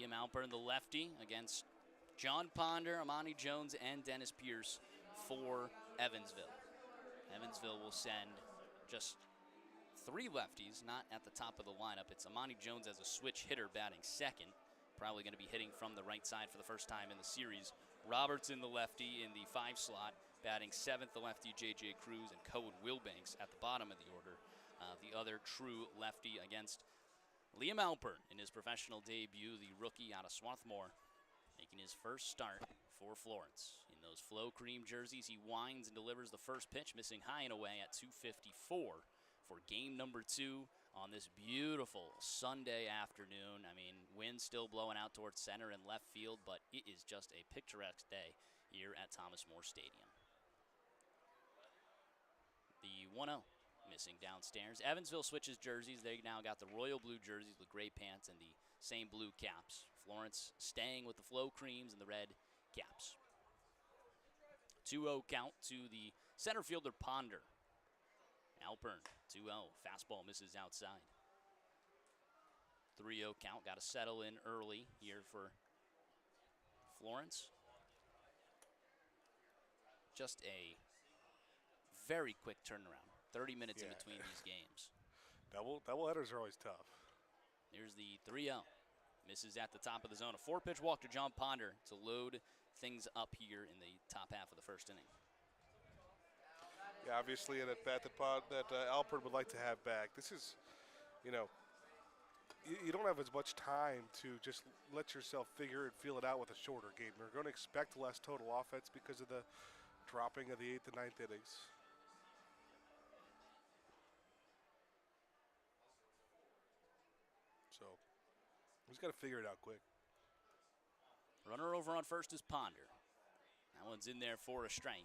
Liam Alpern, the lefty, against John Ponder, Amani Jones, and Dennis Pierce for Evansville. Evansville will send just 3 lefties, not at the top of the lineup. It's Amani Jones as a switch hitter batting second. Probably going to be hitting from the right side for the first time in the series. Robertson, the lefty, in the 5 slot, batting 7th, the lefty J.J. Cruz, and Cohen Wilbanks at the bottom of the order. The other true lefty against Liam Alpern in his professional debut, the rookie out of Swarthmore, making his first start for Florence. In those flow cream jerseys, he winds and delivers the first pitch, missing high and away at 254 for game number 2 on this beautiful Sunday afternoon. I mean, wind still blowing out towards center and left field, but it is just a picturesque day here at Thomas More Stadium. The 1-0 missing downstairs. Evansville switches jerseys. They now got the royal blue jerseys with gray pants and the same blue caps. Florence staying with the flow creams and the red caps. 2-0 count to the center fielder Ponder. Alpern, 2-0. Fastball misses outside. 3-0 count. Got to settle in early here for Florence. Just a very quick turnaround. 30 minutes in between these games. Double headers are always tough. Here's the 3-0. Misses at the top of the zone. A 4-pitch walk to John Ponder to load things up here in the top half of the first inning. Yeah, obviously an at-bat that Alpern would like to have back. This is, you don't have as much time to just let yourself figure and feel it out with a shorter game. You're going to expect less total offense because of the dropping of the 8th and 9th innings. So he's got to figure it out quick. Runner over on first is Ponder. That one's in there for a strike.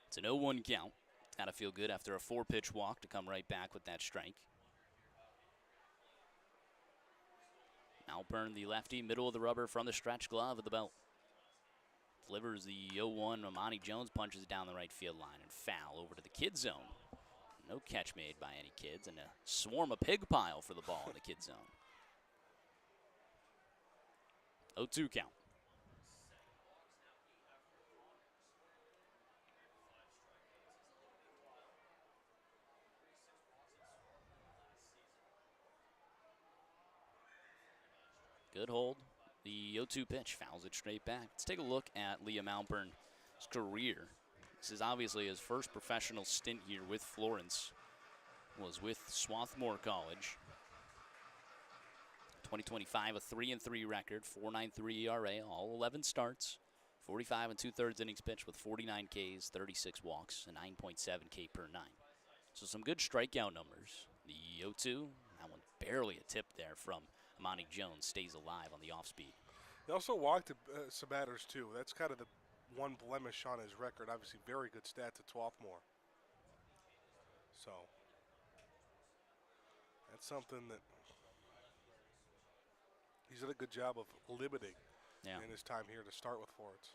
It's an 0-1 count. Got to feel good after a 4-pitch walk to come right back with that strike. Alpern, the lefty, middle of the rubber from the stretch glove of the belt. Delivers the 0-1. Amani Jones punches it down the right field line and foul over to the kid zone. No catch made by any kids, and a swarm of pig pile for the ball in the kid zone. 0-2 count. Good hold. The 0-2 pitch fouls it straight back. Let's take a look at Liam Alpern's career. This is obviously his first professional stint here with Florence. Was with Swarthmore College. 2025, a 3-3 record, 4.93 ERA, all 11 starts, 45 2/3 innings pitched with 49 Ks, 36 walks, and 9.7 K per 9. So some good strikeout numbers. The 0-2, that one barely a tip there from Amani Jones, stays alive on the off speed. He also walked some batters too. That's kind of the one blemish on his record. Obviously, very good stats at Swarthmore. So that's something that he's done a good job of limiting in his time here to start with Florence.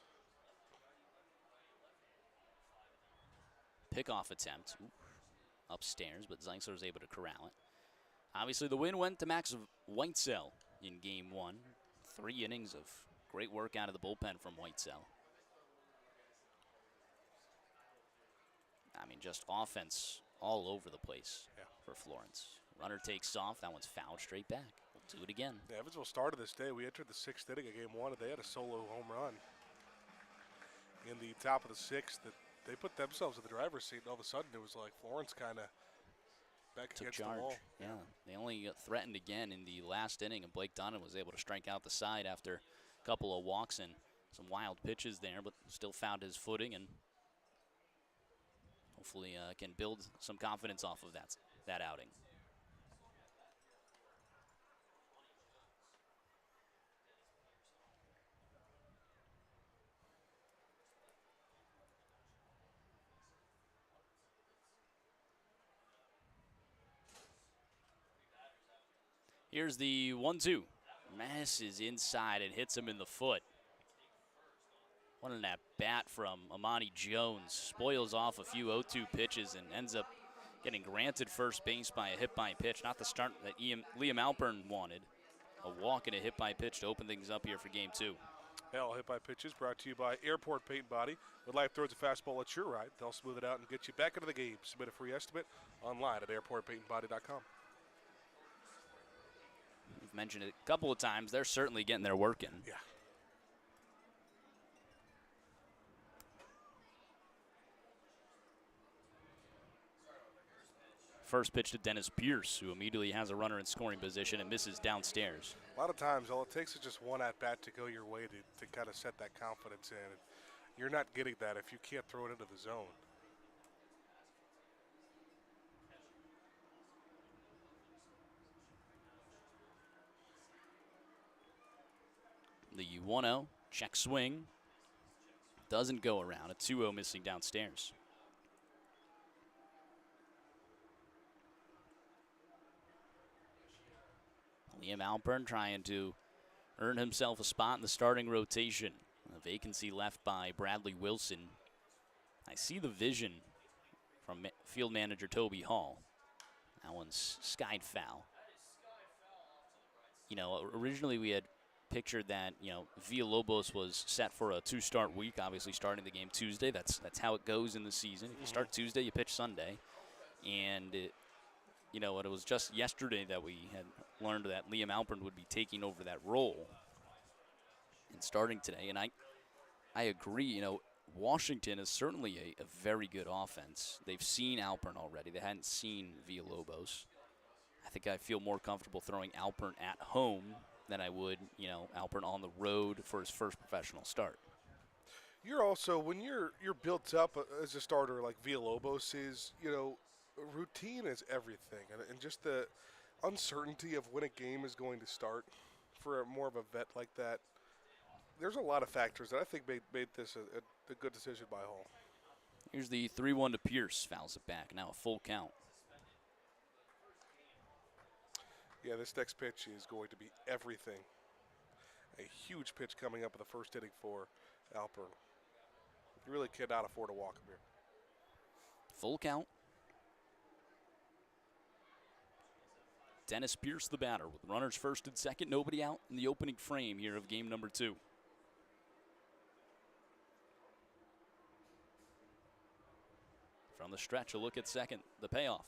Pickoff attempt. Ooh, upstairs, but Zeisler was able to corral it. Obviously, the win went to Max Whitesell in Game 1. 3 innings of great work out of the bullpen from Whitesell. I mean, just offense all over the place for Florence. Runner takes off. That one's fouled straight back. We'll do it again. Yeah, Evansville started this day. We entered the 6th inning of Game 1, and they had a solo home run in the top of the 6th. That they put themselves in the driver's seat, and all of a sudden it was like Florence kind of back took against charge. the wall. Yeah, they only got threatened again in the last inning, and Blake Dunnan was able to strike out the side after a couple of walks and some wild pitches there, but still found his footing and hopefully can build some confidence off of that outing. Here's the 1-2. Misses inside and hits him in the foot. What an at bat from Amani Jones. Spoils off a few 0-2 pitches and ends up getting granted first base by a hit by pitch, not the start that Liam Alpern wanted. A walk and a hit by pitch to open things up here for game 2. Hell, hit by pitches brought to you by Airport Paint and Body. When life throws a fastball at your right, they'll smooth it out and get you back into the game. Submit a free estimate online at airportpaintandbody.com. We've mentioned it a couple of times. They're certainly getting their work in. Yeah. First pitch to Dennis Pierce, who immediately has a runner in scoring position and misses downstairs. A lot of times, all it takes is just one at-bat to go your way to kind of set that confidence in. And you're not getting that if you can't throw it into the zone. The 1-0, check swing, doesn't go around. A 2-0 missing downstairs. Liam Alpern trying to earn himself a spot in the starting rotation. A vacancy left by Bradley Wilson. I see the vision from field manager Toby Hall. That one's skied foul. You know, originally we had pictured that, you know, Villalobos was set for a 2-start week, obviously starting the game Tuesday. That's how it goes in the season. If you start Tuesday, you pitch Sunday. And, you know, it was just yesterday that we had learned that Liam Alpern would be taking over that role and starting today. And I agree, you know, Washington is certainly a very good offense. They've seen Alpern already. They hadn't seen Villalobos. I think I feel more comfortable throwing Alpern at home than I would, you know, Alpern on the road for his first professional start. You're also, when you're built up as a starter like Villalobos is, you know, routine is everything. And just the uncertainty of when a game is going to start for more of a vet like that, there's a lot of factors that I think made this a good decision by Hall. Here's the 3-1 to Pierce, fouls it back, now a full count. Yeah, this next pitch is going to be everything. A huge pitch coming up in the first inning for Alpern. You really cannot afford to walk him here. Full count. Dennis Pierce, the batter, with runners first and second, nobody out in the opening frame here of game number 2. From the stretch, a look at second, the payoff.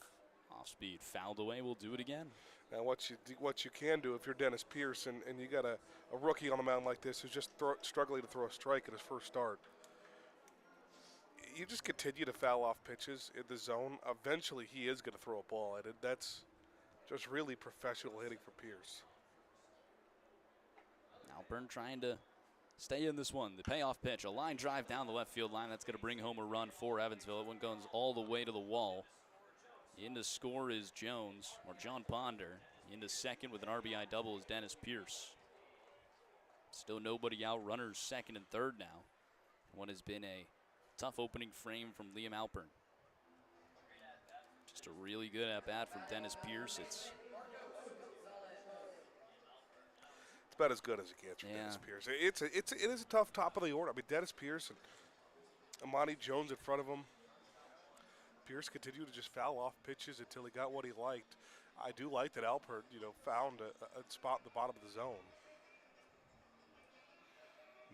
Off speed, fouled away, we'll do it again. Now what you can do if you're Dennis Pierce and you got a rookie on the mound like this who's just struggling to throw a strike in his first start, you just continue to foul off pitches in the zone. Eventually he is going to throw a ball at it. That's just really professional hitting for Pierce. Alpern trying to stay in this one. The payoff pitch, a line drive down the left field line. That's going to bring home a run for Evansville. It one goes all the way to the wall. In to score is Jones, or John Ponder. Into second with an RBI double is Dennis Pierce. Still nobody out. Runners second and third now. What has been a tough opening frame from Liam Alpern. Just a really good at-bat from Dennis Pierce. It's about as good as it gets from Dennis Pierce. It is a tough top of the order. I mean, Dennis Pierce and Amani Jones in front of him. Pierce continued to just foul off pitches until he got what he liked. I do like that Alpern, you know, found a spot at the bottom of the zone.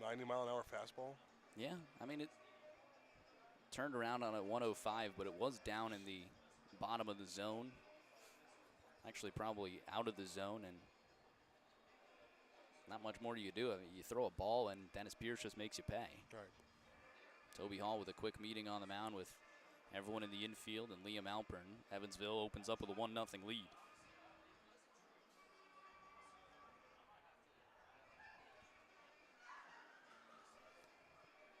90-mile-an-hour fastball. Yeah, I mean, it turned around on a 105, but it was down in the bottom of the zone. Actually, probably out of the zone, and not much more do you do. I mean, you throw a ball, and Dennis Pierce just makes you pay. Right. Toby Hall with a quick meeting on the mound with everyone in the infield and Liam Alpern. Evansville opens up with a 1-0 lead.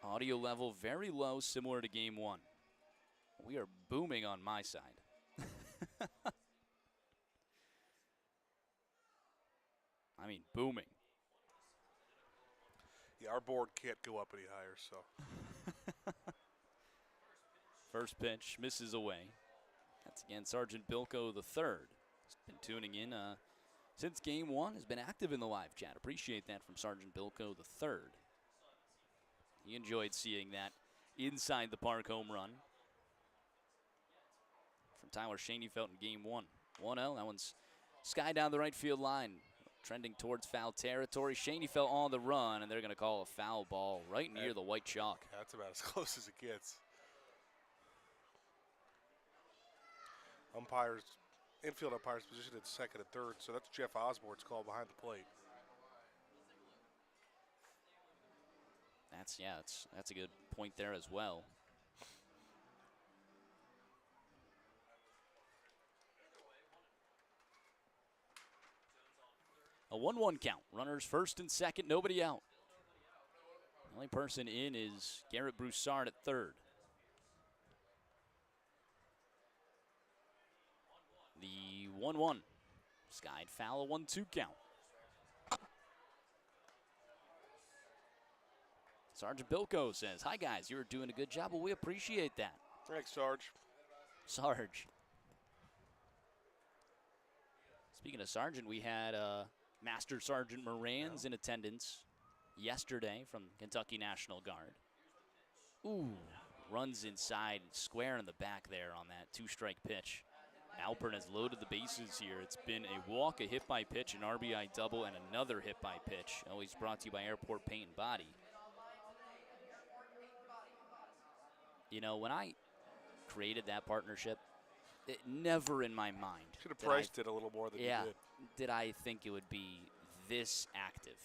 Audio level very low, similar to game 1. We are booming on my side. I mean, booming. Yeah, our board can't go up any higher, so. First pitch misses away. That's again Sergeant Bilko the third. He's been tuning in since game 1. Has been active in the live chat. Appreciate that from Sergeant Bilko the third. He enjoyed seeing that inside the park home run from Tyler Shaneyfelt in game 1. 1-0. That one's sky down the right field line, trending towards foul territory. Shaneyfelt on the run, and they're going to call a foul ball right near the white chalk. That's about as close as it gets. Infield umpires positioned at second and third, so that's Jeff Osborne's call behind the plate. That's a good point there as well. A 1-1 count. Runners first and second, nobody out. The only person in is Garrett Broussard at third. The 1-1. Skied foul, a 1-2 count. Sergeant Bilko says, "Hi guys, you're doing a good job, but we appreciate that." Thanks, Sarge. Sarge. Speaking of Sergeant, we had Master Sergeant Moran's in attendance yesterday from Kentucky National Guard. Ooh, runs inside, square in the back there on that 2-strike pitch. Alpern has loaded the bases here. It's been a walk, a hit by pitch, an RBI double, and another hit by pitch. Always brought to you by Airport Paint and Body. You know, when I created that partnership, it never in my mind. Should have priced it a little more than you did. Did I think it would be this active?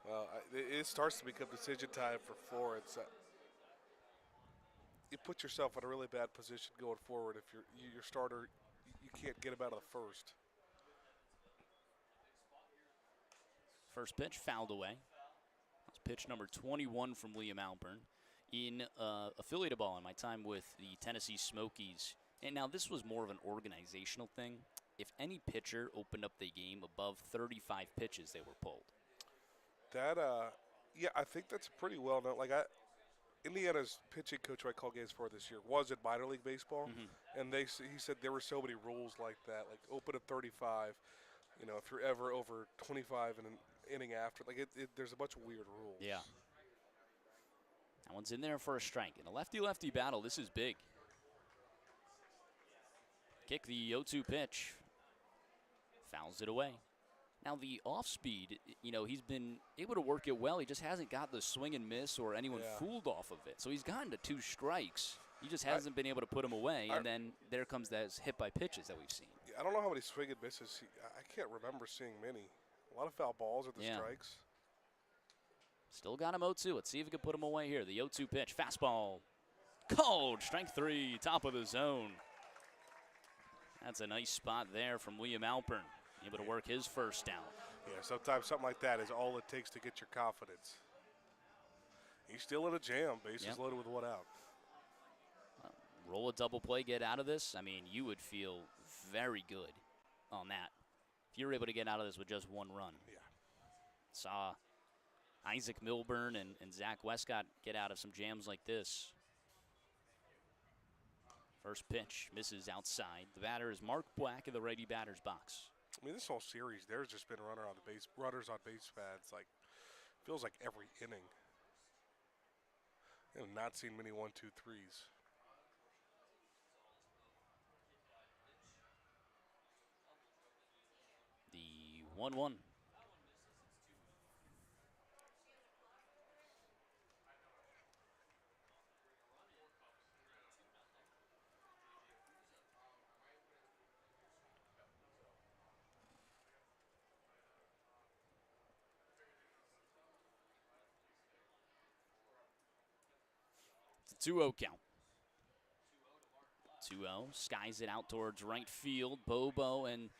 Well, it starts to become decision time for Florence. You put yourself in a really bad position going forward if your starter, you can't get him out of the first. First pitch fouled away. That's pitch number 21 from Liam Alpern. In affiliated ball in my time with the Tennessee Smokies. And now this was more of an organizational thing. If any pitcher opened up the game above 35 pitches, they were pulled. That, yeah, I think that's pretty well known. Like, Indiana's pitching coach who I called games for this year was in minor league baseball, and he said there were so many rules like that, like open at 35. You know, if you're ever over 25 in an inning after, like there's a bunch of weird rules. Yeah. That one's in there for a strike. In a lefty-lefty battle, this is big. Kick the 0-2 pitch. Fouls it away. Now the off-speed, you know, he's been able to work it well. He just hasn't got the swing and miss or anyone fooled off of it. So he's gotten to 2 strikes. He just hasn't been able to put him away. And then there comes those hit by pitches that we've seen. I don't know how many swing and misses. I can't remember seeing many. A lot of foul balls at the strikes. Still got him 0-2. Let's see if we can put him away here. The 0-2 pitch. Fastball. Called. Strike 3. Top of the zone. That's a nice spot there from Liam Alpern. Able to work his first out. Yeah, sometimes something like that is all it takes to get your confidence. He's still in a jam. Bases loaded with 1 out. Roll a double play, get out of this. I mean, you would feel very good on that if you were able to get out of this with just 1 run. Yeah. Saw Isaac Milburn and Zach Westcott get out of some jams like this. First pitch misses outside. The batter is Mark Black in the righty batter's box. I mean, this whole series, there's just been runners on base pads. Like, feels like every inning. I have not seen many 1-2-3s. The 1-1. It's a 2-0 count. 2-0, skies it out towards right field. Bobo and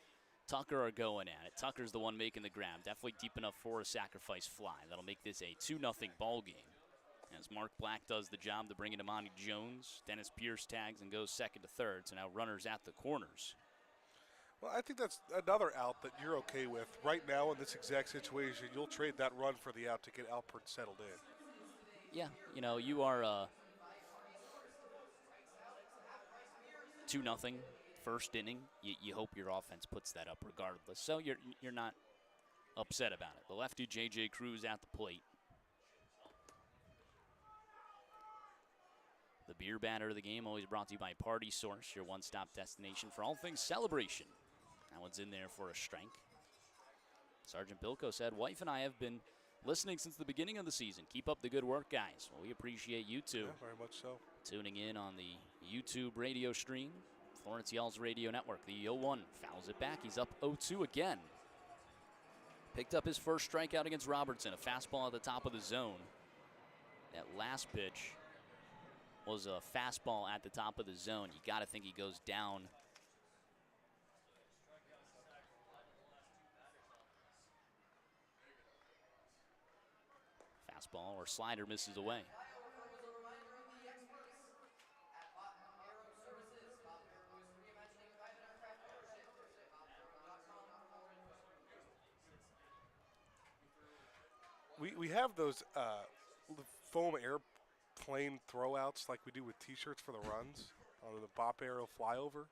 Tucker are going at it. Tucker's the one making the grab. Definitely deep enough for a sacrifice fly. That'll make this a 2-0 ball game. As Mark Black does the job to bring in Amani Jones. Dennis Pierce tags and goes second to third. So now runners at the corners. Well, I think that's another out that you're okay with. Right now in this exact situation, you'll trade that run for the out to get Alpert settled in. Yeah, you know, you are 2-0 first inning. You hope your offense puts that up regardless. So you're not upset about it. The lefty J.J. Cruz at the plate. The beer batter of the game always brought to you by Party Source, your one-stop destination for all things celebration. That one's in there for a strike. Sergeant Bilko said, wife and I have been listening since the beginning of the season. Keep up the good work, guys. Well, we appreciate you too. Yeah, very much so. Tuning in on the YouTube radio stream, Florence Yells Radio Network. The 0-1 fouls it back. He's up 0-2 again. Picked up his first strikeout against Robertson, a fastball at the top of the zone. That last pitch was a fastball at the top of the zone. You got to think he goes down. Fastball or slider misses away. We have those foam airplane throwouts like we do with T-shirts for the runs on the Bop Arrow flyover.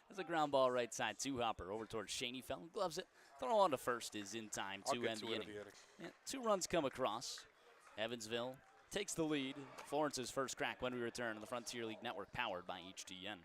There's a ground ball right side, two-hopper over towards Schoenfeld. Gloves it. Throw on to first is in time to end the inning. Yeah, 2 runs come across. Evansville takes the lead. Florence's first crack when we return on the Frontier League Network, powered by HTN.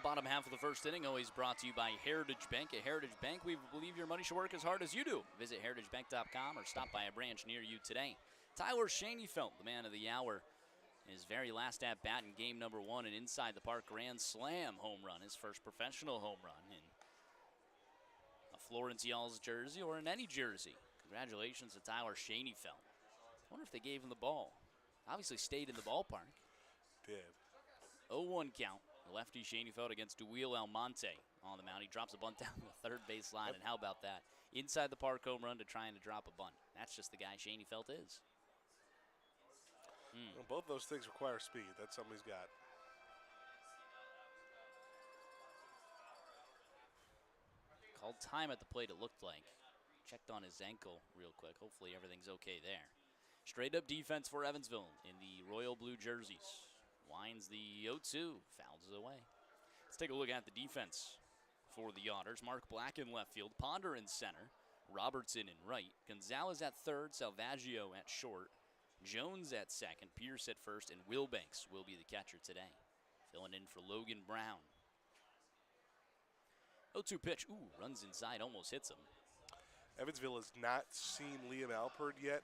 Bottom half of the first inning always brought to you by Heritage Bank. At Heritage Bank, we believe your money should work as hard as you do. Visit heritagebank.com or stop by a branch near you today. Tyler Schoenfeld, the man of the hour, his very last at bat in game number 1, an inside the park grand slam home run, his first professional home run in a Florence Yells jersey or in any jersey. Congratulations to Tyler Schoenfeld. I wonder if they gave him the ball. Obviously stayed in the ballpark. Did. 0-1 count. The lefty Schoenfeld against Duil Almonte on the mound. He drops a bunt down the third base line, and how about that? Inside the park home run to trying to drop a bunt. That's just the guy Schoenfeld is. Well, both those things require speed. That's something he's got. Called time at the plate, it looked like. Checked on his ankle real quick. Hopefully everything's okay there. Straight up defense for Evansville in the royal blue jerseys. Winds the 0-2, fouls it away. Let's take a look at the defense for the Otters. Mark Black in left field, Ponder in center, Robertson in right, Gonzalez at third, Salvaggio at short, Jones at second, Pierce at first, and Wilbanks will be the catcher today. Filling in for Logan Brown. 0-2 pitch, runs inside, almost hits him. Evansville has not seen Liam Alpert yet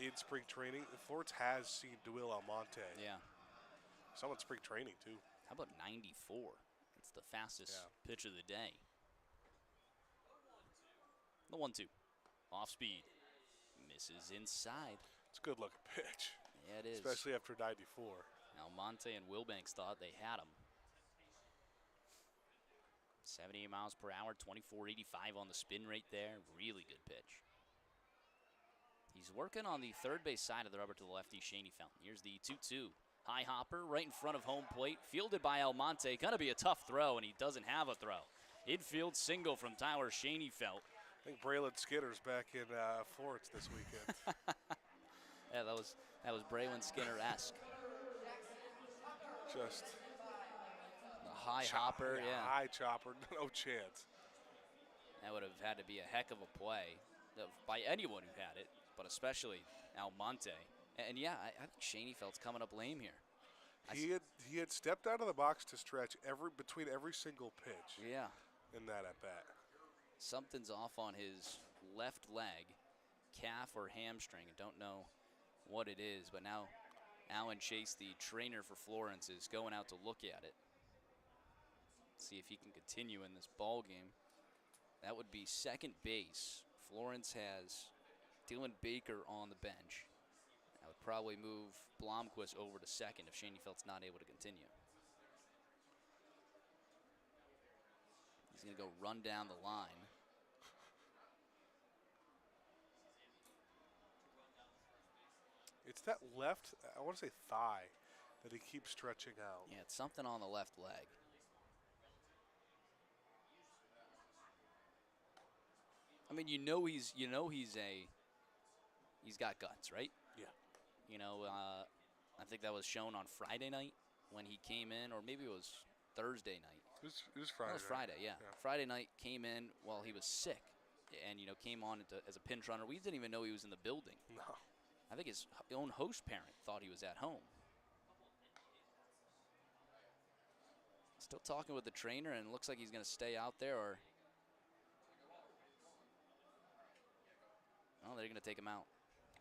in spring training. Florence has seen Duil Almonte. Yeah. Some in spring training, too. How about 94? It's the fastest pitch of the day. The 1-2. Off speed. Misses inside. It's a good looking pitch. Yeah, it is. Especially after 94. Almonte and Wilbanks thought they had him. 78 miles per hour, 24.85 on the spin rate there. Really good pitch. He's working on the third base side of the rubber to the lefty, Shaney Fountain. Here's the 2-2. High hopper right in front of home plate. Fielded by Almonte. Going to be a tough throw, and he doesn't have a throw. Infield single from Tyler Shaneyfelt. I think Braylon Skinner's back in Florence this weekend. Yeah, that was Braylon Skinner-esque. Just the high hopper, yeah. High chopper, no chance. That would have had to be a heck of a play by anyone who had it, but especially Almonte. And yeah, I think Shaneyfelt's coming up lame here. He had stepped out of the box to stretch between every single pitch. Yeah. In that at bat. Something's off on his left leg, calf or hamstring. I don't know what it is, but now Alan Chase, the trainer for Florence, is going out to look at it. See if he can continue in this ball game. That would be second base. Florence has Dylan Baker on the bench. That would probably move Blomquist over to second if Shaneyfelt's not able to continue. He's going to go run down the line. It's that left, I want to say thigh, that he keeps stretching out. Yeah, it's something on the left leg. I mean, he's got guts, right? Yeah. You know, I think that was shown on Friday night when he came in, or maybe it was Thursday night. It was Friday. It was Friday, yeah. Friday night came in while he was sick, and came on as a pinch runner. We didn't even know he was in the building. No. I think his own host parent thought he was at home. Still talking with the trainer, and it looks like he's going to stay out there, or oh, they're going to take him out.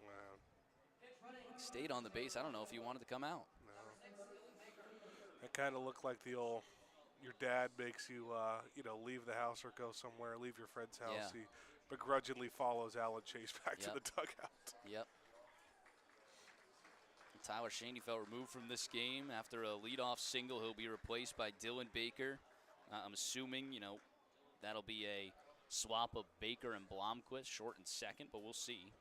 Wow. He stayed on the base. I don't know if he wanted to come out. No. It kind of looked like the old, your dad makes you, leave the house or go somewhere, leave your friend's house. Yeah. He begrudgingly follows Alan Chase back to Yep. the dugout. Yep. Tyler Shaneyfelt removed from this game after a leadoff single. He'll be replaced by Dylan Baker. I'm assuming, that'll be a swap of Baker and Blomquist, short and second, but we'll see.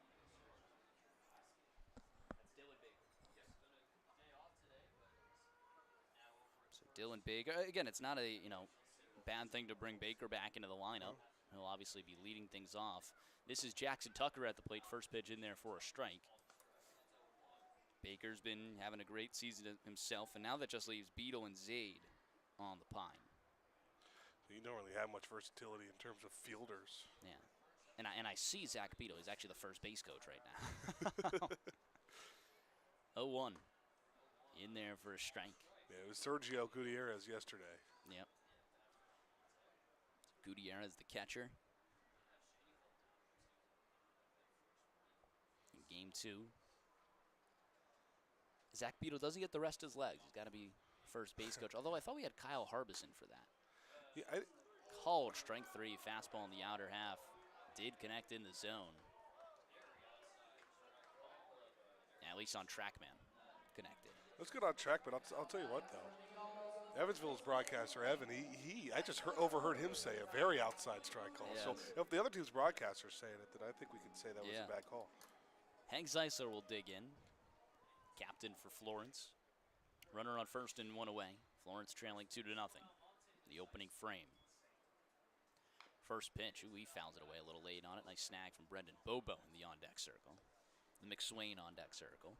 So Dylan Baker, again, it's not a, bad thing to bring Baker back into the lineup. He'll obviously be leading things off. This is Jackson Tucker at the plate. First pitch in there for a strike. Baker's been having a great season himself, and now that just leaves Beadle and Zaid on the pine. So you don't really have much versatility in terms of fielders. Yeah, and I see Zach Beadle. He's actually the first base coach right now. 0-1 in there for a strike. Yeah, it was Sergio Gutierrez yesterday. Yep. Gutierrez, the catcher. In game 2. Zach Beadle doesn't get the rest of his legs. He's got to be first base coach. Although I thought we had Kyle Harbison for that. Yeah, Called strike 3, fastball in the outer half. Did connect in the zone. Yeah, at least on TrackMan, connected. Let's get on track, but I'll tell you what, though. Evansville's broadcaster, Evan, I just overheard him say a very outside strike call. Yes. So if the other team's broadcaster's saying it, then I think we can say that was a bad call. Hank Zeisler will dig in. Captain for Florence. Runner on first and 1 away. Florence trailing 2-0. The opening frame. First pitch. Ooh, he fouls it away a little late on it. Nice snag from Brendan Bobo in the on-deck circle. The McSwain on-deck circle.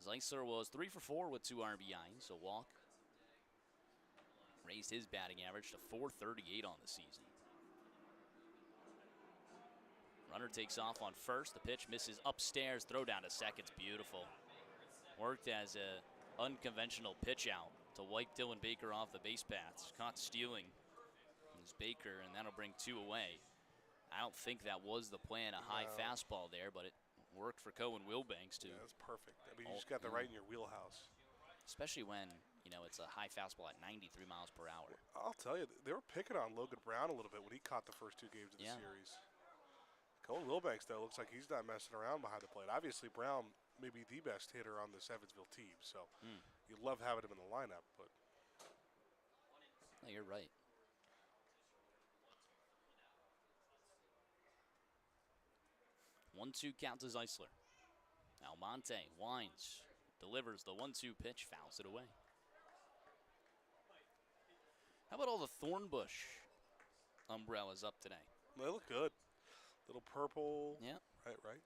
Zeisler was 3 for 4 with 2 RBIs, a walk. Raised his batting average to .438 on the season. Runner takes off on first. The pitch misses upstairs. Throw down to second's beautiful. Worked as a unconventional pitch out to wipe Dylan Baker off the base paths. Caught stealing. It was Baker, and that'll bring 2 away. I don't think that was the plan, a high fastball there, but it worked for Cohen Wilbanks too. Yeah, that's perfect. I mean, you just got that right in your wheelhouse. Especially when, it's a high fastball at 93 miles per hour. I'll tell you, they were picking on Logan Brown a little bit when he caught the first 2 games of the series. Cohen Wilbanks, though, looks like he's not messing around behind the plate. Obviously, Brown maybe the best hitter on this Evansville team. So you love having him in the lineup. But no, you're right. 1-2 count to Zeisler. Almonte winds, delivers the 1-2 pitch, fouls it away. How about all the Thornbush umbrellas up today? they look good. Little purple. Yeah. Right.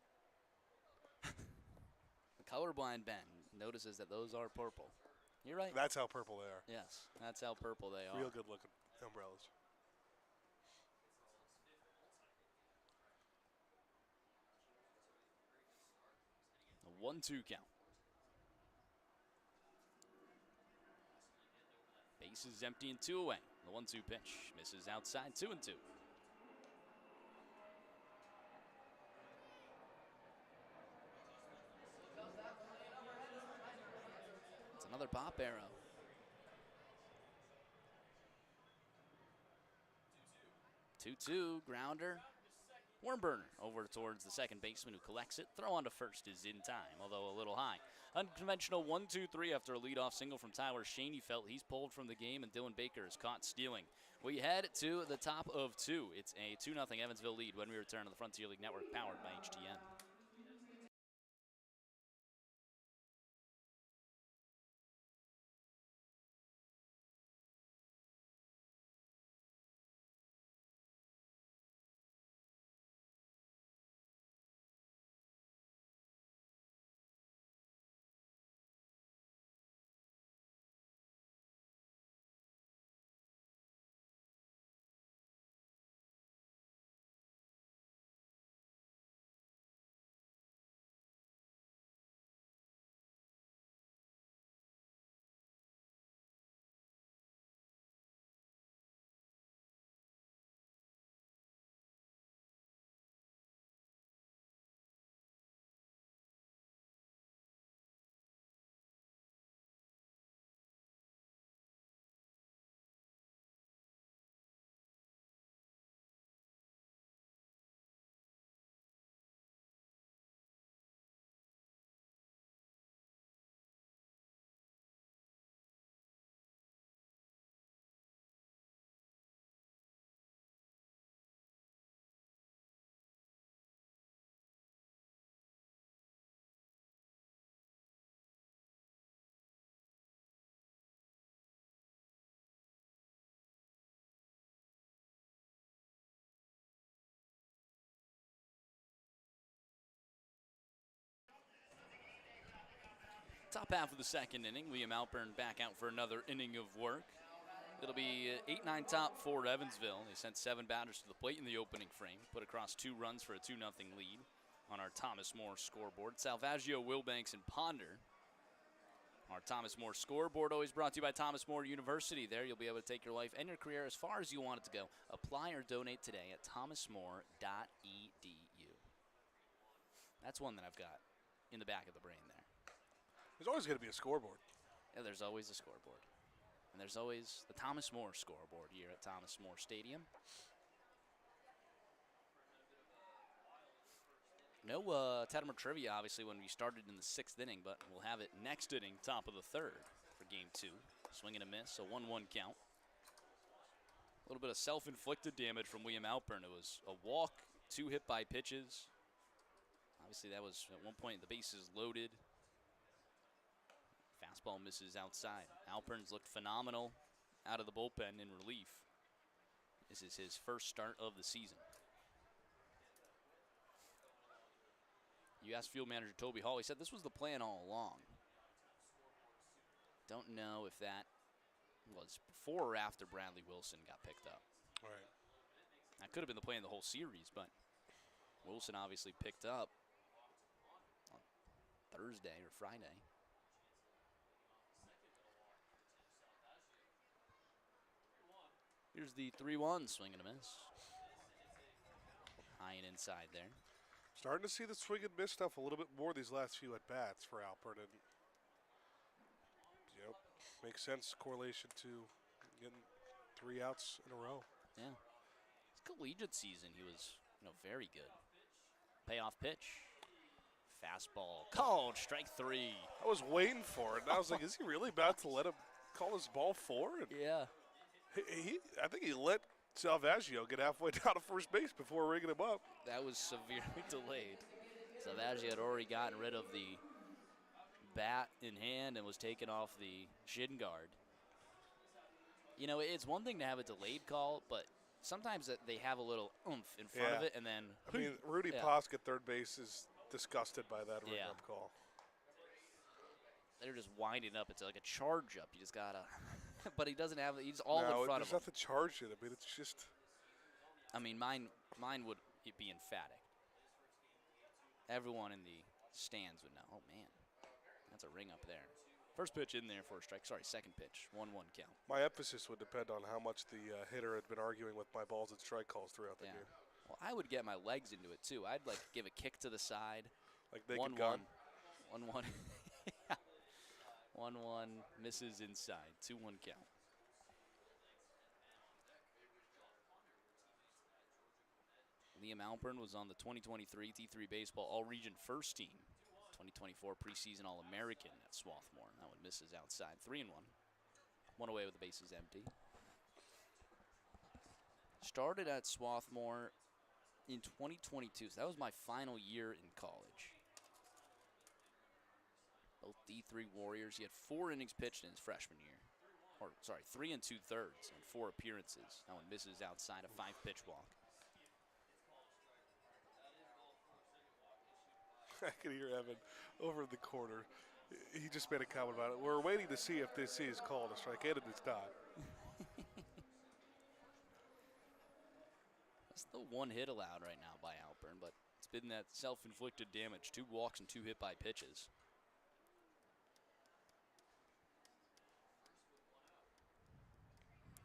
The colorblind Ben notices that those are purple. You're right. That's how purple they are. Yes, that's how purple they are. Real good looking umbrellas. A 1-2 count. Bases empty and 2 away. The 1-2 pitch misses outside, 2-2. It's another pop arrow. 2-2, grounder. Wormburner over towards the second baseman who collects it. Throw on to first is in time, although a little high. Unconventional 1-2-3 after a leadoff single from Tyler Schoenfeld. He's pulled from the game, and Dylan Baker is caught stealing. We head to the top of 2. It's a 2-0 Evansville lead when we return to the Frontier League Network, powered by HTN. Top half of the second inning, Liam Alpern back out for another inning of work. It'll be 8-9 top for Evansville. They sent 7 batters to the plate in the opening frame, put across 2 runs for a 2-0 lead on our Thomas More scoreboard. Salvaggio, Wilbanks, and Ponder. Our Thomas More scoreboard always brought to you by Thomas More University. There you'll be able to take your life and your career as far as you want it to go. Apply or donate today at thomasmore.edu. That's one that I've got in the back of the brain there. There's always going to be a scoreboard. Yeah, there's always a scoreboard. And there's always the Thomas More scoreboard here at Thomas More Stadium. No Tettemer trivia, obviously, when we started in the 6th inning, but we'll have it next inning, top of the 3rd for Game 2. Swing and a miss, a 1-1 count. A little bit of self-inflicted damage from William Alpern. It was a walk, 2 hit by pitches. Obviously, that was at one point the bases loaded. Fastball misses outside. Alpern's looked phenomenal out of the bullpen in relief. This is his first start of the season. You asked field manager Toby Hall. He said this was the plan all along. Don't know if that was before or after Bradley Wilson got picked up. Right. That could have been the plan the whole series, but Wilson obviously picked up on Thursday or Friday. Here's the 3-1 swing and a miss. High and inside there. Starting to see the swing and miss stuff a little bit more these last few at-bats for Alpert. And, makes sense, correlation to getting 3 outs in a row. Yeah. His collegiate season, he was very good. Payoff pitch. Fastball called, strike 3. I was waiting for it, and I was like, is he really about to let him call his ball forward? Yeah. I think he let Salvaggio get halfway down to first base before ringing him up. That was severely delayed. Salvaggio had already gotten rid of the bat in hand and was taken off the shin guard. You know, it's one thing to have a delayed call, but sometimes they have a little oomph in front of it, and then I mean, Rudy Posk at third base is disgusted by that ring-up call. They're just winding up. It's like a charge-up. You just got to – but he doesn't have – he's all in front of him. There's nothing charged in it. I mean, it's just – I mean, mine would be emphatic. Everyone in the stands would know. Oh, man, that's a ring up there. First pitch in there for a strike. Sorry, second pitch. 1-1 count. My emphasis would depend on how much the hitter had been arguing with my balls and strike calls throughout the game. Well, I would get my legs into it, too. I'd, like, give a kick to the side. Like Naked Gun? 1-1. 1-1, misses inside. 2-1 count. Liam Alpern was on the 2023 T3 Baseball All-Region First Team. 2024 preseason All-American at Swarthmore. That one misses outside. 3-1. One away with the bases empty. Started at Swarthmore in 2022, so that was my final year in college. Both D3 Warriors. He had 4 innings pitched in his freshman year. 3 2/3 and 4 appearances. That one misses outside, a 5-pitch walk. I can hear Evan over in the corner. He just made a comment about it. We're waiting to see if this is called a strike, and it's not. That's the one hit allowed right now by Alpern, but it's been that self-inflicted damage. 2 walks and 2 hit by pitches.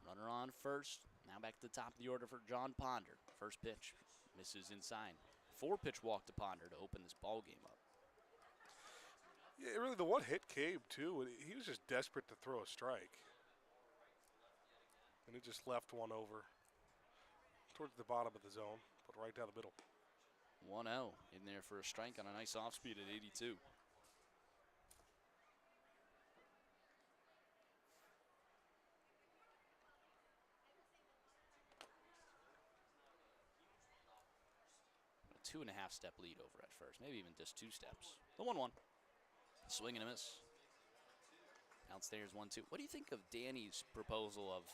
Runner on first. Now back to the top of the order for John Ponder. First pitch misses inside. 4-pitch walk to Ponder to open this ball game up. Yeah, really, the one hit came, too. He was just desperate to throw a strike. And he just left one over towards the bottom of the zone, but right down the middle. 1-0 in there for a strike on a nice off-speed at 82. A 2.5-step lead over at first, maybe even just 2 steps. The 1-1. Swing and a miss. Downstairs 1-2. What do you think of Danny's proposal of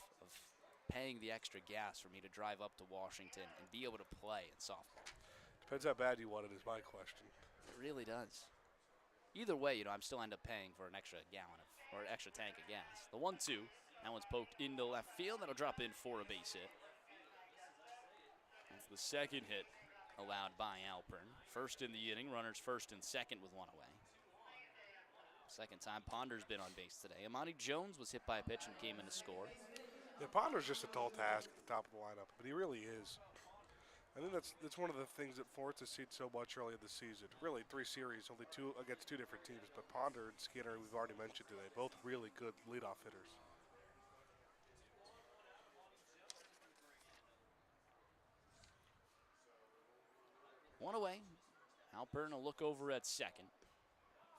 paying the extra gas for me to drive up to Washington and be able to play in softball? Depends how bad you want it is my question. It really does. Either way, I'm still end up paying for an extra gallon or an extra tank of gas. The 1-2. That one's poked into left field. That'll drop in for a base hit. That's the second hit allowed by Alpern. First in the inning, runners first and second with 1 away. Second time Ponder's been on base today. Amani Jones was hit by a pitch and came in to score. Yeah, Ponder's just a tall task at the top of the lineup, but he really is. I think that's one of the things that Florence has seen so much early in the season. Really, 3 series, only 2 against 2 different teams, but Ponder and Skinner, we've already mentioned today, both really good leadoff hitters. One away. Alpern will look over at second.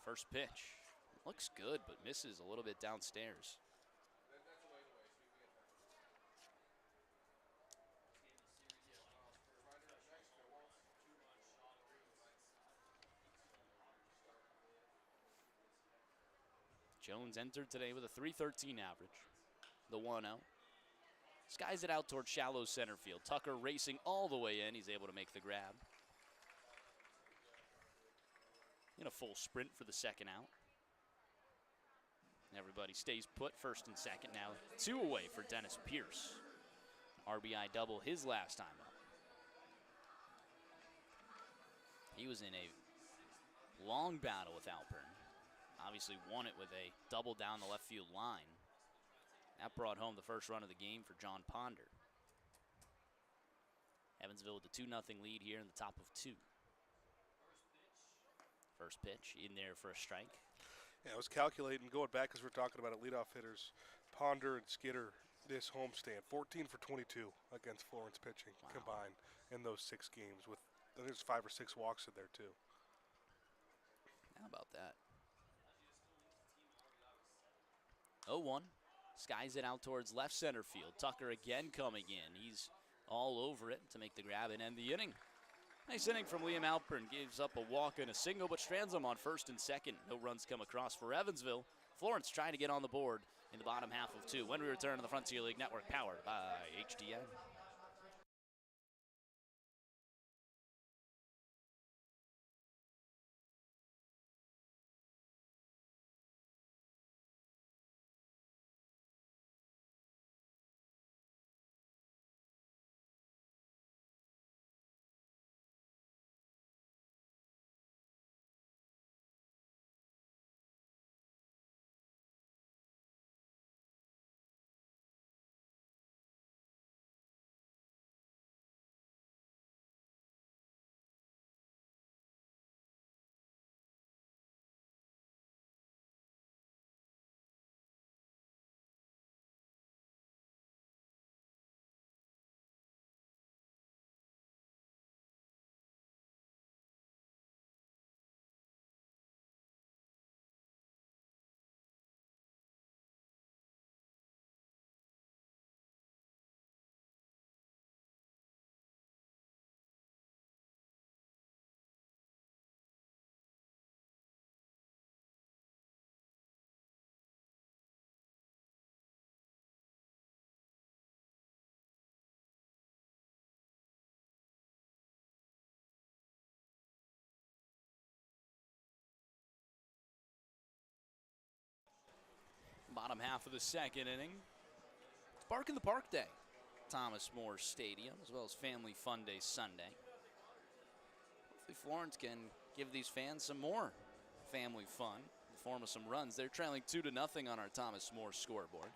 First pitch. Looks good, but misses a little bit downstairs. Jones entered today with a .313 average. The 1-0. Skies it out towards shallow center field. Tucker racing all the way in. He's able to make the grab. In a full sprint for the second out. Everybody stays put, first and second. Now 2 away for Dennis Pierce. RBI double his last time up. He was in a long battle with Alpern. Obviously won it with a double down the left field line. That brought home the first run of the game for John Ponder. Evansville with a 2-0 lead here in the top of 2. First pitch in there for a strike. Yeah, I was calculating, going back as we're talking about it, leadoff hitters, Ponder and Skinner, this homestand, 14 for 22 against Florence pitching combined in those 6 games. With there's 5 or 6 walks in there too. How about that? 0-1. Skies it out towards left center field. Tucker again coming in. He's all over it to make the grab and end the inning. Nice inning from Liam Alpern. Gives up a walk and a single, but strands him on first and second. No runs come across for Evansville. Florence trying to get on the board in the bottom half of 2. When we return to the Frontier League Network, powered by HDN. Bottom half of the second inning. It's Bark in the Park Day. Thomas More Stadium, as well as Family Fun Day Sunday. Hopefully Florence can give these fans some more family fun in the form of some runs. They're trailing 2-0 on our Thomas More scoreboard.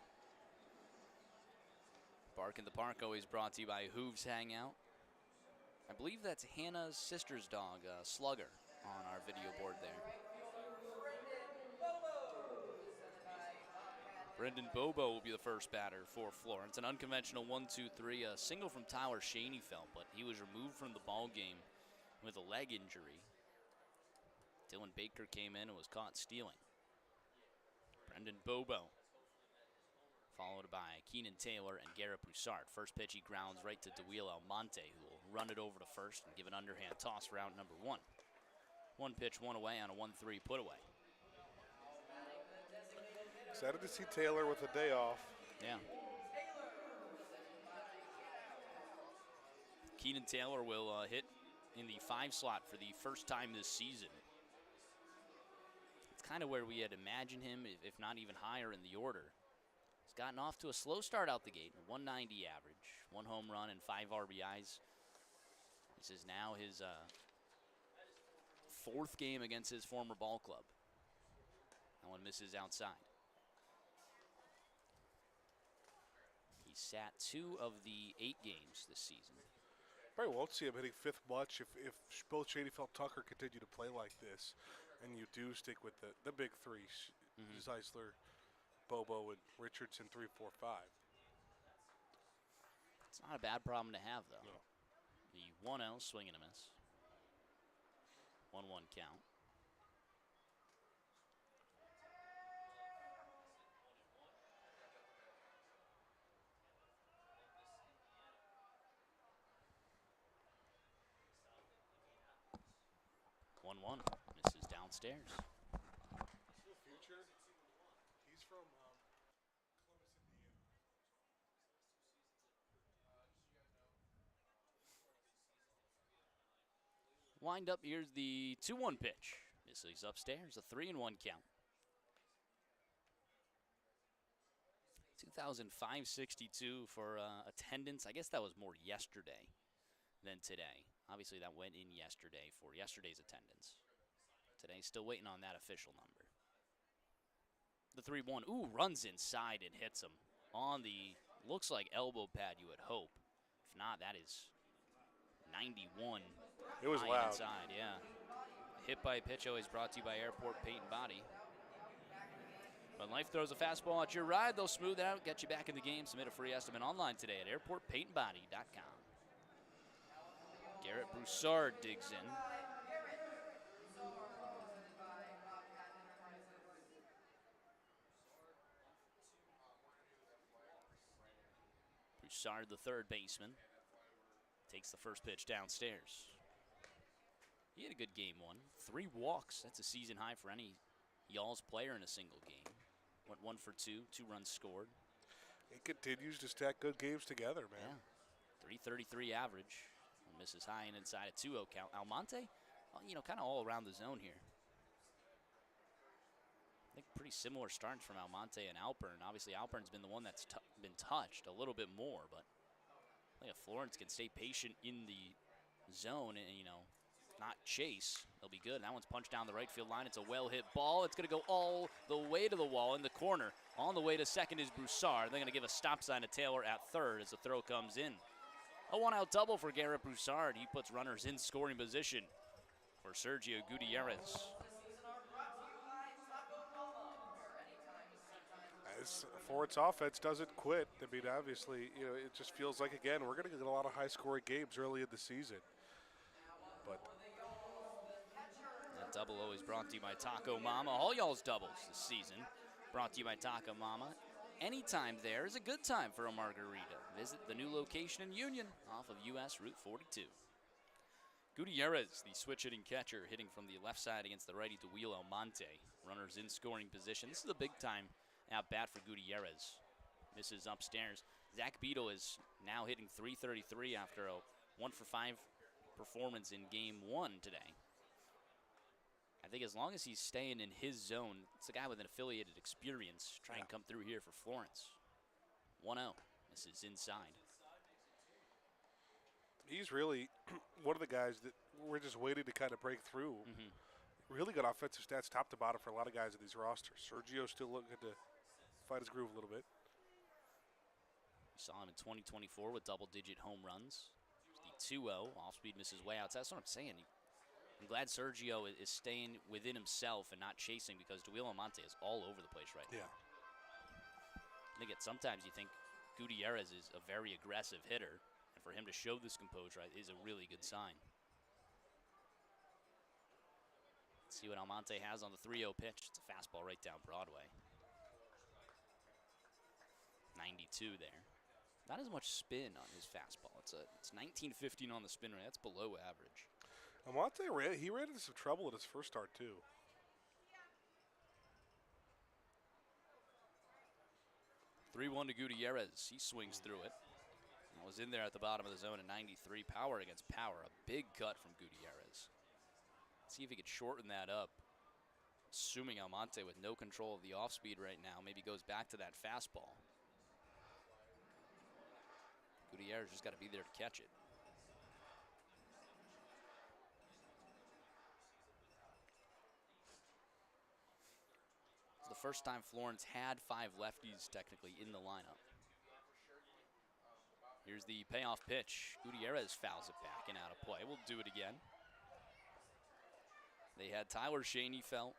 Bark in the Park always brought to you by Hooves Hangout. I believe that's Hannah's sister's dog, Slugger, on our video board there. Brendan Bobo will be the first batter for Florence. An unconventional 1-2-3, a single from Tyler Schoenfeld, but he was removed from the ball game with a leg injury. Dylan Baker came in and was caught stealing. Brendan Bobo, followed by Keenan Taylor and Garrett Broussard. First pitch, he grounds right to DeWiel Almonte, who will run it over to first and give an underhand toss for out number 1. One pitch, one away on a 1-3 put away. Excited to see Taylor with a day off. Yeah. Keenan Taylor will hit in the 5 slot for the first time this season. It's kind of where we had imagined him, if not even higher in the order. He's gotten off to a slow start out the gate, a 190 average, 1 home run and 5 RBIs. This is now his 4th game against his former ball club. That one misses outside. He sat 2 of the 8 games this season. Probably won't see him hitting 5th much if both Schoenfeld Tucker continue to play like this, and you do stick with the big 3, Zeisler, Bobo, and Richardson, 3, 4, 5. It's not a bad problem to have, though. No. The 1-0 swing and a miss. 1-1 count. Misses downstairs. Future. He's from Columbus, Indiana. Wind up, here's the 2-1 pitch. Misses upstairs, a 3-1 count. 2,562 for attendance. I guess that was more yesterday than today. Obviously, that went in yesterday for yesterday's attendance. Today, still waiting on that official number. The 3-1, ooh, runs inside and hits him on the, looks like elbow pad, you would hope. If not, that is 91. It was loud. Inside, yeah. Hit by pitch always brought to you by Airport Paint and Body. When life throws a fastball at your ride, they'll smooth it out, get you back in the game. Submit a free estimate online today at airportpaintandbody.com. Garrett Broussard digs in. Broussard, the third baseman, takes the first pitch downstairs. He had a good game one. 3 walks. That's a season high for any Y'all's player in a single game. Went 1 for 2, 2 runs scored. He continues to stack good games together, man. Yeah. 333 average. Misses high and inside a 2-0 count. Almonte, kind of all around the zone here. I think pretty similar starts from Almonte and Alpern. Obviously, Alpern's been the one that's been touched a little bit more, but I think if Florence can stay patient in the zone and, not chase, they'll be good. That one's punched down the right field line. It's a well-hit ball. It's going to go all the way to the wall in the corner. On the way to second is Broussard. They're going to give a stop sign to Taylor at third as the throw comes in. A one-out double for Garrett Broussard. He puts runners in scoring position for Sergio Gutierrez. As Florence offense doesn't quit. I mean, obviously, it just feels like, again, we're going to get a lot of high-scoring games early in the season. But that double always brought to you by Taco Mama. All y'all's doubles this season brought to you by Taco Mama. Anytime there is a good time for a margarita. Visit the new location in Union off of US Route 42. Gutierrez, the switch-hitting catcher, hitting from the left side against the righty Duil Almonte. Runners in scoring position. This is a big-time at-bat for Gutierrez. Misses upstairs. Zach Beadle is now hitting .333 after a 1-for-5 performance in Game 1 today. I think as long as he's staying in his zone, it's a guy with an affiliated experience. Try and come through here for Florence. 1-0. This is inside. He's really one of the guys that we're just waiting to kind of break through. Really good offensive stats top to bottom for a lot of guys in these rosters. Sergio's still looking to find his groove a little bit. We saw him in 2024 with double-digit home runs. The 2-0, off-speed misses way outside. That's what I'm saying. I'm glad Sergio is staying within himself and not chasing, because Duil Almonte is all over the place right now. Yeah. I think sometimes you think Gutierrez is a very aggressive hitter, and for him to show this composure is a really good sign. Let's see what Almonte has on the 3-0 pitch. It's a fastball right down Broadway. 92 there. Not as much spin on his fastball. It's 19-15 on the spin rate. That's below average. Almonte ran into some trouble in his first start, too. (3-1) to Gutierrez. He swings through it. Was in there at the bottom of the zone at 93. Power against power. A big cut from Gutierrez. See if he could shorten that up. Assuming Almonte, with no control of the off-speed right now, maybe goes back to that fastball. Gutierrez just got to be there to catch it. It's the first time Florence had 5 lefties technically in the lineup. Here's the payoff pitch. Gutierrez fouls it back and out of play. We'll do it again. They had Tyler Schoenfeld,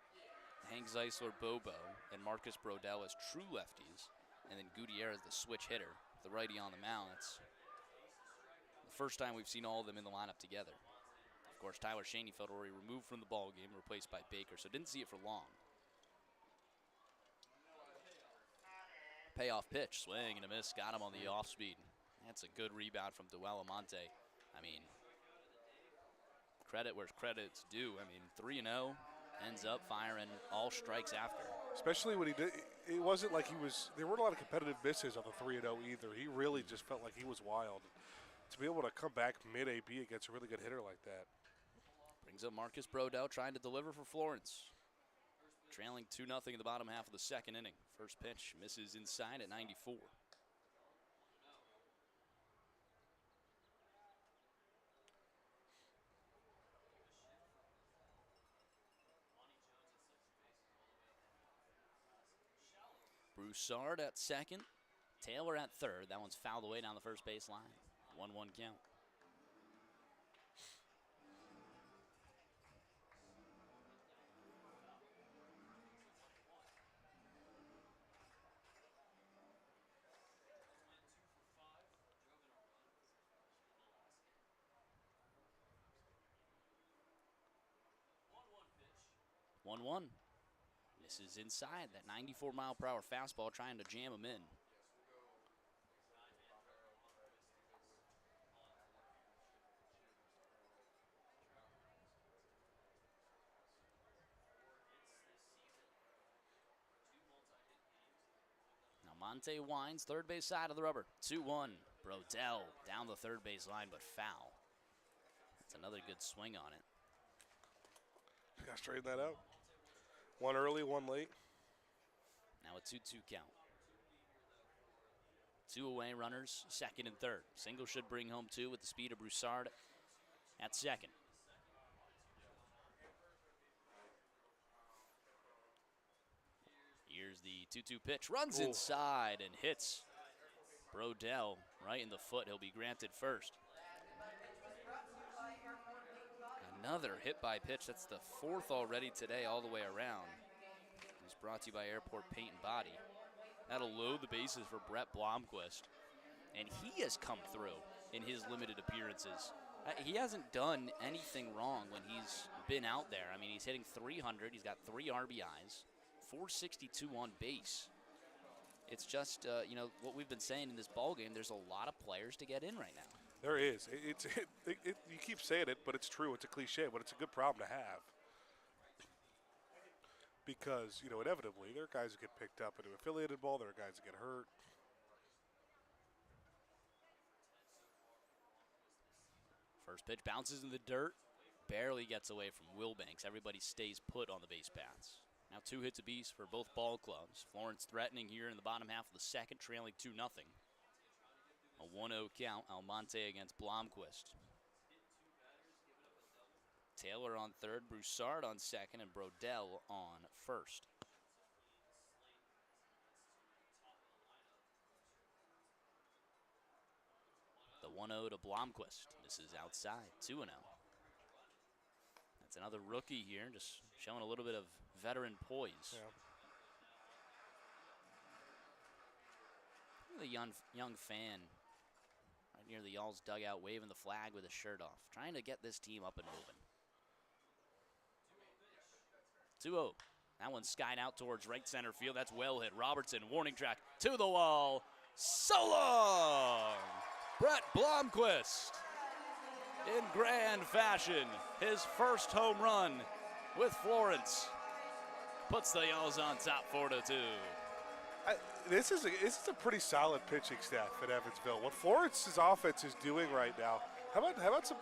Hank Zeisler, Bobo, and Marcus Brodell as true lefties, and then Gutierrez, the switch hitter, the righty on the mound. It's the first time we've seen all of them in the lineup together. Of course, Tyler Schoenfeld already removed from the ball game, replaced by Baker, so didn't see it for long. Payoff pitch, swing and a miss, got him on the off speed. That's a good rebound from Duil Almonte. I mean, credit where credit's due. I mean, 3-0, ends up firing all strikes after. Especially when he did, it wasn't like there weren't a lot of competitive misses on the 3-0 either. He really just felt like he was wild. To be able to come back mid-AB against a really good hitter like that. Brings up Marcus Brodell trying to deliver for Florence. Trailing 2-0 in the bottom half of the second inning. First pitch misses inside at 94. Broussard at second. Taylor at third. That one's fouled away down the first base line. 1-1 count. One. This is inside. That 94-mile-per-hour fastball trying to jam him in. Almonte winds, third base side of the rubber. 2-1. Brodell down the third base line, but foul. That's another good swing on it. Got to straighten that out. One early, one late. Now a 2-2 count. 2 away runners, second and third. Single should bring home 2 with the speed of Broussard at second. Here's the 2-2 pitch. Runs inside and hits Brodell right in the foot. He'll be granted first. Another hit by pitch. That's the 4th already today all the way around. It's brought to you by Airport Paint and Body. That'll load the bases for Brett Blomquist. And he has come through in his limited appearances. He hasn't done anything wrong when he's been out there. I mean, he's hitting .300. He's got 3 RBIs, .462 on base. It's just, what we've been saying in this ballgame, there's a lot of players to get in right now. There is. You keep saying it, but it's true. It's a cliche, but it's a good problem to have. Because, inevitably, there are guys that get picked up into affiliated ball. There are guys that get hurt. First pitch bounces in the dirt. Barely gets away from Wilbanks. Everybody stays put on the base paths. Now 2 hits apiece for both ball clubs. Florence threatening here in the bottom half of the second, trailing 2-0. A 1-0 count, Almonte against Blomquist. Taylor on third, Broussard on second, and Brodell on first. The 1-0 to Blomquist. This is outside, 2-0. That's another rookie here, just showing a little bit of veteran poise. Yeah. The young fan right near the Y'all's dugout waving the flag with his shirt off, trying to get this team up and moving. 2-0. That one's skied out towards right center field. That's well hit. Robertson, warning track to the wall. So long! Brett Blomquist in grand fashion. His first home run with Florence puts the Y'alls on top 4-2. This is a pretty solid pitching staff at Evansville. What Florence's offense is doing right now, how about some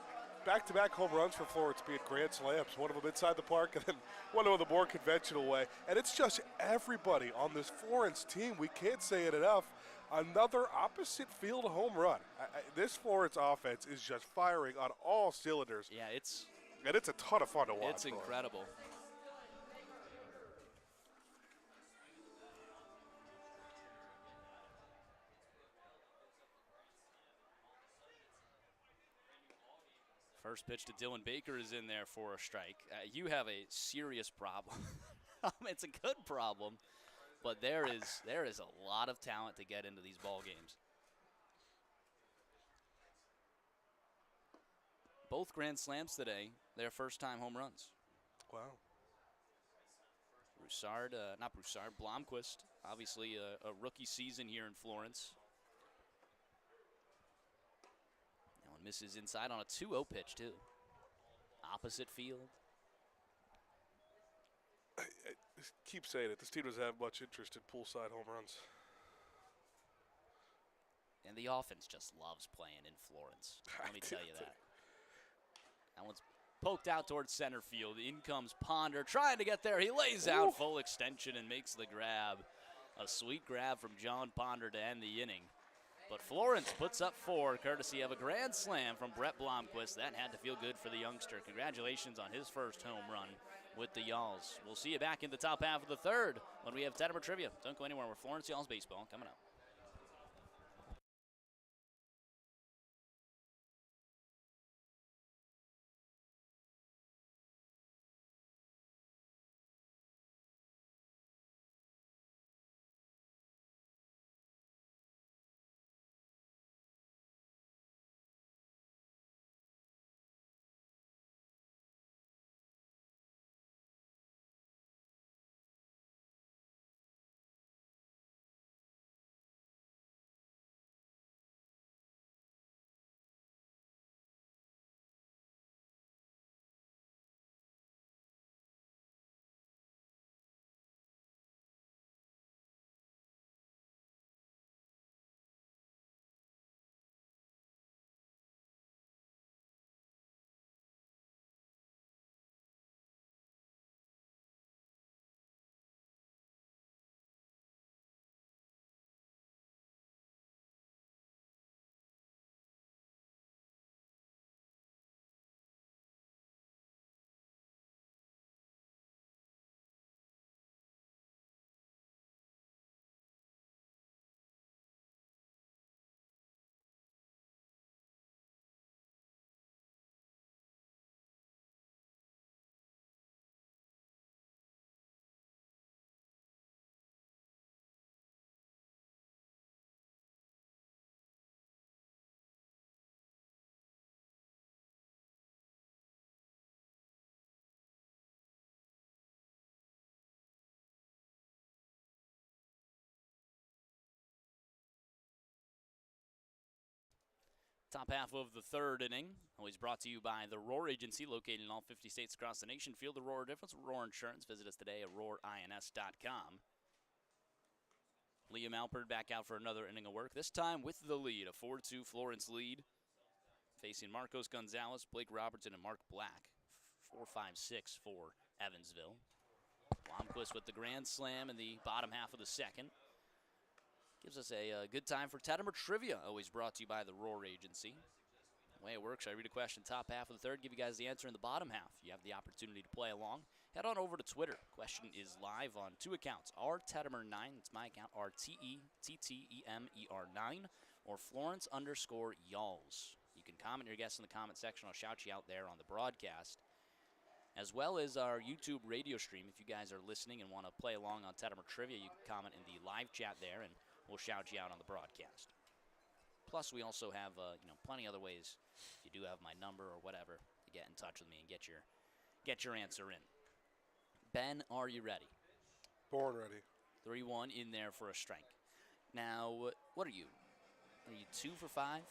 back-to-back home runs for Florence, be it grand slams, one of them inside the park and then one of them the more conventional way. And it's just everybody on this Florence team. We can't say it enough. Another opposite field home run. This Florence offense is just firing on all cylinders. Yeah, it's a ton of fun to watch. It's incredible. First pitch to Dylan Baker is in there for a strike. You have a serious problem. It's a good problem, but there is a lot of talent to get into these ball games. Both grand slams today, their first-time home runs. Wow. Blomquist, obviously a rookie season here in Florence. Misses inside on a 2-0 pitch, too. Opposite field. I keep saying it. This team doesn't have much interest in poolside home runs. And the offense just loves playing in Florence. Let me tell you that. That one's poked out towards center field. In comes Ponder, trying to get there. He lays out full extension and makes the grab. A sweet grab from John Ponder to end the inning. But Florence puts up 4, courtesy of a grand slam from Brett Blomquist. That had to feel good for the youngster. Congratulations on his first home run with the Y'alls. We'll see you back in the top half of the third when we have Tettemer Trivia. Don't go anywhere. We're Florence Y'alls baseball coming up. Top half of the third inning, always brought to you by the Roar Agency, located in all 50 states across the nation. Feel the Roar difference with Roar Insurance. Visit us today at roarins.com. Liam Alpert back out for another inning of work, this time with the lead, a 4-2 Florence lead. Facing Marcos Gonzalez, Blake Robertson, and Mark Black. 4-5-6 for Evansville. Blomquist with the grand slam in the bottom half of the second. Gives us a good time for Tettemer Trivia, always brought to you by the Roar Agency. The way it works, I read a question top half of the third, give you guys the answer in the bottom half. You have the opportunity to play along. Head on over to Twitter. Question is live on 2 accounts. rtettemer9, that's my account, RTETTEMER9, or Florence_Yalls. You can comment your guess in the comment section. I'll shout you out there on the broadcast, as well as our YouTube radio stream. If you guys are listening and want to play along on Tettemer Trivia, you can comment in the live chat there, and we'll shout you out on the broadcast. Plus, we also have plenty other ways. If you do have my number or whatever, to get in touch with me and get your answer in. Ben, are you ready? Born ready. 3-1 in there for a strike. Now, what are you? Are you 2 for 5?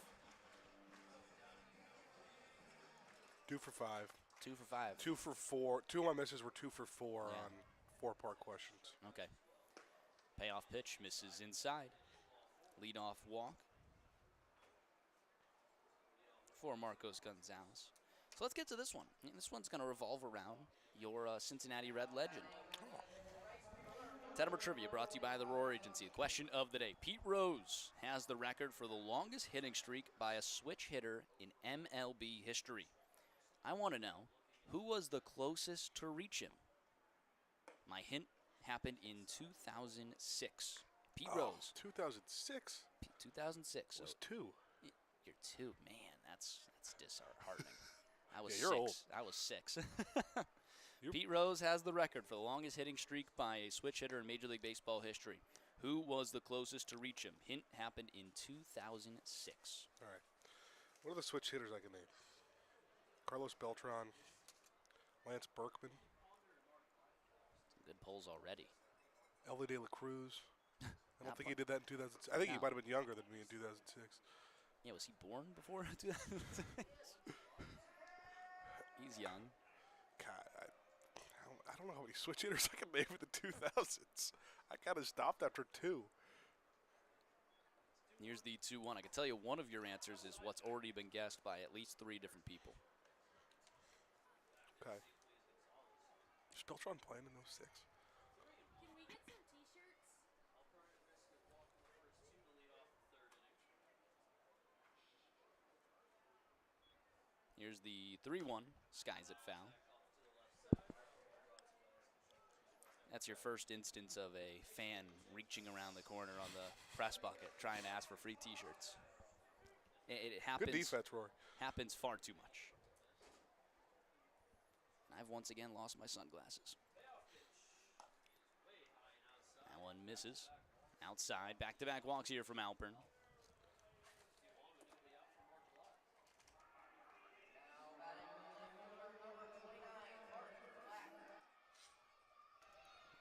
2 for 5. 2 for 5. 2 for 4. 2 of my misses were 2 for 4 Yeah. on 4-part questions. Okay. Payoff pitch misses inside. Leadoff walk for Marcos Gonzalez. So let's get to this one. This one's going to revolve around your Cincinnati Red legend. Tettemer Trivia brought to you by the Roar Agency. The question of the day. Pete Rose has the record for the longest hitting streak by a switch hitter in MLB history. I want to know, who was the closest to reach him? My hint happened in 2006. Pete Rose. 2006? 2006. Was so 2. You're 2. Man, that's disheartening. I was you're 6. old. I was 6. Pete Rose has the record for the longest hitting streak by a switch hitter in Major League Baseball history. Who was the closest to reach him? Hint happened in 2006. All right. What are the switch hitters I can name? Carlos Beltran, Lance Berkman, Some good polls already. Elvie De La Cruz. I don't Not think fun. he did that in 2006. I think he No. might have been younger than me in 2006. Yeah, was he born before 2006? He's young. God, I don't know how many switch hitters I can name in the 2000s. I kind of stopped after 2. Here's the 2-1. I can tell you one of your answers is what's already been guessed by at least 3 different people. Okay. Is Beltran playing in 06? Can we get some t-shirts? Here's the 3-1. Skies it foul. That's your first instance of a fan reaching around the corner on the press bucket trying to ask for free t-shirts. It happens. Good defense, Rory. Happens far too much. I've once again lost my sunglasses. That one misses. Outside. Back-to-back walks here from Alpern.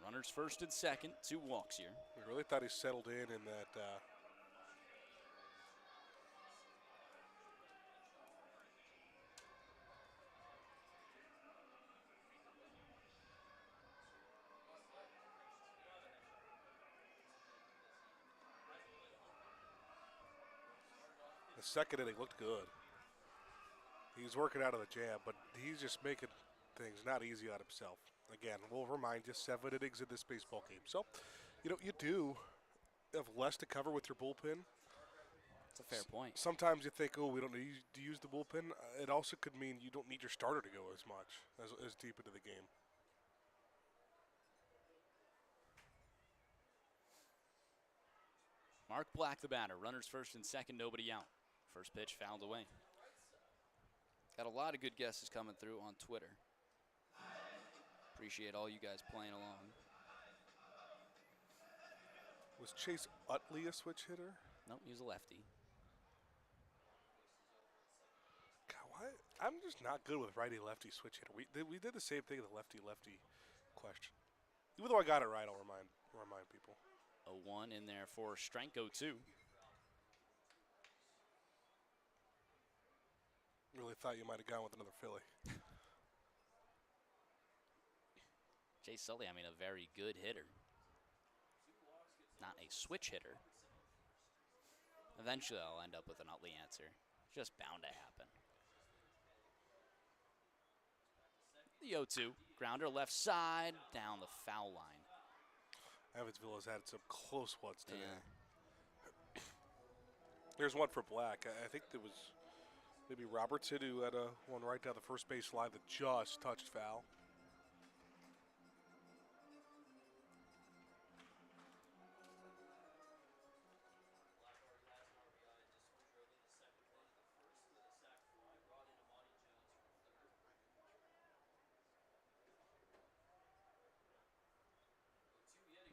Runners first and second. 2 walks here. We really thought he settled in that. The second inning looked good. He was working out of the jam, but he's just making things not easy on himself. Again, we'll remind you, 7 innings in this baseball game. So, you do have less to cover with your bullpen. That's a fair point. Sometimes you think, oh, we don't need to use the bullpen. It also could mean you don't need your starter to go as much, as deep into the game. Mark Black, the batter. Runners first and second, nobody out. First pitch fouled away. Got a lot of good guesses coming through on Twitter. Appreciate all you guys playing along. Was Chase Utley a switch hitter? Nope, he was a lefty. God, why? I'm just not good with righty-lefty switch hitter. We did the same thing in the lefty-lefty question. Even though I got it right, I'll remind people. 0-1 in there for strike 0-2. thought you might have gone with another Philly. Jay Sully, I mean, a very good hitter. Not a switch hitter. Eventually, I'll end up with an Utley answer. Just bound to happen. The 0-2. Grounder left side, down the foul line. Evansville has had some close ones today. Yeah. There's one for Black. I think there was maybe Robertson who had one right down the first base line that just touched foul.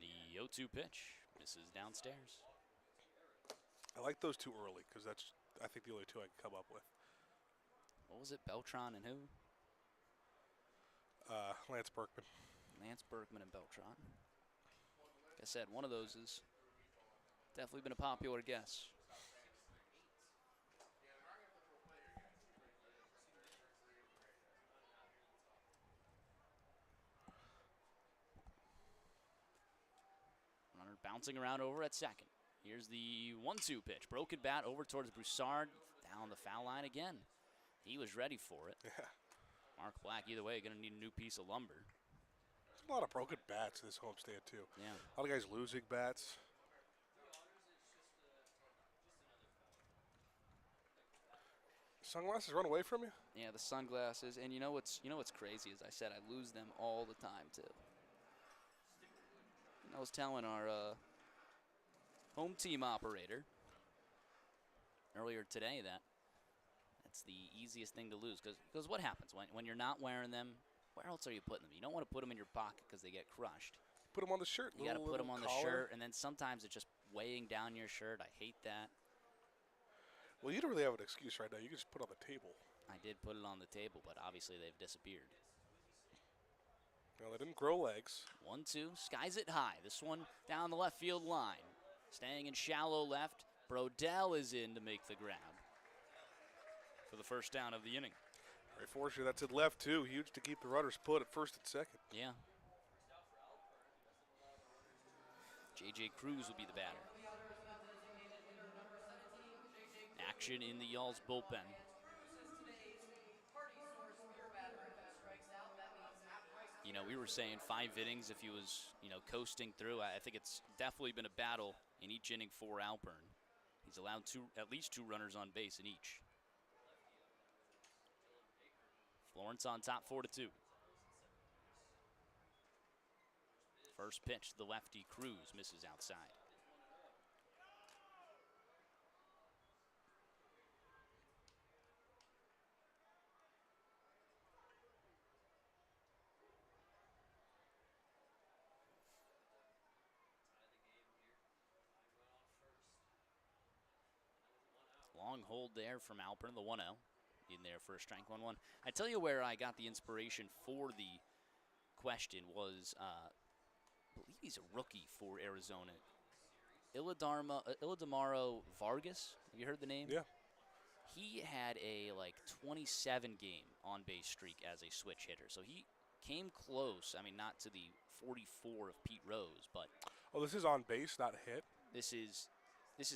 The 0-2 pitch misses downstairs. I like those two early because that's, I think, the only two I can come up with. What was it, Beltran and who? Lance Berkman. Lance Berkman and Beltran. Like I said, one of those has definitely been a popular guess. Runner bouncing around over at second. Here's the 1-2 pitch. Broken bat over towards Broussard. Down the foul line again. He was ready for it. Yeah. Mark Black, either way, going to need a new piece of lumber. There's a lot of broken bats in this homestand, too. Yeah. A lot of guys losing bats. Sunglasses run away from you? Yeah, the sunglasses. And you know what's crazy, as I said, I lose them all the time, too. And I was telling our home team operator earlier today that that's the easiest thing to lose. Because what happens when you're not wearing them? Where else are you putting them? You don't want to put them in your pocket because they get crushed. Put them on the shirt. You got to put them on the collar. shirt, and then sometimes it's just weighing down your shirt. I hate that. Well, you don't really have an excuse right now. You can just put it on the table. I did put it on the table, but obviously they've disappeared. Well, they didn't grow legs. 1-2, skies it high. This one down the left field line. Staying in shallow left. Brodell is in to make the grab for the first down of the inning. Very fortunate. That's in left, too. Huge to keep the runners put at first and second. Yeah. J.J. Cruz will be the batter. Action in the Y'all's bullpen. You know, we were saying 5 innings if he was, coasting through. I think it's definitely been a battle in each inning for Alpern. He's allowed at least 2 runners on base in each. Florence on top 4-2. First pitch, the lefty Cruz misses outside. Long hold there from Alpern, the 1-0. In there for a strike 1-1. I tell you where I got the inspiration for the question was, I believe he's a rookie for Arizona. Ilidamaro Vargas. Have you heard the name? Yeah. He had a 27 game on base streak as a switch hitter. So he came close. I mean, not to the 44 of Pete Rose, but Oh, this is on base, not hit? this is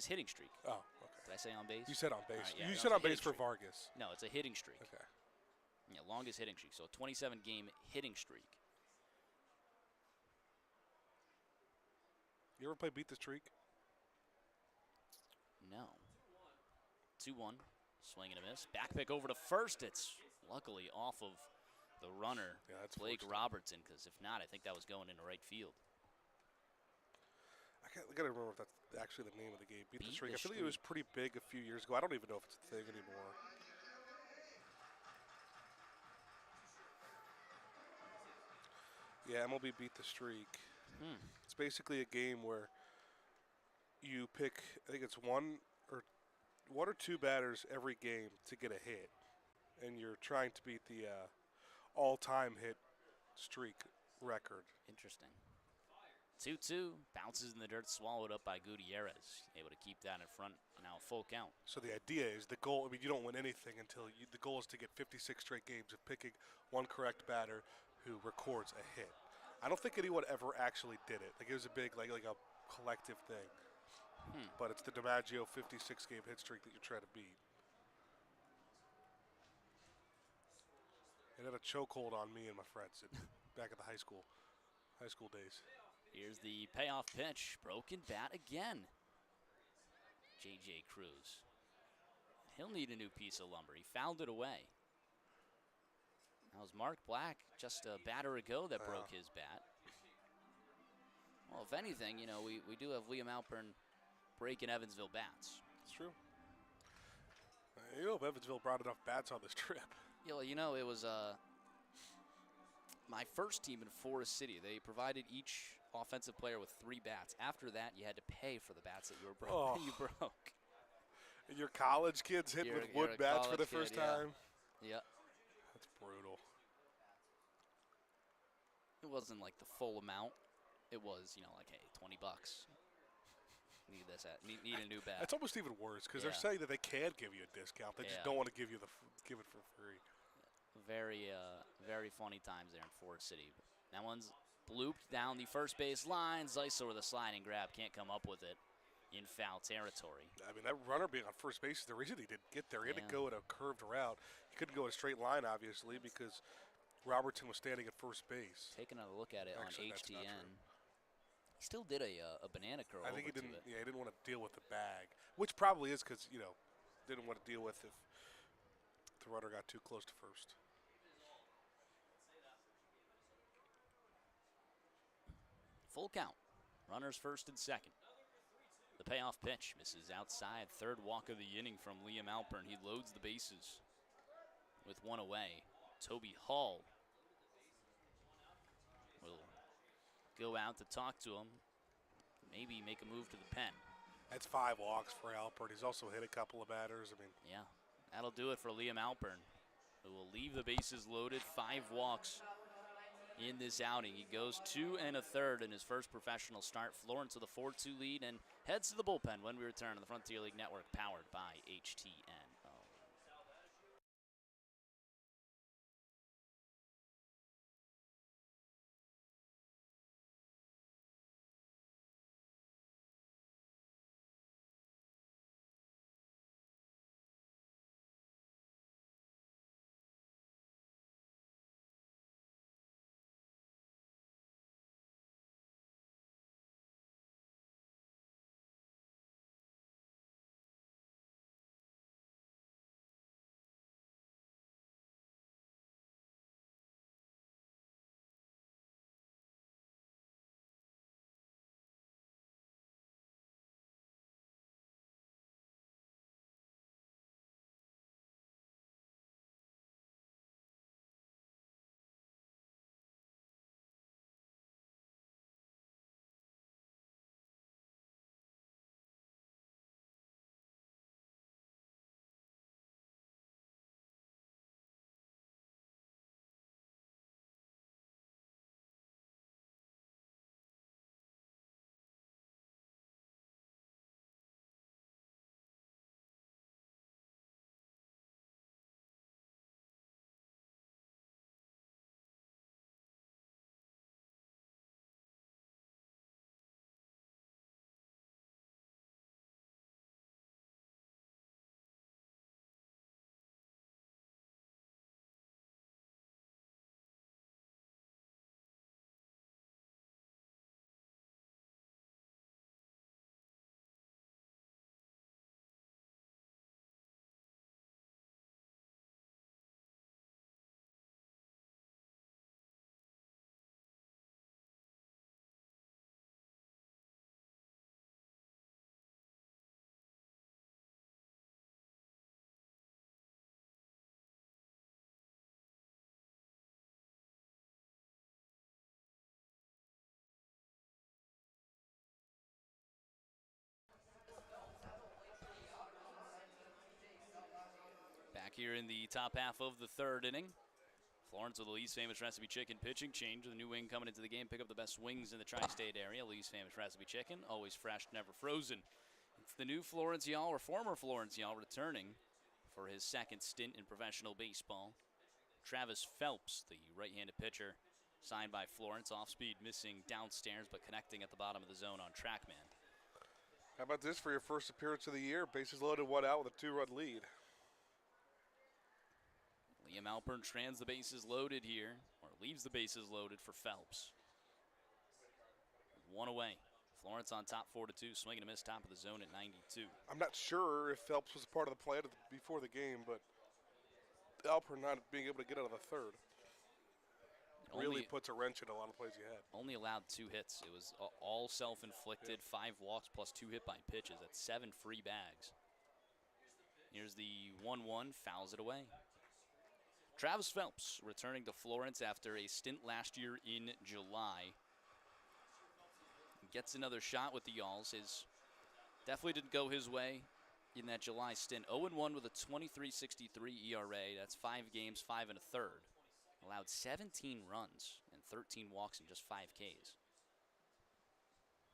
hitting streak. Oh, okay. Did I say on base? You said on base. All right, yeah, You no, said it's a on base hitting for streak. Vargas. No, it's a hitting streak. Okay. Yeah, longest hitting streak. So a 27 game hitting streak. You ever play Beat the Streak? No. 2-1. Swing and a miss. Back pick over to first. It's luckily off of the runner, Yeah, that's Blake fortunate. Robertson, because if not, I think that was going into right field. I got to remember if that's actually the name of the game. Beat the Beat Streak. the I feel like it was pretty big a few years ago. I don't even know if it's a thing anymore. Yeah, MLB Beat the Streak. It's basically a game where you pick, I think it's one or two batters every game to get a hit, and you're trying to beat the all-time hit streak record. Interesting. 2-2, bounces in the dirt, swallowed up by Gutierrez. Able to keep that in front, now full count. So the idea is the goal. I mean, you don't win anything until the goal is to get 56 straight games of picking one correct batter who records a hit. I don't think anyone ever actually did it. Like it was a big, like a collective thing. But it's the DiMaggio 56-game hit streak that you're trying to beat. It had a chokehold on me and my friends back at the high school days. Here's the payoff pitch. Broken bat again. J.J. Cruz. He'll need a new piece of lumber. He fouled it away. That was Mark Black just a batter ago that broke his bat. Well, if anything, you know, we do have Liam Alpern breaking Evansville bats. It's true. You know, Evansville brought enough bats on this trip. Yeah, well, you know, it was my first team in Forest City. They provided each offensive player with 3 bats. After that, you had to pay for the bats that you broke. And your college kids hit with wood bats for the first time? Yeah. That's brutal. It wasn't like the full amount. It was, you know, like, hey, $20. Need this. Need a new bat. It's almost even worse because they're saying that they can give you a discount. They just don't want to give it for free. Very, very funny times there in Forest City. That one's blooped down the first base line. Zeisel with a sliding grab, can't come up with it in foul territory. I mean, that runner being on first base is the reason he didn't get there. He had to go in a curved route. He couldn't go in a straight line, obviously, because Robertson was standing at first base. Taking a look at it Actually, on HTN. He still did a banana curl. I think he over didn't. to it. Yeah, he didn't want to deal with the bag, which probably is because didn't want to deal with if the runner got too close to first. Full count. Runners first and second. The payoff pitch misses outside. Third walk of the inning from Liam Alpern. He loads the bases with 1 away. Toby Hall will go out to talk to him. Maybe make a move to the pen. That's 5 walks for Alpern. He's also hit a couple of batters. I mean, yeah, that'll do it for Liam Alpern, who will leave the bases loaded. 5 walks in this outing. He goes 2 1/3 in his first professional start. Florence with a 4-2 lead and heads to the bullpen when we return on the Frontier League Network, powered by HTN. Back here in the top half of the 3rd inning. Florence with the Lee's Famous Recipe Chicken pitching change. The new wing coming into the game. Pick up the best wings in the tri-state area. Lee's Famous Recipe Chicken, always fresh, never frozen. It's the new Florence Y'all, or former Florence Y'all, returning for his second stint in professional baseball. Travis Phelps, the right-handed pitcher, signed by Florence. Off-speed missing downstairs, but connecting at the bottom of the zone on TrackMan. How about this for your first appearance of the year? Bases loaded, 1 out with a 2-run lead. Liam Alpern trans the bases loaded here, or leaves the bases loaded for Phelps. 1 away. Florence on top 4-2, swing and a miss, top of the zone at 92. I'm not sure if Phelps was part of the plan before the game, but Alpern not being able to get out of the third really puts a wrench in a lot of plays you had. Only allowed 2 hits. It was all self-inflicted, 5 walks plus 2 hit by pitches. That's 7 free bags. Here's the 1-1, fouls it away. Travis Phelps returning to Florence after a stint last year in July. Gets another shot with the Y'alls. His definitely didn't go his way in that July stint. 0-1 with a 23.63 ERA. That's 5 games, 5 1/3. Allowed 17 runs and 13 walks in just 5 Ks.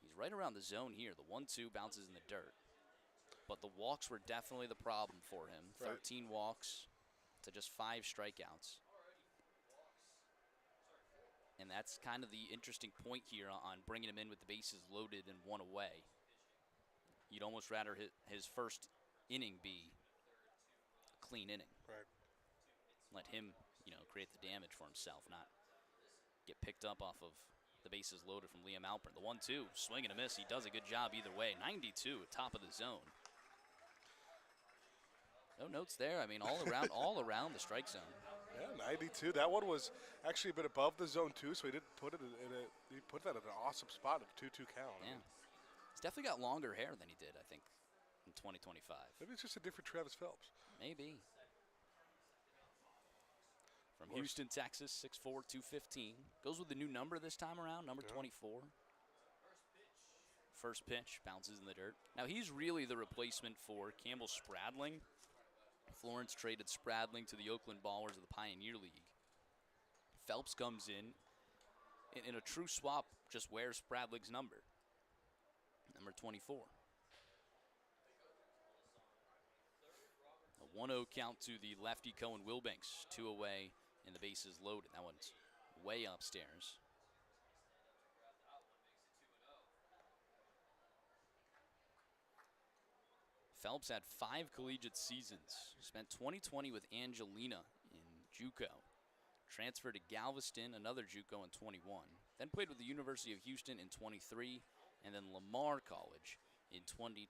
He's right around the zone here. The 1-2 bounces in the dirt. But the walks were definitely the problem for him. Right. 13 walks to just 5 strikeouts. And that's kind of the interesting point here on bringing him in with the bases loaded and 1 away. You'd almost rather his first inning be a clean inning. Right. Let him, create the damage for himself, not get picked up off of the bases loaded from Liam Alpern. The 1-2, swing and a miss. He does a good job either way. 92 at top of the zone. No notes there. I mean, all around the strike zone. Yeah, 92. That one was actually a bit above the zone too, so he didn't put it he put that in an awesome spot at a 2-2 count. Yeah. He's definitely got longer hair than he did, I think, in 2025. Maybe it's just a different Travis Phelps. Maybe. From Houston, Texas, 6'4", 215. Goes with the new number this time around, number 24. First pitch, bounces in the dirt. Now, he's really the replacement for Campbell Spradling. Florence traded Spradling to the Oakland Ballers of the Pioneer League. Phelps comes in a true swap, just wears Spradling's number 24. A 1-0 count to the lefty Cohen Wilbanks, 2 away, and the bases loaded. That one's way upstairs. Phelps had 5 collegiate seasons. Spent 2020 with Angelina in JUCO. Transferred to Galveston, another JUCO in 21. Then played with the University of Houston in 23, and then Lamar College in 2024.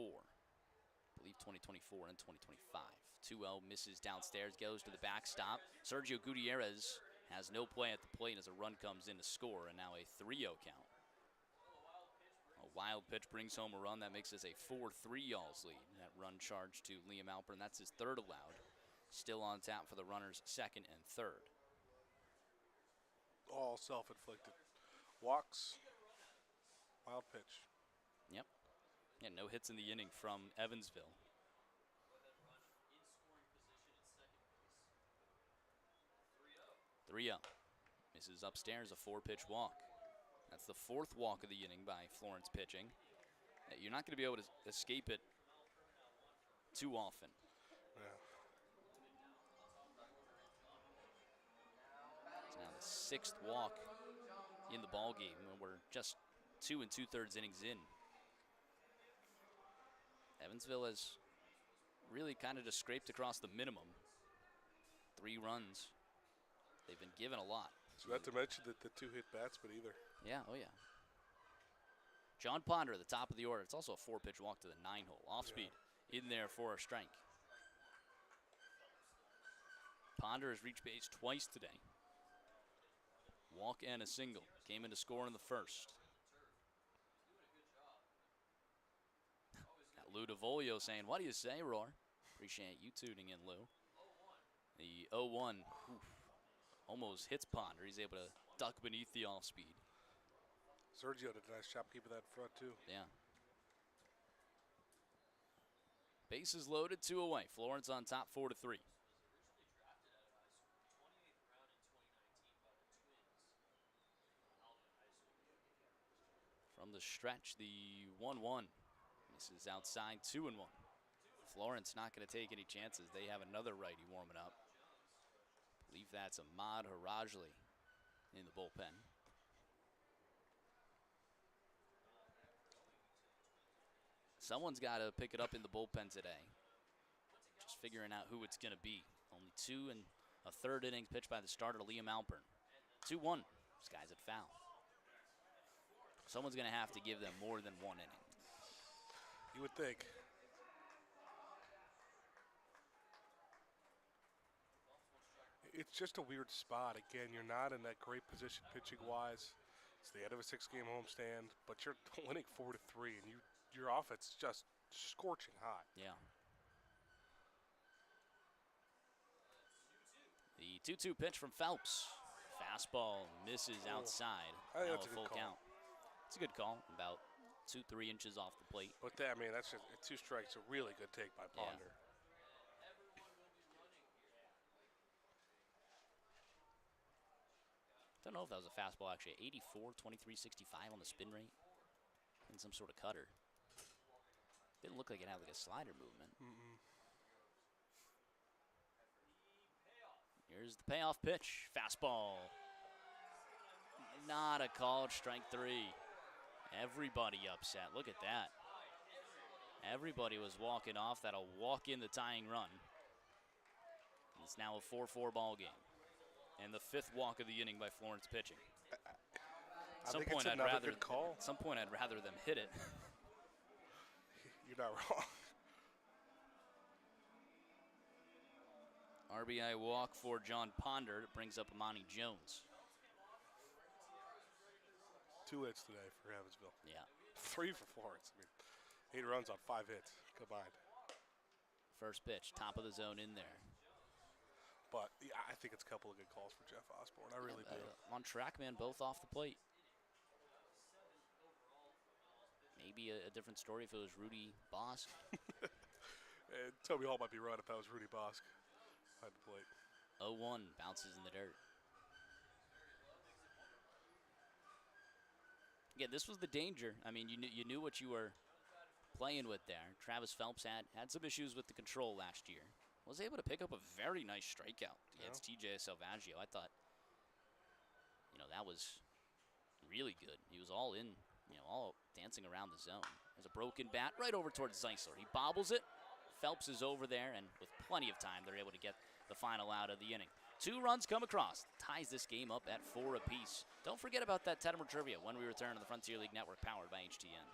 I believe 2024 and 2025. 2-0, misses downstairs, goes to the backstop. Sergio Gutierrez has no play at the plate as a run comes in to score, and now a 3-0 count. A wild pitch brings home a run. That makes this a 4-3 Y'alls lead. That run charge to Liam Alpern. That's his 3rd allowed. Still on tap for the runners 2nd and 3rd. All self-inflicted. Walks, wild pitch. Yep. Yeah, no hits in the inning from Evansville. 3-0. Misses upstairs, a 4-pitch walk. That's the 4th walk of the inning by Florence pitching. You're not going to be able to escape it too often. Yeah. It's now the 6th walk in the ball game, and we're just 2 2/3 innings in. Evansville has really kind of just scraped across the minimum. 3 runs. They've been given a lot. So not to mention the 2 hit batsmen either. Yeah, oh yeah. John Ponder at the top of the order. It's also a 4-pitch walk to the 9-hole. Off speed in there for a strike. Ponder has reached base twice today. Walk and a single. Came in to score in the 1st. Got Lou DeVolio saying, "What do you say, Roar?" Appreciate you tuning in, Lou. The 0-1 almost hits Ponder. He's able to duck beneath the off speed. Sergio did a nice job keeping that in front, too. Yeah. Bases loaded, 2 away. Florence on top, 4-3. the stretch, the 1-1. This is outside, 2-1. Florence not going to take any chances. They have another righty warming up. I believe that's Ahmad Harajli in the bullpen. Someone's got to pick it up in the bullpen today. Just figuring out who it's going to be. Only 2 and a third innings pitched by the starter, Liam Alpern. 2-1. This guy's at foul. Someone's going to have to give them more than 1 inning. You would think. It's just a weird spot. Again, you're not in that great position pitching-wise. It's the end of a 6-game homestand, but you're winning 4-3, and your offense is just scorching hot. Yeah. The 2-2 pitch from Phelps. Fastball misses outside. I think Now that's a full good call. count. It's a good call, about 2-3 inches off the plate. But that, I mean, that's just 2 strikes. A really good take by Ponder. Don't know if that was a fastball, actually. 84, 23, 65 on the spin rate. And some sort of cutter. Didn't look like it had like a slider movement. Here's the payoff pitch. Fastball. Not a called strike 3. Everybody upset. Look at that. Everybody was walking off. That'll walk in the tying run. It's now a 4-4 ball game. And the 5th walk of the inning by Florence pitching. I think it's another good call. At some point, I'd rather them hit it. You're not wrong. RBI walk for John Ponder. It brings up Amani Jones. 2 hits today for Evansville. Yeah. 3 for Florence. I mean, 8 runs on 5 hits combined. First pitch, top of the zone in there. But yeah, I think it's a couple of good calls for Jeff Osborne. I really do. On track, man, both off the plate. Maybe a different story if it was Rudy Bosk. Toby Hall might be right if that was Rudy Bosk behind the plate. 0-1, bounces in the dirt. Again, this was the danger. I mean, you knew what you were playing with there. Travis Phelps had some issues with the control last year. Was able to pick up a very nice strikeout against TJ Salvaggio. I thought, that was really good. He was all in, all dancing around the zone. There's a broken bat right over towards Zeisler. He bobbles it. Phelps is over there, and with plenty of time, they're able to get the final out of the inning. 2 runs come across. Ties this game up at 4 apiece. Don't forget about that Tettemer trivia when we return to the Frontier League Network powered by HTN.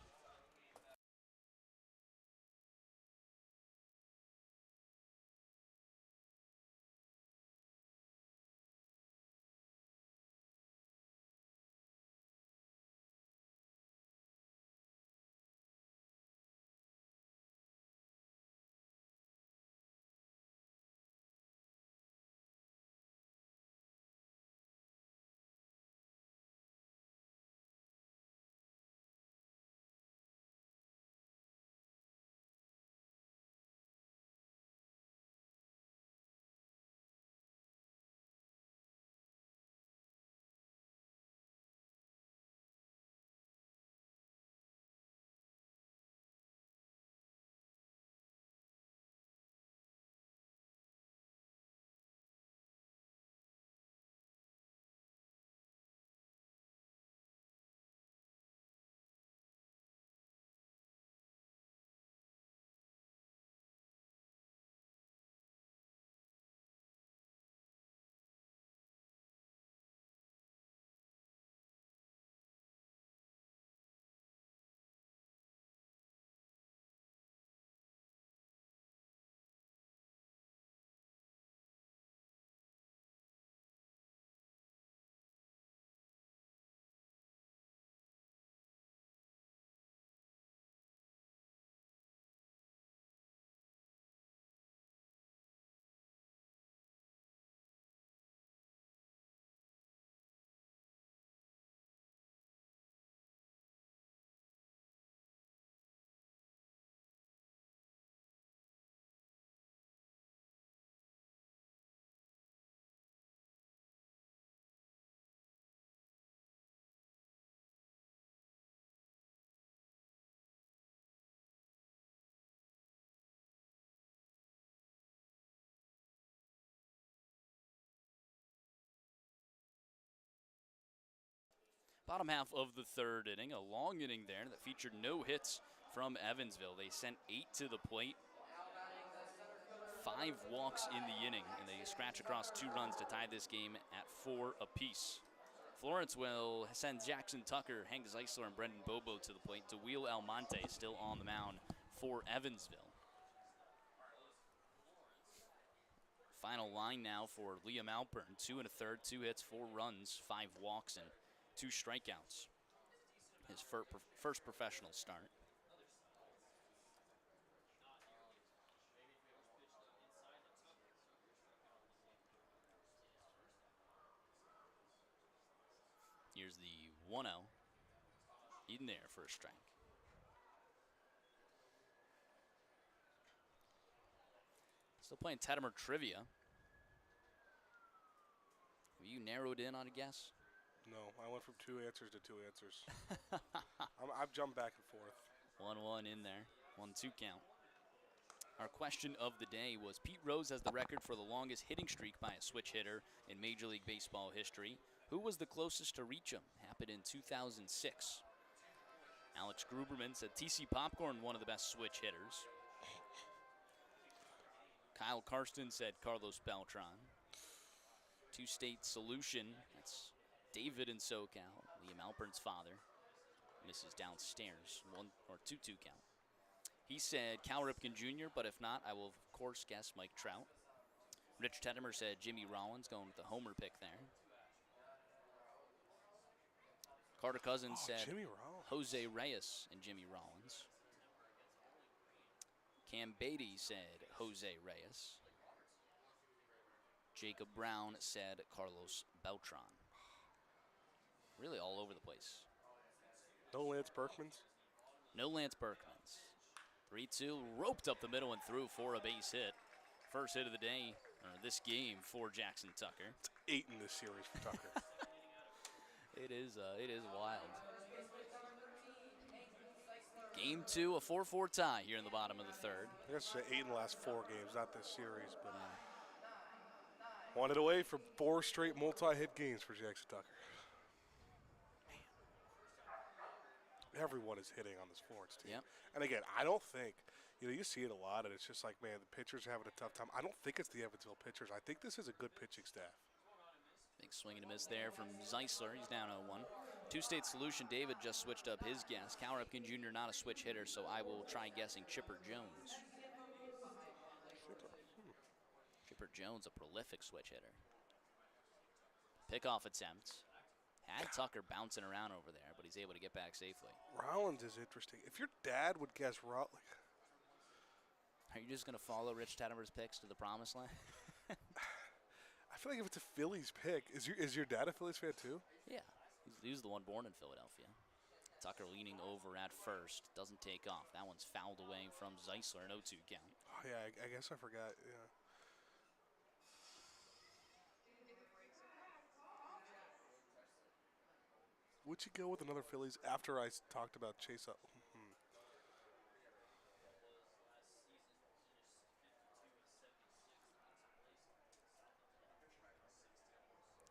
Bottom half of the third inning, a long inning there that featured no hits from Evansville. They sent 8 to the plate, 5 walks in the inning, and they scratch across 2 runs to tie this game at 4 apiece. Florence will send Jackson Tucker, Hank Zeisler, and Brendan Bobo to the plate. DeWiel Almonte still on the mound for Evansville. Final line now for Liam Alpern, 2 1/3, 2 hits, 4 runs, 5 walks, and 2 strikeouts. His first professional start. Here's the 1-0 in there for a strike. Still playing Tettemer trivia. Have you narrowed in on a guess? No, I went from 2 answers to 2 answers. I've jumped back and forth. 1-1 in there, 1-2 count. Our question of the day was, Pete Rose has the record for the longest hitting streak by a switch hitter in Major League Baseball history. Who was the closest to reach him? Happened in 2006. Alex Gruberman said TC Popcorn, one of the best switch hitters. Kyle Karsten said Carlos Beltran. Two-state solution, that's David in SoCal, Liam Alpern's father. Misses downstairs, 2-2 count. He said Cal Ripken Jr., but if not, I will of course guess Mike Trout. Rich Tettemer said Jimmy Rollins, going with the homer pick there. Carter Cousins said Jose Reyes and Jimmy Rollins. Cam Beatty said Jose Reyes. Jacob Brown said Carlos Beltran. Really all over the place. No Lance Berkmans? No Lance Berkmans. 3-2, roped up the middle and through for a base hit. First hit of the day, or this game, for Jackson Tucker. It's 8 in this series for Tucker. It is wild. Game 2, a 4-4 tie here in the bottom of the third. I guess 8 in the last 4 games, not this series, but wanted away from 4 straight multi-hit games for Jackson Tucker. Man. Everyone is hitting on this Florence team. Yep. And again, I don't think, you see it a lot, and it's just like, man, the pitchers are having a tough time. I don't think it's the Evansville pitchers. I think this is a good pitching staff. Big swing and a miss there from Zeisler. He's down 0-1. Two-state solution. David just switched up his guess. Cal Ripken Jr. not a switch hitter, so I will try guessing Chipper Jones. Chipper Jones, a prolific switch hitter. Pickoff attempt. Had Tucker bouncing around over there, but he's able to get back safely. Rollins is interesting. If your dad would guess Rollins. Are you just going to follow Rich Tettemer's picks to the promised land? I feel like if it's a Phillies pick, is your dad a Phillies fan too? Yeah, he was the one born in Philadelphia. Tucker leaning over at first, doesn't take off. That one's fouled away from Zeisler, an 0-2 count. Oh yeah, I guess I forgot. Yeah. Would you go with another Phillies after I talked about Chase up?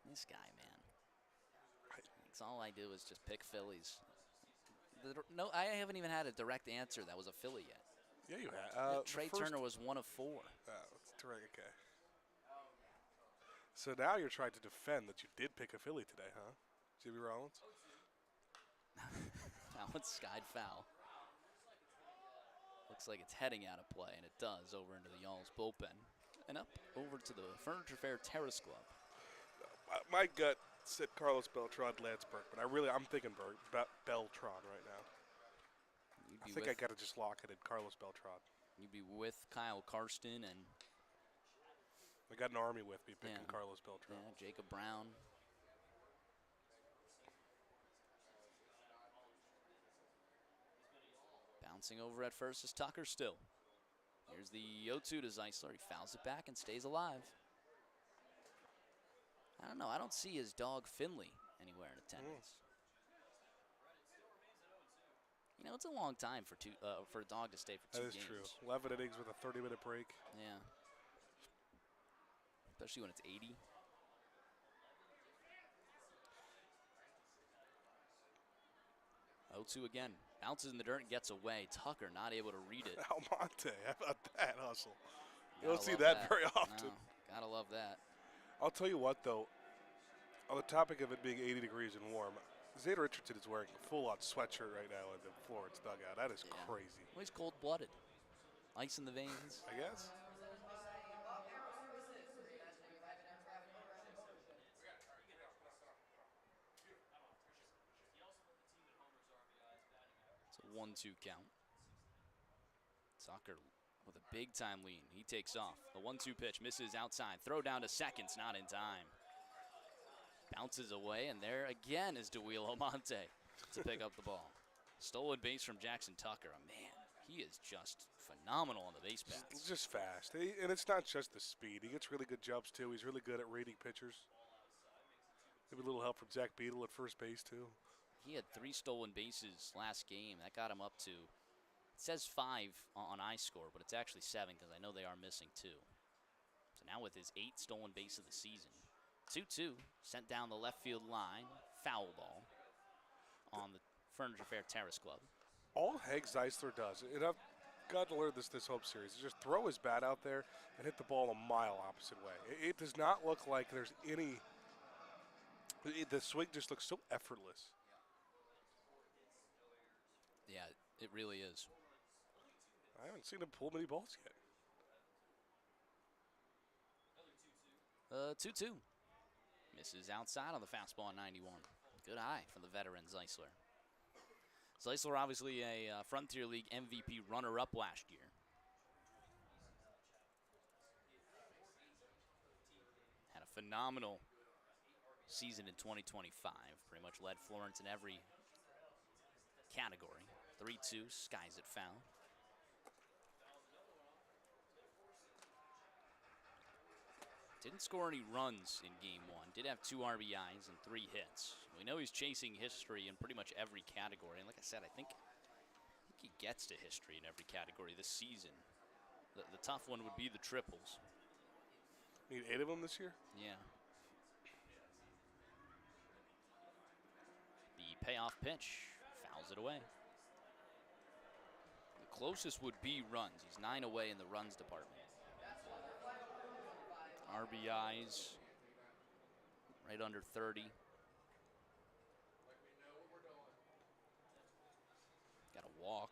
This guy, man. It's all I do is just pick Phillies. No, I haven't even had a direct answer that was a Philly yet. Yeah, you have. Trey Turner was 1 of 4. Oh, that's right. Okay. So now you're trying to defend that you did pick a Philly today, huh? Jimmy Rollins? That one's skied foul. Looks like it's heading out of play, and it does, over into the Y'all's bullpen. And up over to the Furniture Fair Terrace Club. My gut said Carlos Beltran, Lance Berkman. I'm thinking Beltran right now. I think I got to just lock it in Carlos Beltran. You'd be with Kyle Karsten and... I got an army with me picking Carlos Beltran. Yeah, Jacob Brown. Bouncing over at first is Tucker still. Here's the 0-2 to Zeisler. He fouls it back and stays alive. I don't know. I don't see his dog Finley anywhere in attendance. You know, it's a long time for a dog to stay for 2 games. That is true. 11 innings with a 30-minute break. Yeah. Especially when it's 80. 0-2 again. Bounces in the dirt and gets away. Tucker not able to read it. Almonte, how about that hustle? You Gotta don't see love that very often. No, gotta love that. I'll tell you what, though, on the topic of it being 80 degrees and warm, Zeta Richardson is wearing a full-on sweatshirt right now in the Florence dugout. That is crazy. Well, he's cold-blooded. Ice in the veins. I guess. It's a 1-2 count. Tucker with a big-time lead. He takes off. The 1-2 pitch misses outside. Throw down to seconds, not in time. Bounces away, and there again is DeWiel Almonte to pick up the ball. Stolen base from Jackson Tucker. Oh, man, he is just phenomenal on the base paths. Just fast. And it's not just the speed. He gets really good jumps, too. He's really good at reading pitchers. Maybe a little help from Zach Beadle at first base, too. He had 3 stolen bases last game. That got him up to, it says 5 on iScore, but it's actually 7 because I know they are missing 2. So now with his 8th stolen base of the season. 2-2, sent down the left field line, foul ball on the Furniture Fair Terrace Club. All Hank Zeisler does, and I've got to learn this Hope series, is just throw his bat out there and hit the ball a mile opposite way. It does not look like there's any, the swing just looks so effortless. Yeah, it really is. I haven't seen him pull many balls yet. 2-2. Misses outside on the fastball at 91. Good eye from the veteran Zeisler. Zeisler obviously a Frontier League MVP runner-up last year. Had a phenomenal season in 2025. Pretty much led Florence in every category. 3-2, skies it foul. Didn't score any runs in game 1. Did have 2 RBIs and 3 hits. We know he's chasing history in pretty much every category. And like I said, I think he gets to history in every category this season. The tough one would be the triples. Need 8 of them this year? Yeah. The payoff pitch fouls it away. The closest would be runs. He's 9 away in the runs department. RBIs, right under 30. Got a walk.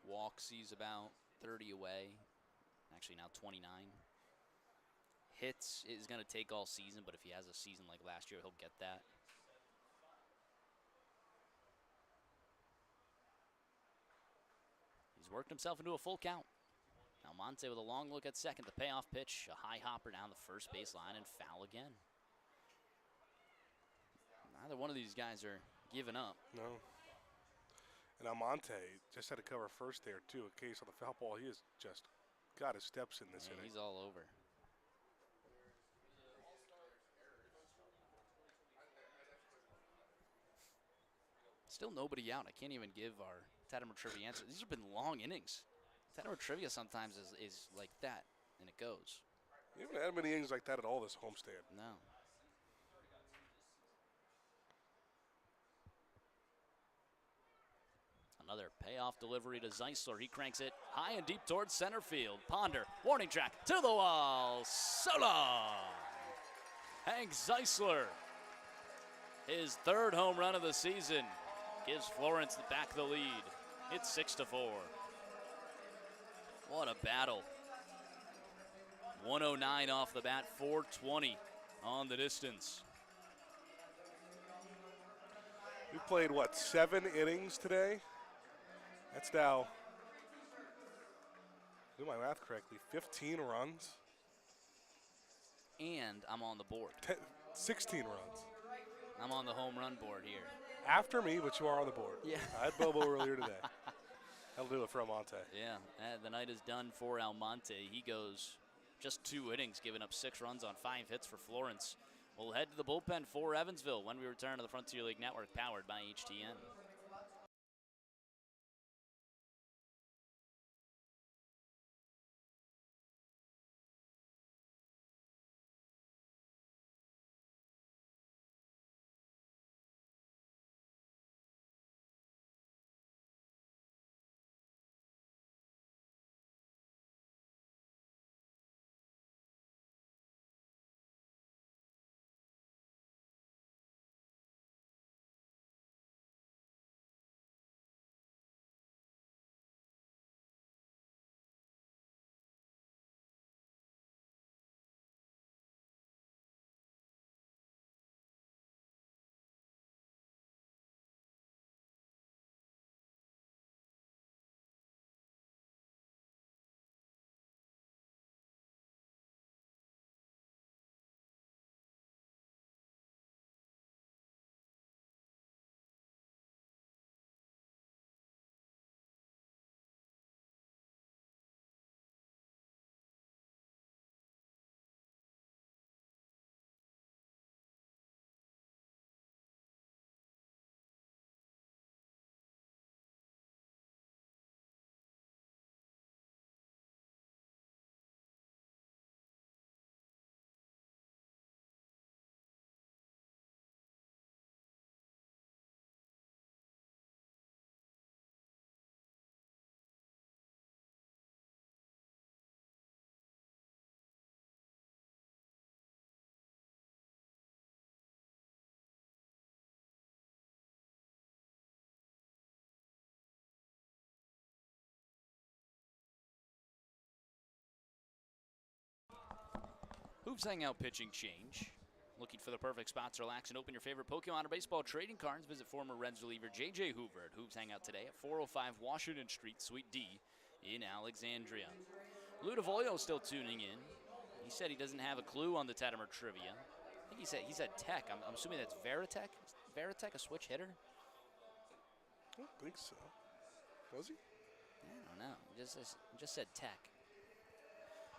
Walk sees about 30 away. Actually now 29. Hits is going to take all season, but if he has a season like last year, he'll get that. He's worked himself into a full count. Almonte with a long look at second. The payoff pitch, a high hopper down the first baseline and foul again. Neither one of these guys are giving up. No. And Almonte just had to cover first there, too, in case on the foul ball. He has just got his steps in this inning. He's all over. Still nobody out. I can't even give our Tettemer trivia answer. These have been long innings. Tettemer trivia sometimes is like that, and it goes. You haven't had many innings like that at all this homestand. No. Another payoff delivery to Zeisler. He cranks it high and deep towards center field. Ponder, warning track, to the wall, so long. Hank Zeisler, his 3rd home run of the season, gives Florence back the lead. It's 6-4. What a battle. 109 off the bat, 420 on the distance. We played, what, 7 innings today? That's now, do my math correctly, 15 runs. And I'm on the board. 16 runs. I'm on the home run board here. After me, but you are on the board. Yeah. I had Bobo earlier today. That'll do it for Almonte. Yeah, the night is done for Almonte. He goes just 2 innings, giving up 6 runs on 5 hits for Florence. We'll head to the bullpen for Evansville when we return to the Frontier League Network, powered by HTN. Hoops Hangout pitching change. Looking for the perfect spot to relax and open your favorite Pokemon or baseball trading cards? Visit former Reds reliever J.J. Hoover at Hoops Hangout today at 405 Washington Street, Suite D in Alexandria. Lou DeVoglio still tuning in. He said he doesn't have a clue on the Tettemer trivia. I think he said Tech. I'm assuming that's Veritech. Is Veritech a switch hitter? I don't think so. Was he? I don't know. He just said Tech.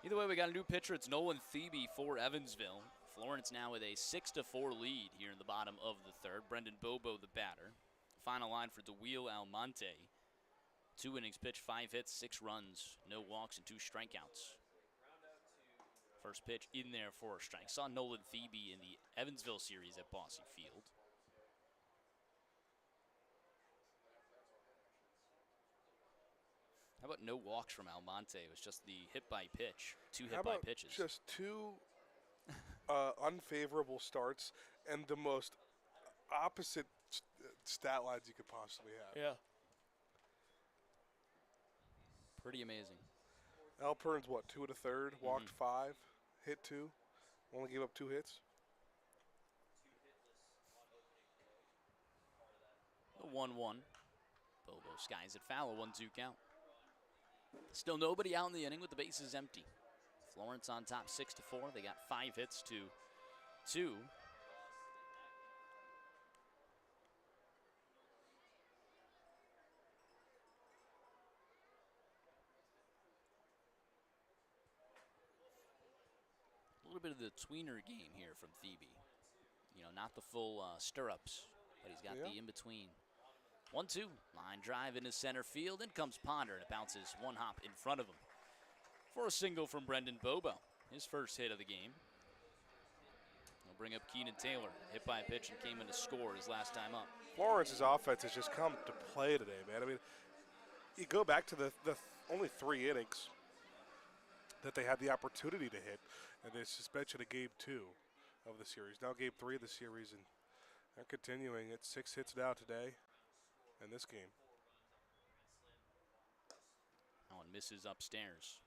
Either way, we got a new pitcher. It's Nolan Thebe for Evansville. Florence now with a 6-4 lead here in the bottom of the third. Brendan Bobo, the batter. Final line for DeWheel Almonte. 2 innings pitched, 5 hits, 6 runs, no walks, and 2 strikeouts. First pitch in there for a strike. Saw Nolan Thebe in the Evansville series at Bosse Field. How about no walks from Almonte? It was just the hit by pitch, 2 hit by pitches. Just 2 unfavorable starts and the most opposite stat lines you could possibly have. Yeah. Pretty amazing. Alpern's what, 2 1/3, walked 5, hit 2, only gave up 2 hits. The 1-1. Bobo skies it foul, 1-2 count. Still nobody out in the inning with the bases empty. Florence on top 6-4. They got 5 hits to 2. A little bit of the tweener game here from Thebe. You know, not the full stirrups, but he's got the in-between. 1-2, line drive into center field. In comes Ponder, and it bounces 1 hop in front of him for a single from Brendan Bobo, his first hit of the game. He'll bring up Keenan Taylor, hit by a pitch and came in to score his last time up. Florence's offense has just come to play today, man. I mean, you go back to the only 3 innings that they had the opportunity to hit, and the suspension of game 2 of the series. Now game 3 of the series, and they're continuing. It's 6 hits now today in this game. That one misses upstairs.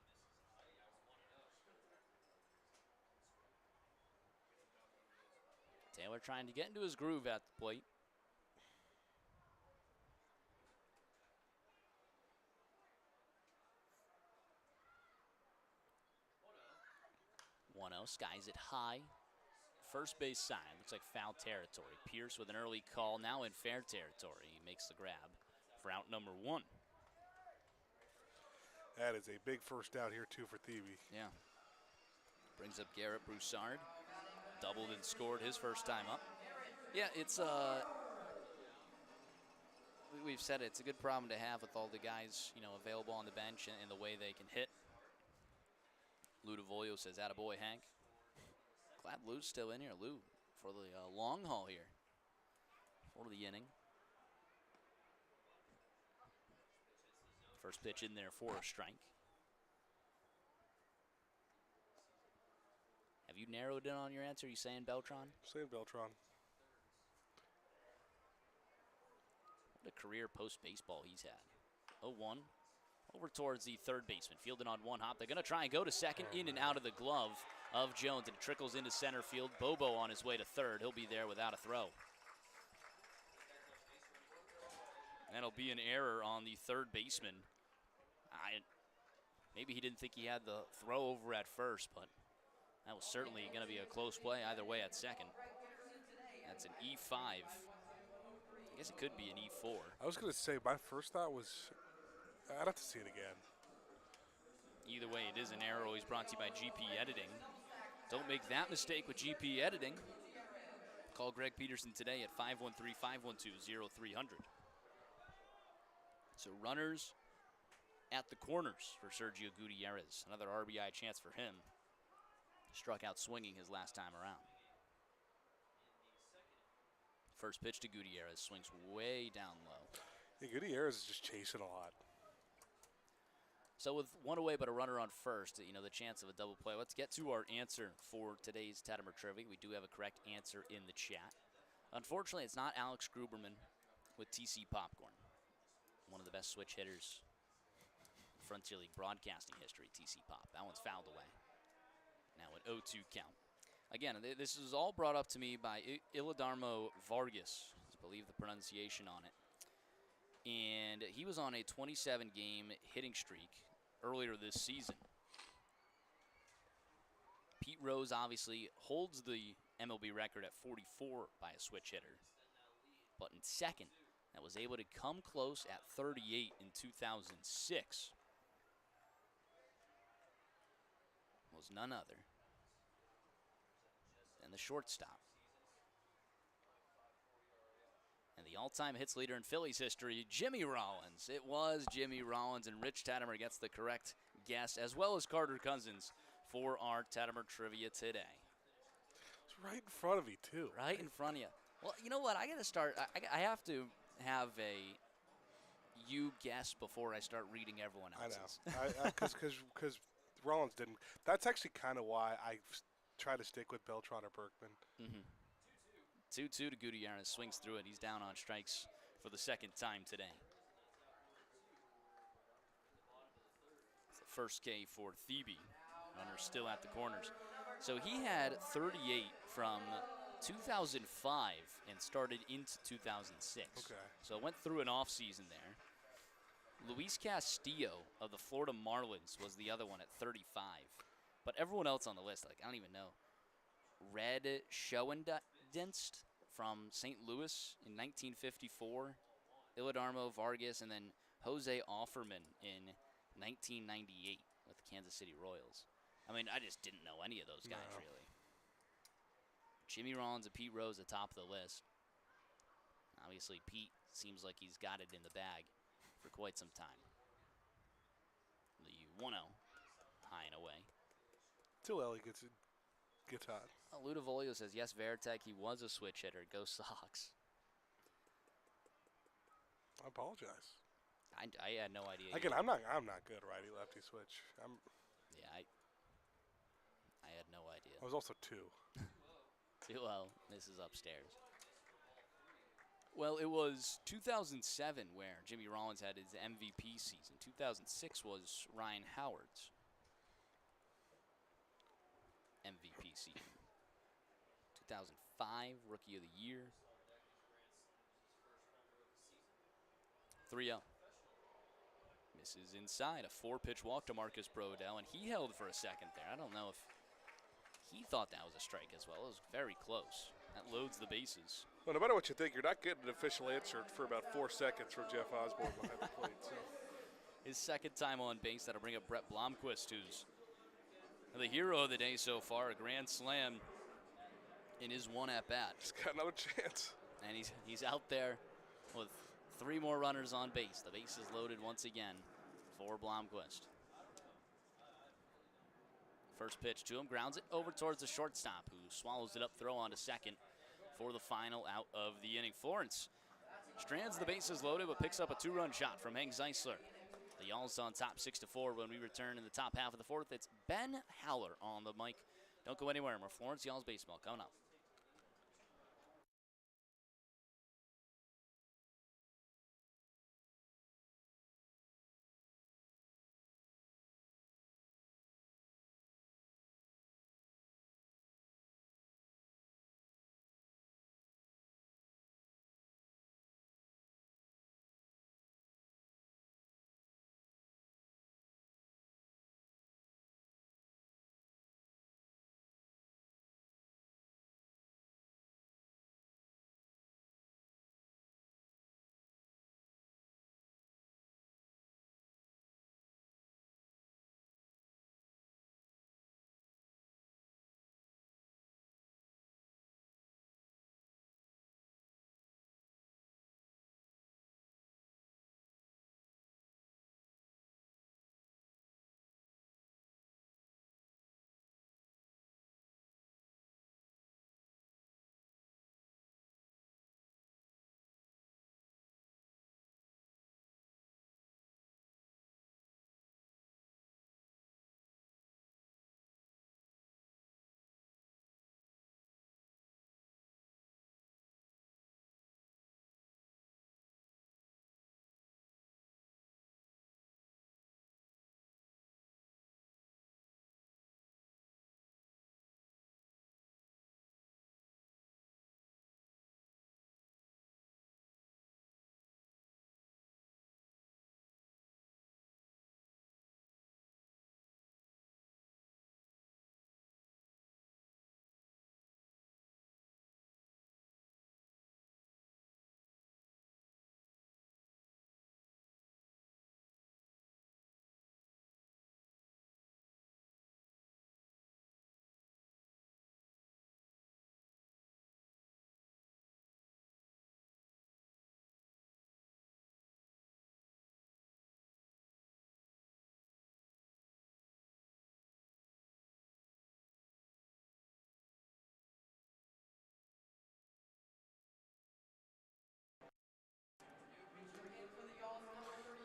Taylor trying to get into his groove at the plate. 1-0, skies it high. First base side, looks like foul territory. Pierce with an early call, now in fair territory. He makes the grab for out number 1. That is a big first out here, too, for Thebe. Yeah. Brings up Garrett Broussard. Doubled and scored his first time up. Yeah, it's we've said it's a good problem to have with all the guys, you know, available on the bench and the way they can hit. Lou DeVoglio says, attaboy, Hank. Glad Lou's still in here. Lou for the long haul here for the inning. First pitch in there for a strike. Have you narrowed in on your answer? Are you saying Beltran? Saying Beltran. What a career post-baseball he's had. 0-1. Over towards the third baseman. Fielded on 1 hop. They're going to try and go to second. In and out of the glove of Jones. And it trickles into center field. Bobo on his way to third. He'll be there without a throw. That'll be an error on the third baseman. Maybe he didn't think he had the throw over at first, but that was certainly going to be a close play either way at second. That's an E5. I guess it could be an E4. I was going to say, my first thought was, I'd have to see it again. Either way, it is an error. Always brought to you by GP Editing. Don't make that mistake with GP Editing. Call Greg Peterson today at 513-512-0300. So runners at the corners for Sergio Gutierrez. Another RBI chance for him. Struck out swinging his last time around. First pitch to Gutierrez, swings way down low. Yeah, Gutierrez is just chasing a lot. So with 1 away but a runner on first, you know, the chance of a double play. Let's get to our answer for today's Tettemer Trivia. We do have a correct answer in the chat. Unfortunately, it's not Alex Gruberman with TC Popcorn. One of the best switch hitters in Frontier League broadcasting history, TC Pop. That one's fouled away. Now an 0-2 count. Again, this is all brought up to me by Iladarmo Vargas, I believe the pronunciation on it. And he was on a 27-game hitting streak earlier this season. Pete Rose obviously holds the MLB record at 44 by a switch hitter. But in second, that was able to come close at 38 in 2006 was none other than the shortstop. And the all-time hits leader in Phillies history, Jimmy Rollins. It was Jimmy Rollins, and Rich Tettemer gets the correct guess, as well as Carter Cousins, for our Tettemer trivia today. It's right in front of you, too. Right in front of you. Well, you know what? I got to start. I have to have you guess before I start reading everyone else's. I know. Because Rollins didn't. That's actually kind of why I try to stick with Beltran or Berkman. 2-2 to Gutierrez. Swings through it. He's down on strikes for the second time today. It's the first K for Thebe. Runner still at the corners. So he had 38 from 2005 and started into 2006. Okay. So went through an offseason there. Luis Castillo of the Florida Marlins was the other one at 35. But everyone else on the list, like, I don't even know. Red Schoendienst from St. Louis in 1954. Iladarmo Vargas, and then Jose Offerman in 1998 with the Kansas City Royals. I mean, I just didn't know any of those guys, really. Jimmy Rollins and Pete Rose atop the list. Obviously, Pete seems like he's got it in the bag for quite some time. The 1-0, high and away. Till Ellie gets hot. Ludovolio says, yes, Veritek, he was a switch hitter. Go Sox. I apologize. I had no idea. Again, I'm not good righty-lefty switch. Yeah, I had no idea. I was also 2. Well, this is upstairs. Well, it was 2007 where Jimmy Rollins had his MVP season. 2006 was Ryan Howard's MVP season. 2005, Rookie of the Year. 3-0. Misses inside. A 4-pitch walk to Marcus Brodell, and he held for a second there. I don't know if he thought that was a strike as well. It was very close. That loads the bases. Well, no matter what you think, you're not getting an official answer for about 4 seconds from Jeff Osborne behind the plate. So. His second time on base. That'll bring up Brett Blomquist, who's the hero of the day so far. A grand slam in his one at-bat. He's got another chance. And he's out there with 3 more runners on base. The base is loaded once again for Blomquist. First pitch to him, grounds it over towards the shortstop, who swallows it up, throw on to second for the final out of the inning. Florence strands the bases loaded, but picks up a 2-run shot from Hank Zeisler. The Y'all's on top 6-4 when we return in the top half of the fourth. It's Ben Howler on the mic. Don't go anywhere. More Florence Y'all's baseball coming up.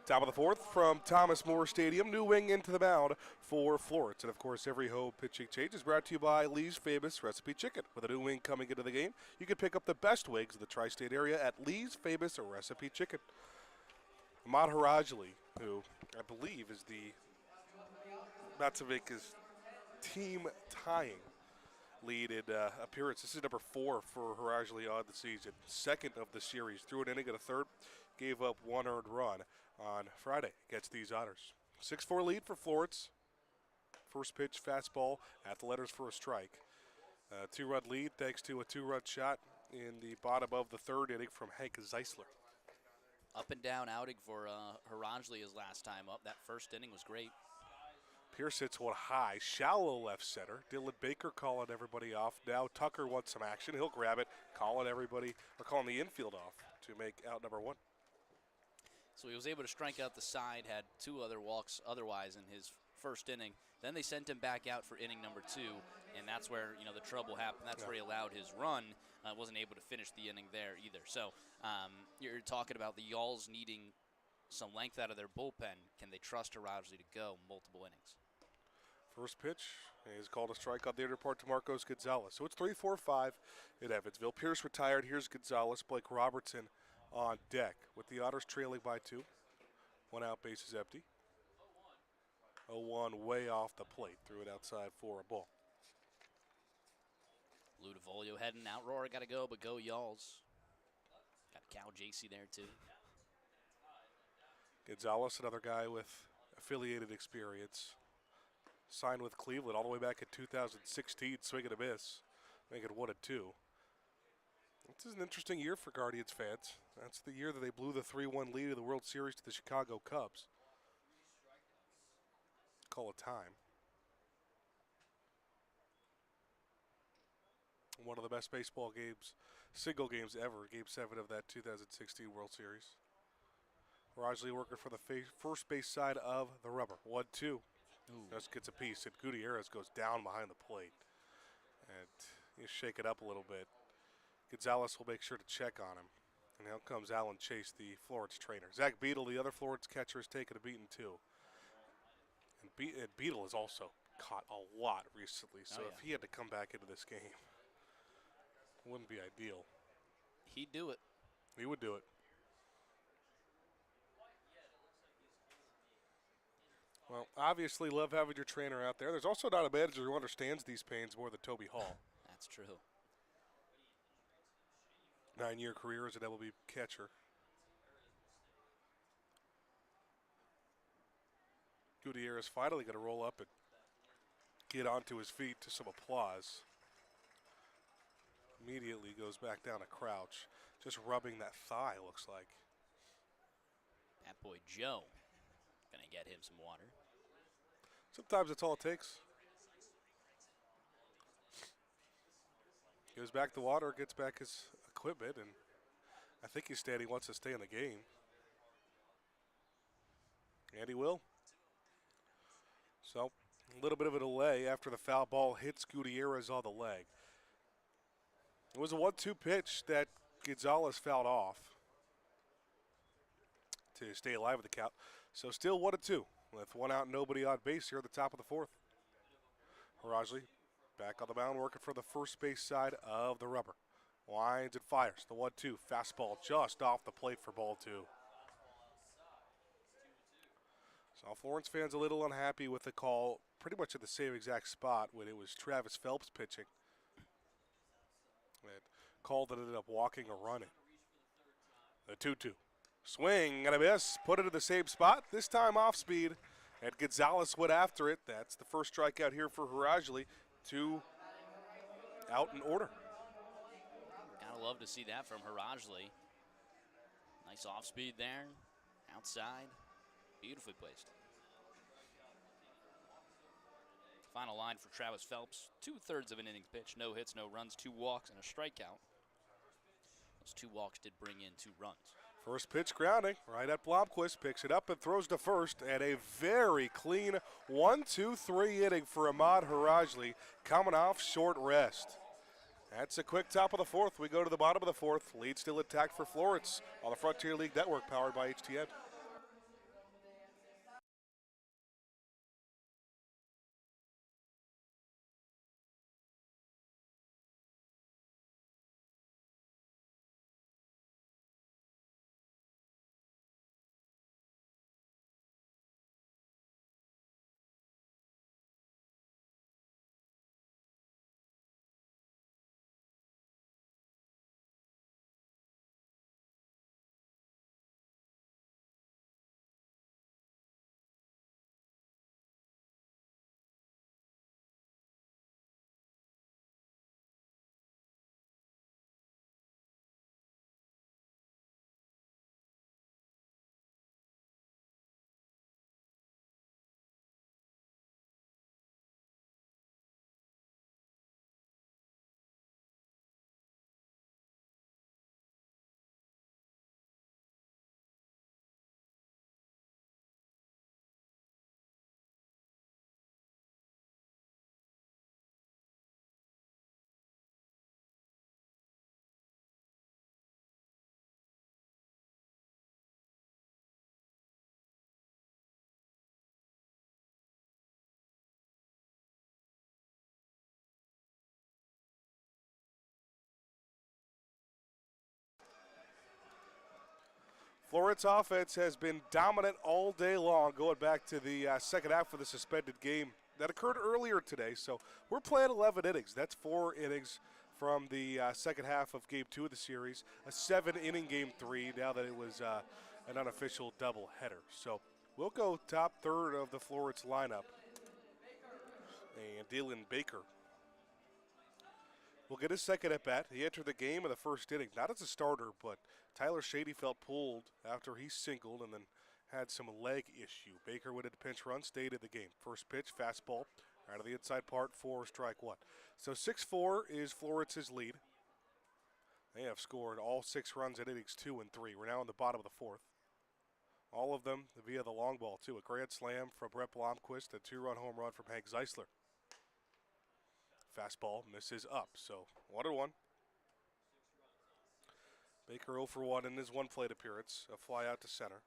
Top of the fourth from Thomas More Stadium. New wing into the mound for Florence. And, of course, every home pitching change is brought to you by Lee's Famous Recipe Chicken. With a new wing coming into the game, you can pick up the best wings in the tri-state area at Lee's Famous Recipe Chicken. Ahmad Harajli, who I believe is about to make his team-tying lead in appearance. This is number 4 for Harajli on the season. Second of the series. Threw an inning and a third. Gave up 1 earned run on Friday against these Otters. 6-4 lead for Florence. First pitch fastball at the letters for a strike. 2-run lead thanks to a 2-run shot in the bottom of the third inning from Hank Zeisler. Up and down outing for Harajli his last time up. That first inning was great. Pierce hits one high, shallow left center. Dylan Baker calling everybody off. Now Tucker wants some action. He'll grab it, calling the infield off to make out number 1. So he was able to strike out the side, had 2 other walks otherwise in his first inning. Then they sent him back out for inning number 2, and that's where the trouble happened. That's where he allowed his run. Wasn't able to finish the inning there either. So you're talking about the Yalls needing some length out of their bullpen. Can they trust Harajli to go multiple innings? First pitch is called a strike on the inner part to Marcos Gonzalez. So it's 3-4-5 in Evansville. Pierce retired. Here's Gonzalez. Blake Robertson on deck with the Otters trailing by 2. 1 out, bases empty. 0-1 way off the plate. Threw it outside for a ball. Lou DeVolio heading out. Roar got to go, but go Yalls. Got Cal JC there too. Gonzalez, another guy with affiliated experience. Signed with Cleveland all the way back in 2016, swing and a miss, making 1-2. This is an interesting year for Guardians fans. That's the year that they blew the 3-1 lead in the World Series to the Chicago Cubs. Call it time. One of the best baseball games, single games ever, Game 7 of that 2016 World Series. Harajli working for the first base side of the rubber. 1-2. Just gets a piece, and Gutierrez goes down behind the plate. And you shake it up a little bit. Gonzalez will make sure to check on him. And out comes Alan Chase, the Florence trainer. Zach Beadle, the other Florence catcher, has taken a beating too. And Beadle has also caught a lot recently, so if he had to come back into this game, it wouldn't be ideal. He'd do it. He would do it. Well, obviously love having your trainer out there. There's also not a manager who understands these pains more than Toby Hall. That's true. 9-year career as an MLB catcher. Gutierrez finally going to roll up and get onto his feet to some applause. Immediately goes back down to crouch, just rubbing that thigh, looks like. That boy Joe going to get him some water. Sometimes that's all it takes. Goes back to water, gets back his equipment, and I think he's standing, wants to stay in the game. And he will. So, a little bit of a delay after the foul ball hits Gutierrez on the leg. It was a 1-2 pitch that Gonzalez fouled off to stay alive with the count. So still 1-2 with 1 out and nobody on base here at the top of the 4th. Harajli back on the mound working for the first base side of the rubber. Winds and fires. The 1-2 fastball just off the plate for ball 2. So Florence fans a little unhappy with the call pretty much at the same exact spot when it was Travis Phelps pitching. That call that ended up walking or running. The 2-2. Swing and a miss. Put it in the same spot. This time off speed. And Gonzalez went after it. That's the first strikeout here for Harajli. 2 out in order. Gotta love to see that from Harajli. Nice off speed there. Outside. Beautifully placed. Final line for Travis Phelps. 2/3 of an innings pitch. No hits, no runs, 2 walks, and a strikeout. Those 2 walks did bring in 2 runs. First pitch grounding right at Blomquist. Picks it up and throws to first. And a very clean 1-2-3 inning for Ahmad Harajli coming off short rest. That's a quick top of the 4th. We go to the bottom of the 4th. Lead still intact for Florence on the Frontier League Network powered by HTN. Florence offense has been dominant all day long, going back to the second half of the suspended game that occurred earlier today. So we're playing 11 innings. That's 4 innings from the second half of Game 2 of the series, a 7-inning Game 3, now that it was an unofficial doubleheader. So we'll go top third of the Florence lineup. And Dylan Baker will get his second at bat. He entered the game in the first inning, not as a starter, but Tyler Shady felt pulled after he singled and then had some leg issue. Baker went into pinch run, stayed in the game. First pitch, fastball, out of the inside part, 4, strike 1. So 6-4 is Florence's lead. They have scored all 6 runs in innings 2 and 3. We're now in the bottom of the 4th. All of them via the long ball, too. A grand slam from Brett Blomquist, a 2-run home run from Hank Zeisler. Fastball misses up, so 1-1. Baker 0 for 1 in his one plate appearance, a fly out to center.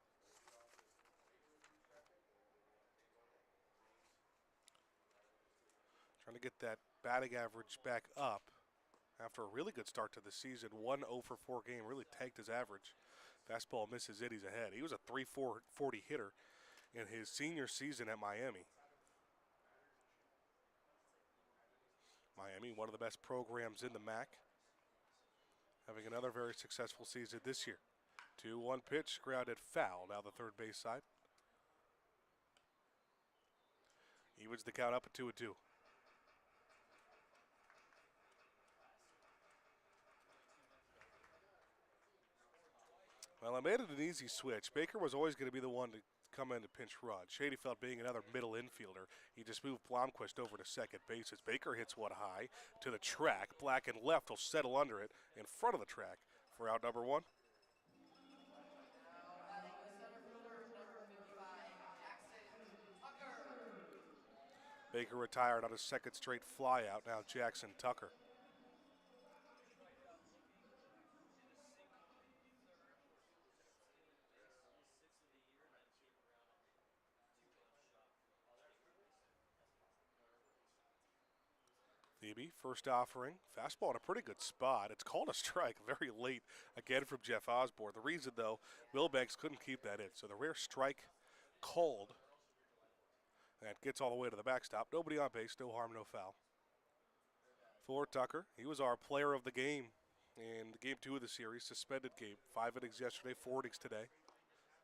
Trying to get that batting average back up after a really good start to the season. 1 0 for 4 game, really tanked his average. Fastball misses it, he's ahead. He was a .340 hitter in his senior season at Miami. Miami, one of the best programs in the MAC, having another very successful season this year. 2-1 pitch, grounded foul, now the third base side. Evens the count up at 2-2. Well, I made it an easy switch. Baker was always going to be the one to come in to pinch run. Shady felt being another middle infielder. He just moved Blomquist over to second base as Baker hits one high to the track. Black and left will settle under it in front of the track for out number 1. Baker retired on his second straight flyout. Now Jackson Tucker. Thebe, first offering, fastball in a pretty good spot. It's called a strike very late, again from Jeff Osborne. The reason, though, Milbanks couldn't keep that in. So the rare strike called. That gets all the way to the backstop. Nobody on base, no harm, no foul. For Tucker, he was our player of the game in the Game 2 of the series, suspended game. 5 innings yesterday, 4 innings today.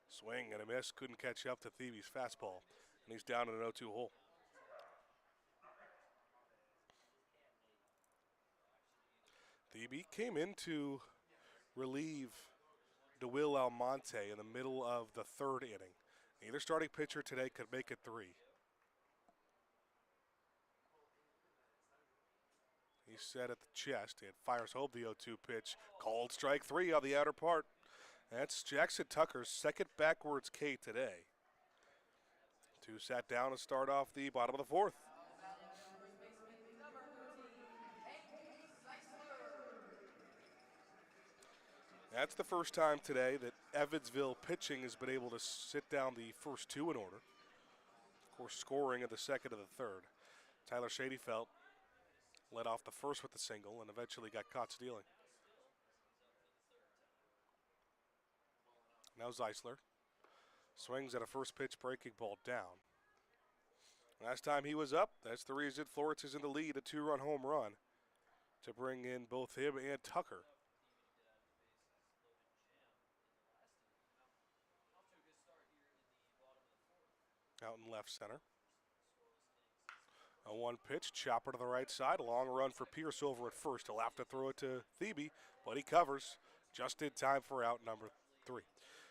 Swing and a miss, couldn't catch up to Thebe's fastball, and he's down in an 0-2 hole. Thebe came in to relieve DeWill Almonte in the middle of the third inning. Neither starting pitcher today could make it 3. He's set at the chest and fires home the 0-2 pitch. Called strike 3 on the outer part. That's Jackson Tucker's second backwards K today. 2 sat down to start off the bottom of the 4th. That's the first time today that Evansville pitching has been able to sit down the first 2 in order. Of course, scoring in the second and the third. Tyler Shadyfelt led off the first with the single and eventually got caught stealing. Now Zeisler swings at a first pitch breaking ball down. Last time he was up, that's the reason Florence is in the lead, a 2-run home run to bring in both him and Tucker. Out in left center. A 1 pitch, chopper to the right side. A long run for Pierce over at first. He'll have to throw it to Thebe, but he covers just in time for out number 3.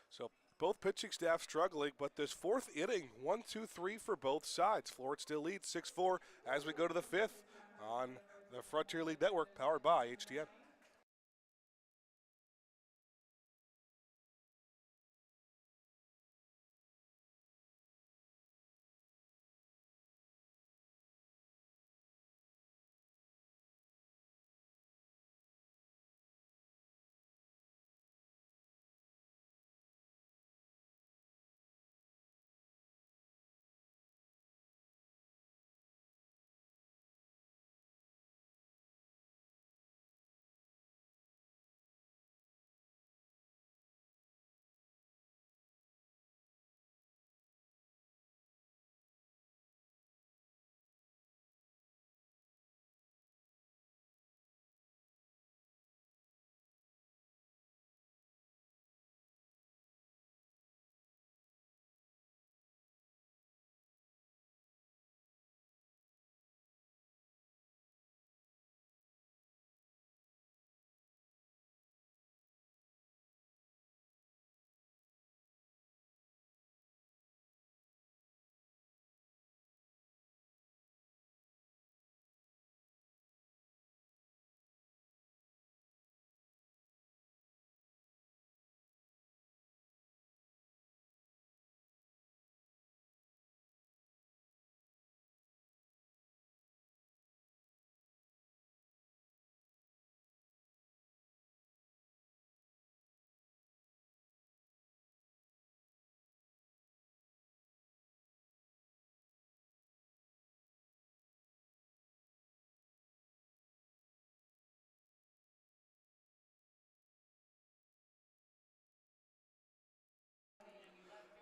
So both pitching staff struggling, but this 4th inning, 1-2-3 for both sides. Florence still leads 6-4 as we go to the 5th on the Frontier League Network, powered by HDN.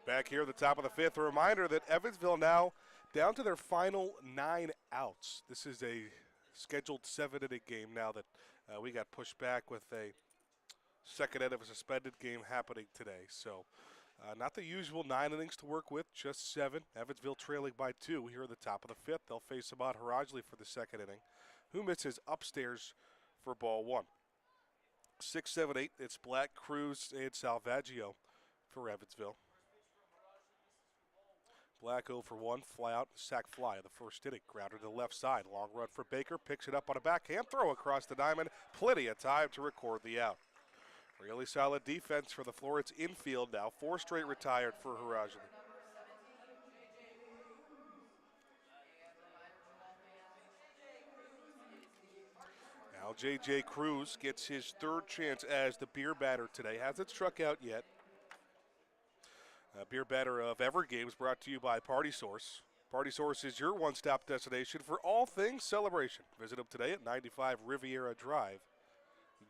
Back here at the top of the fifth, a reminder that Evansville now down to their final 9 outs. This is a scheduled 7-inning game now that we got pushed back with a second end of a suspended game happening today. So not the usual 9 innings to work with, just 7. Evansville trailing by 2 here at the top of the fifth. They'll face Ahmad Harajli for the second inning, who misses upstairs for ball 1. 6, 7, 8, it's Black, Cruz, and Salvaggio for Evansville. Black 0 for 1, fly out, sac fly in the first inning. Grounder to the left side. Long run for Baker, picks it up on a backhand throw across the diamond. Plenty of time to record the out. Really solid defense for the Florence infield now. 4 straight retired for Harajli. Now J.J. Cruz gets his 3rd chance as the beer batter today. Hasn't struck out yet. Beer batter of Ever Games brought to you by Party Source. Party Source is your one-stop destination for all things celebration. Visit them today at 95 Riviera Drive,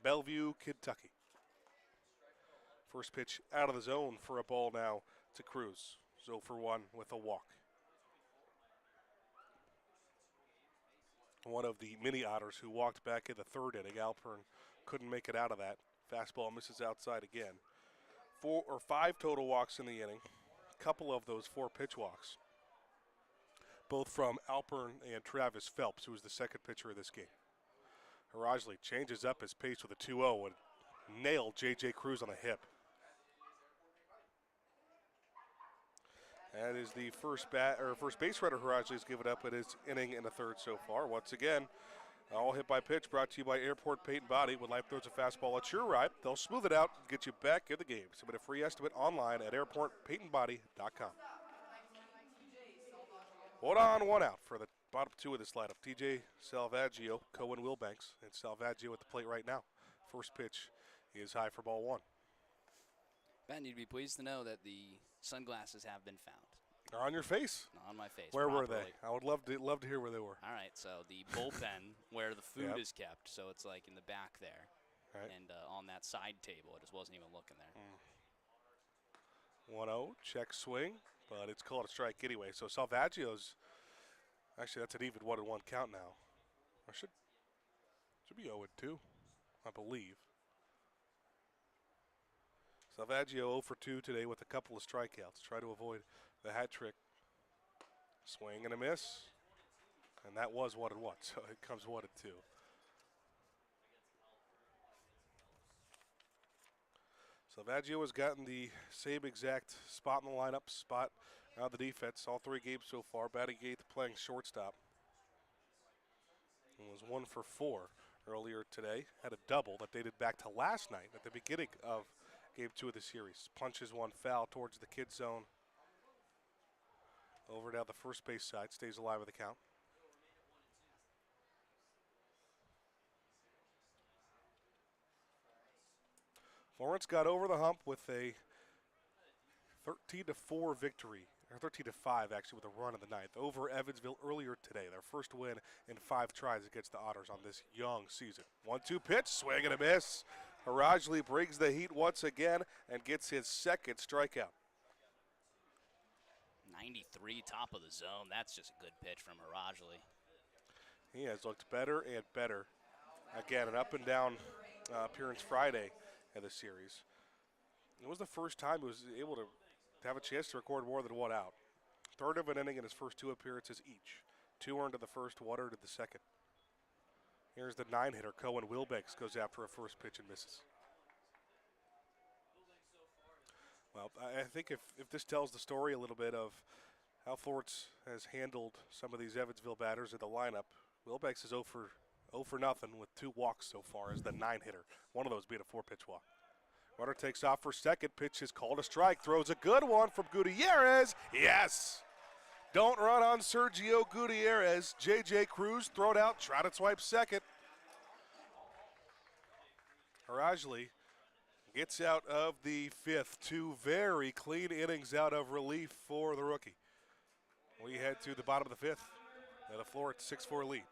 Bellevue, Kentucky. First pitch out of the zone for a ball now to Cruz. 0 for 1 with a walk. One of the mini otters who walked back in the 3rd inning. Alpern couldn't make it out of that. Fastball misses outside again. 4 or 5 total walks in the inning. A couple of those 4 pitch walks, both from Alpern and Travis Phelps, who was the second pitcher of this game. Harajli changes up his pace with a 2-0 and nailed J.J. Cruz on the hip. That is the first base runner Harajli has given up in his inning in the 3rd so far. Once again, all hit by pitch brought to you by Airport Paint and Body. When life throws a fastball at your right, they'll smooth it out and get you back in the game. Submit a free estimate online at airportpaintandbody.com. 1 on, 1 out for the bottom 2 of this lineup. TJ Salvaggio, Cohen Wilbanks, and Salvaggio at the plate right now. First pitch is high for ball 1. Ben, you'd be pleased to know that the sunglasses have been found. They're on your face. On my face. Where properly. were they? I would love to hear where they were. All right, so the bullpen where the food Yep. is kept, so it's like in the back there, Right. and on that side table. I just wasn't even looking there. 1-0, check swing, but it's called a strike anyway. So Salvaggio's, actually that's an even 1-1 count now. Or should be 0-2, I believe. Salvaggio 0 for 2 today with a couple of strikeouts. Try to avoid the hat trick. Swing and a miss. And that was 1-1, so it comes 1-2. Salvaggio has gotten the same exact spot in the lineup, spot out of the defense, all 3 games so far. Batting 8th, playing shortstop. It was 1 for 4 earlier today. Had a double that dated back to last night at the beginning of Game 2 of the series. Punches one foul towards the kid zone. Over down the first base side, stays alive with the count. Florence got over the hump with a 13-4 victory, or 13-5 actually, with a run in the 9th over Evansville earlier today. Their first win in 5 tries against the Otters on this young season. 1-2 pitch, swing and a miss. Harajli brings the heat once again and gets his 2nd strikeout. 93, top of the zone. That's just a good pitch from Harajli. He has looked better and better. Again, an up and down appearance Friday in the series. It was the first time he was able to have a chance to record more than 1 out. 3rd of an inning in his first 2 appearances each. 2 earned in the first, 1 earned in the second. Here's the 9-hitter, Cohen Wilbanks, goes after a first pitch and misses. Well, I think if this tells the story a little bit of how Florence has handled some of these Evansville batters in the lineup, Wilbanks is 0 for nothing with 2 walks so far as the 9-hitter. One of those being a 4-pitch walk. Runner takes off for second. Pitch is called a strike. Throws a good one from Gutierrez. Yes! Don't run on Sergio Gutierrez. J.J. Cruz thrown out. Try to swipe second. Harajli gets out of the 5th. 2 very clean innings out of relief for the rookie. We head to the bottom of the 5th at a Florence 6-4 lead.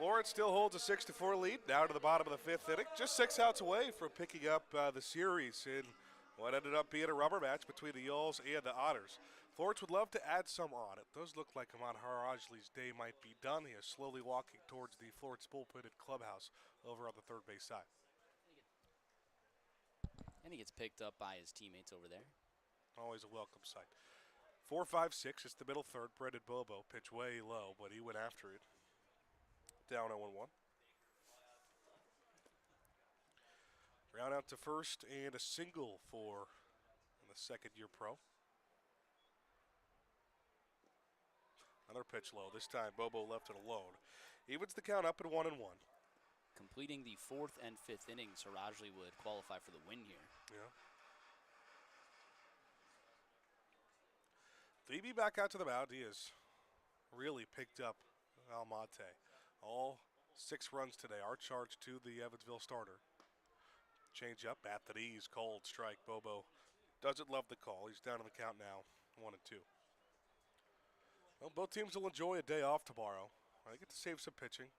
Florence still holds a 6-4 lead, down to the bottom of the fifth inning. Just 6 outs away from picking up the series in what ended up being a rubber match between the Yulls and the Otters. Florence would love to add some on. It does look like Ahmad Harajli's day might be done. He is slowly walking towards the Florence bullpented clubhouse over on the third base side. And he gets picked up by his teammates over there. Always a welcome sight. 4-5-6, it's the middle third. Brendan Bobo pitch way low, but he went after it. Down 0-1. Ground out to first and a single for the second-year pro. Another pitch low. This time Bobo left it alone. Evens the count up at 1-1. Completing the fourth and fifth innings, Harajli would qualify for the win here. Yeah. Thebe back out to the mound. He has really picked up Almonte. All 6 runs today. Our charge to the Evansville starter. Change up at the knees. Cold strike. Bobo doesn't love the call. He's down in the count now. 1-2. Well, both teams will enjoy a day off tomorrow. I get to save some pitching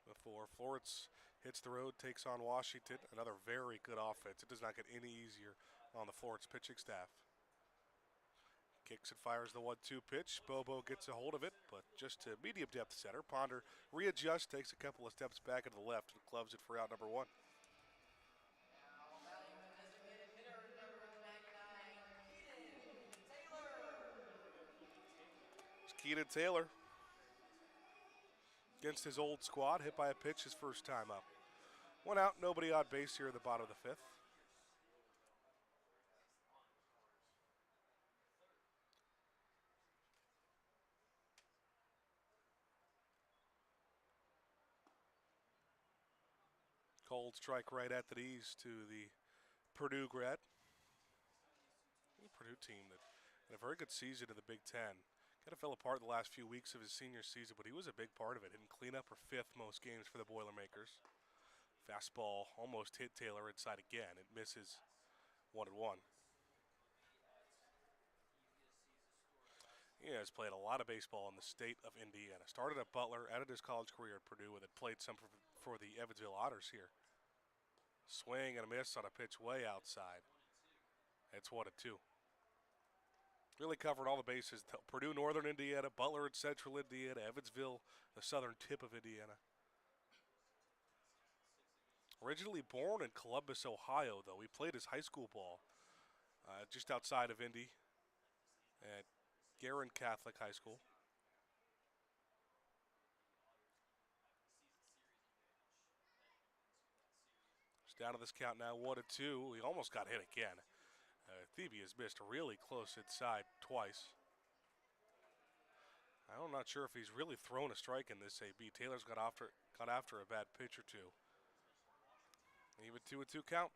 before Florence hits the road, takes on Washington. Another very good offense. It does not get any easier on the Florence pitching staff. Kicks and fires the 1-2 pitch. Bobo gets a hold of it, but just to medium depth center. Ponder readjusts, takes a couple of steps back into the left, and clubs it for out number 1. Keenan Taylor against his old squad, hit by a pitch his first time up. 1 out, nobody on base here at the bottom of the fifth. Cold strike right at the knees to the Purdue grad. The Purdue team that had a very good season in the Big Ten. Kind of fell apart the last few weeks of his senior season, but he was a big part of it. Hitting cleanup or 5th most games for the Boilermakers. Fastball almost hit Taylor inside again. It misses 1-1. He has played a lot of baseball in the state of Indiana. Started at Butler, ended his college career at Purdue, and then played some for the Evansville Otters here. Swing and a miss on a pitch way outside. It's 1-2. Really covered all the bases. Purdue, Northern Indiana, Butler in Central Indiana, Evansville, the southern tip of Indiana. Originally born in Columbus, Ohio, though. He played his high school ball just outside of Indy at Guerin Catholic High School. He's down to this count now, 1-2. He almost got hit again. Thebe has missed really close inside twice. I'm not sure if he's really thrown a strike in this AB. Taylor's got after a bad pitch or two. Even 2-2 count.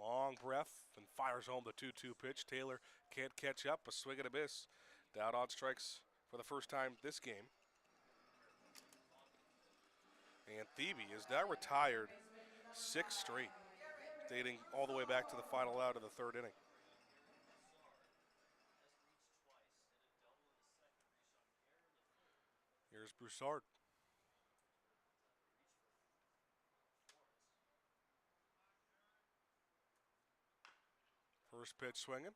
Long breath and fires home the 2-2 pitch. Taylor can't catch up. A swing and a miss. Down on strikes for the first time this game. And Thebe is now retired 6 straight, dating all the way back to the final out of the 3rd inning. Here's Broussard. First pitch swinging.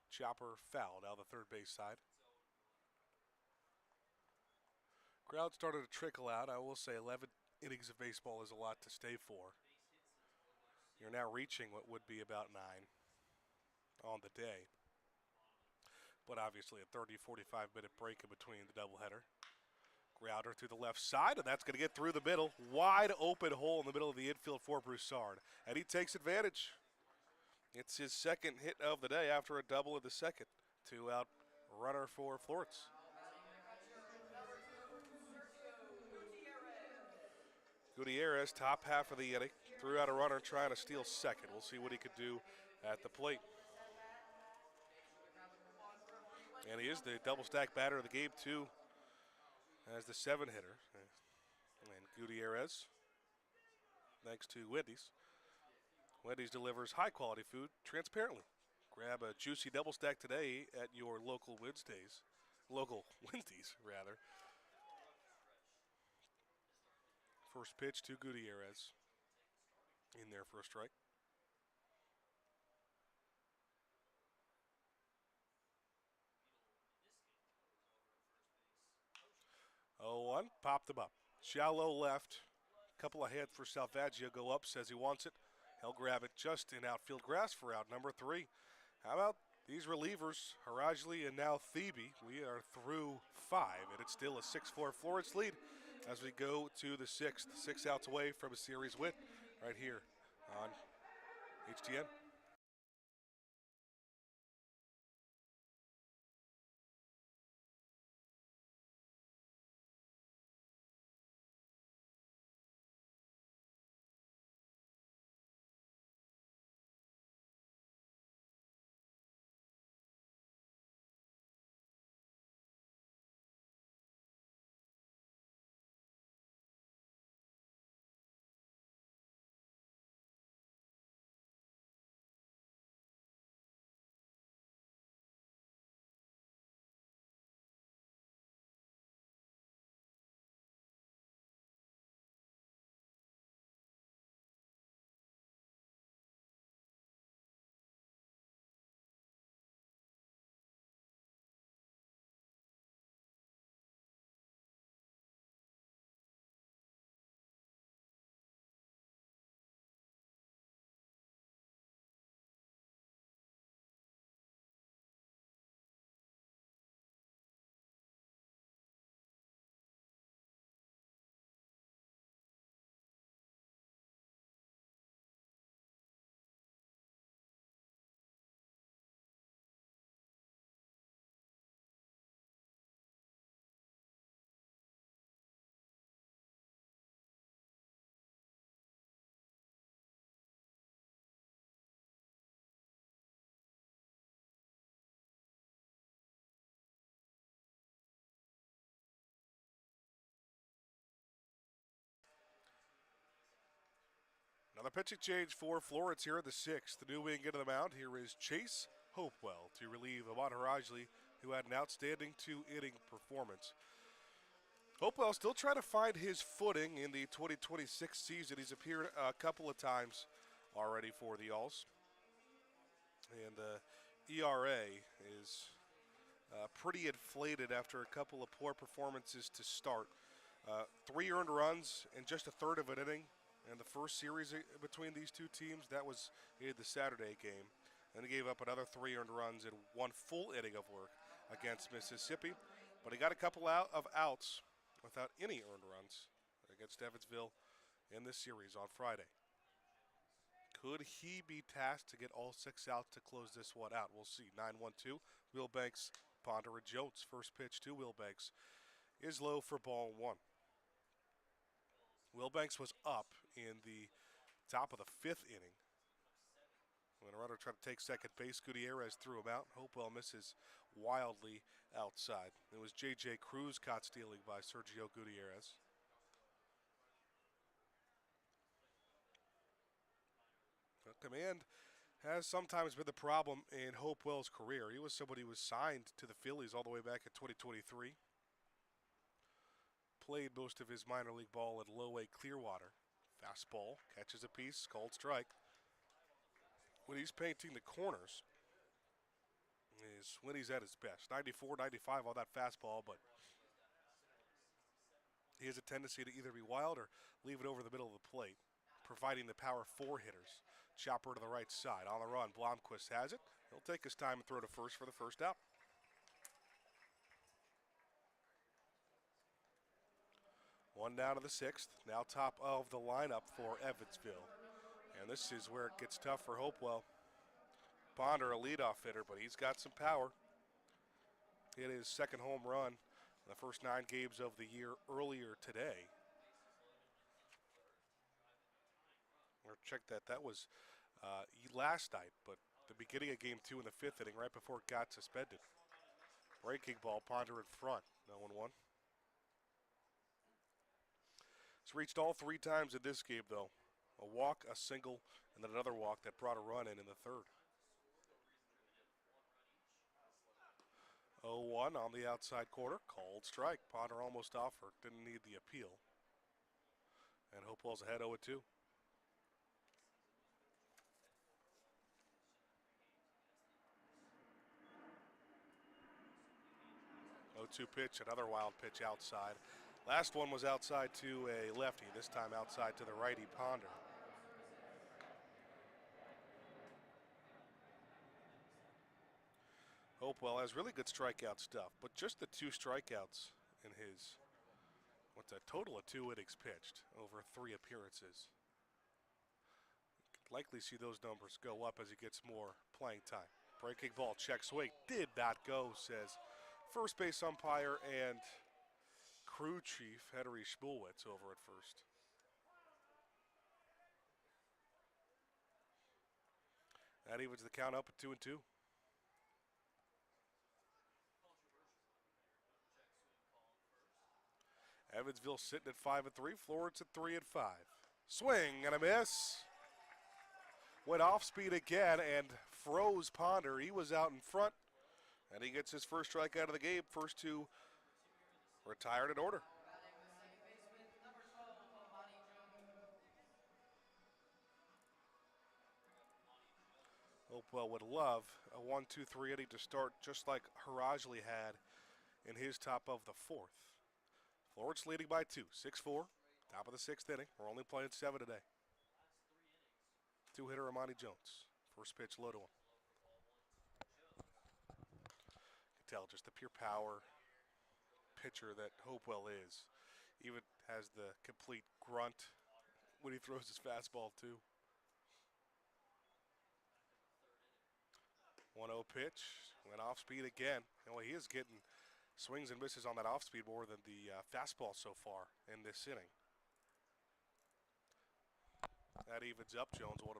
Chopper foul down the third base side. Crowd started to trickle out. I will say 11 innings of baseball is a lot to stay for. You're now reaching what would be about 9 on the day. But obviously a 30, 45-minute break in between the doubleheader. Grounder through the left side, and that's going to get through the middle. Wide open hole in the middle of the infield for Broussard. And he takes advantage. It's his second hit of the day after a double in the second. 2-out runner for Florence. Gutierrez, top half of the inning, threw out a runner trying to steal second. We'll see what he could do at the plate. And he is the double stack batter of the game, too, as the 7-hitter. And Gutierrez, thanks to Wendy's. Wendy's delivers high-quality food transparently. Grab a juicy double stack today at your local Wednesdays. Local Wednesdays, rather. First pitch to Gutierrez. In there for a strike. 0-1, popped him up. Shallow left. Couple ahead for Salvaggio. Go up, says he wants it. He'll grab it just in outfield grass for out number 3. How about these relievers, Harajli and now Thebe? We are through 5, and it's still a 6-4 Florence lead as we go to the 6th. 6 outs away from a series win right here on HTN. Another pitching change for Florence here in the 6th. The new wing into the mound. Here is Chase Hopewell to relieve Ahmad Harajli, who had an outstanding 2-inning performance. Hopewell still trying to find his footing in the 2026 season. He's appeared a couple of times already for the Alls. And the ERA is pretty inflated after a couple of poor performances to start. 3 earned runs in just a third of an inning. And the first series between these two teams, that was in the Saturday game. Then he gave up another 3 earned runs in 1 full inning of work against Mississippi. But he got a couple of outs without any earned runs against Evansville in this series on Friday. Could he be tasked to get all 6 outs to close this one out? We'll see. 9-1-2. Wilbanks, Ponder, and Jones. First pitch to Wilbanks is low for ball 1. Wilbanks was up in the top of the 5th inning when a runner tried to take second base. Gutierrez threw him out. Hopewell misses wildly outside. It was J.J. Cruz caught stealing by Sergio Gutierrez. Command has sometimes been the problem in Hopewell's career. He was somebody who was signed to the Phillies all the way back in 2023. Played most of his minor league ball at Low A Clearwater. Fastball, catches a piece, called strike. When he's painting the corners is when he's at his best. 94, 95 on that fastball, but he has a tendency to either be wild or leave it over the middle of the plate, providing the power 4 hitters. Chopper to the right side. On the run, Blomquist has it. He'll take his time and throw to first for the first out. One down to the 6th. Now top of the lineup for Evansville. And this is where it gets tough for Hopewell. Ponder, a leadoff hitter, but he's got some power. Hit his 2nd home run in the first 9 games of the year earlier today. Or check that. That was last night, but the beginning of game 2 in the 5th inning, right before it got suspended. Breaking ball, Ponder in front. 0-1. It's reached all 3 times in this game, though. A walk, a single, and then another walk that brought a run in the 3rd. 0-1 on the outside corner. Called strike. Ponder almost offered. Didn't need the appeal. And Hopewell's ahead 0-2. 0-2 pitch, another wild pitch outside. Last one was outside to a lefty, this time outside to the righty Ponder. Hopewell has really good strikeout stuff, but just the 2 strikeouts in his, what's a total of 2 innings pitched over 3 appearances. Could likely see those numbers go up as he gets more playing time. Breaking ball, check swing, did not go, says first base umpire and crew chief Henry Schmulwitz over at first. That evens the count up at 2-2. Evansville sitting at 5-3. Florence at 3-5. Swing and a miss. Went off speed again and froze Ponder. He was out in front, and he gets his first strike out of the game. First 2 retired in order. Hopewell would love a 1-2-3 inning to start, just like Harajli had in his top of the 4th. Florence leading by 2, 6-4, top of the 6th inning. We're only playing 7 today. 2-hitter Amani Jones. First pitch low to him. You can tell just the pure power pitcher that Hopewell is. Even has the complete grunt when he throws his fastball too. 1-0 pitch, went off speed again. You know, he is getting swings and misses on that off speed more than the fastball so far in this inning. That evens up Jones 1-1.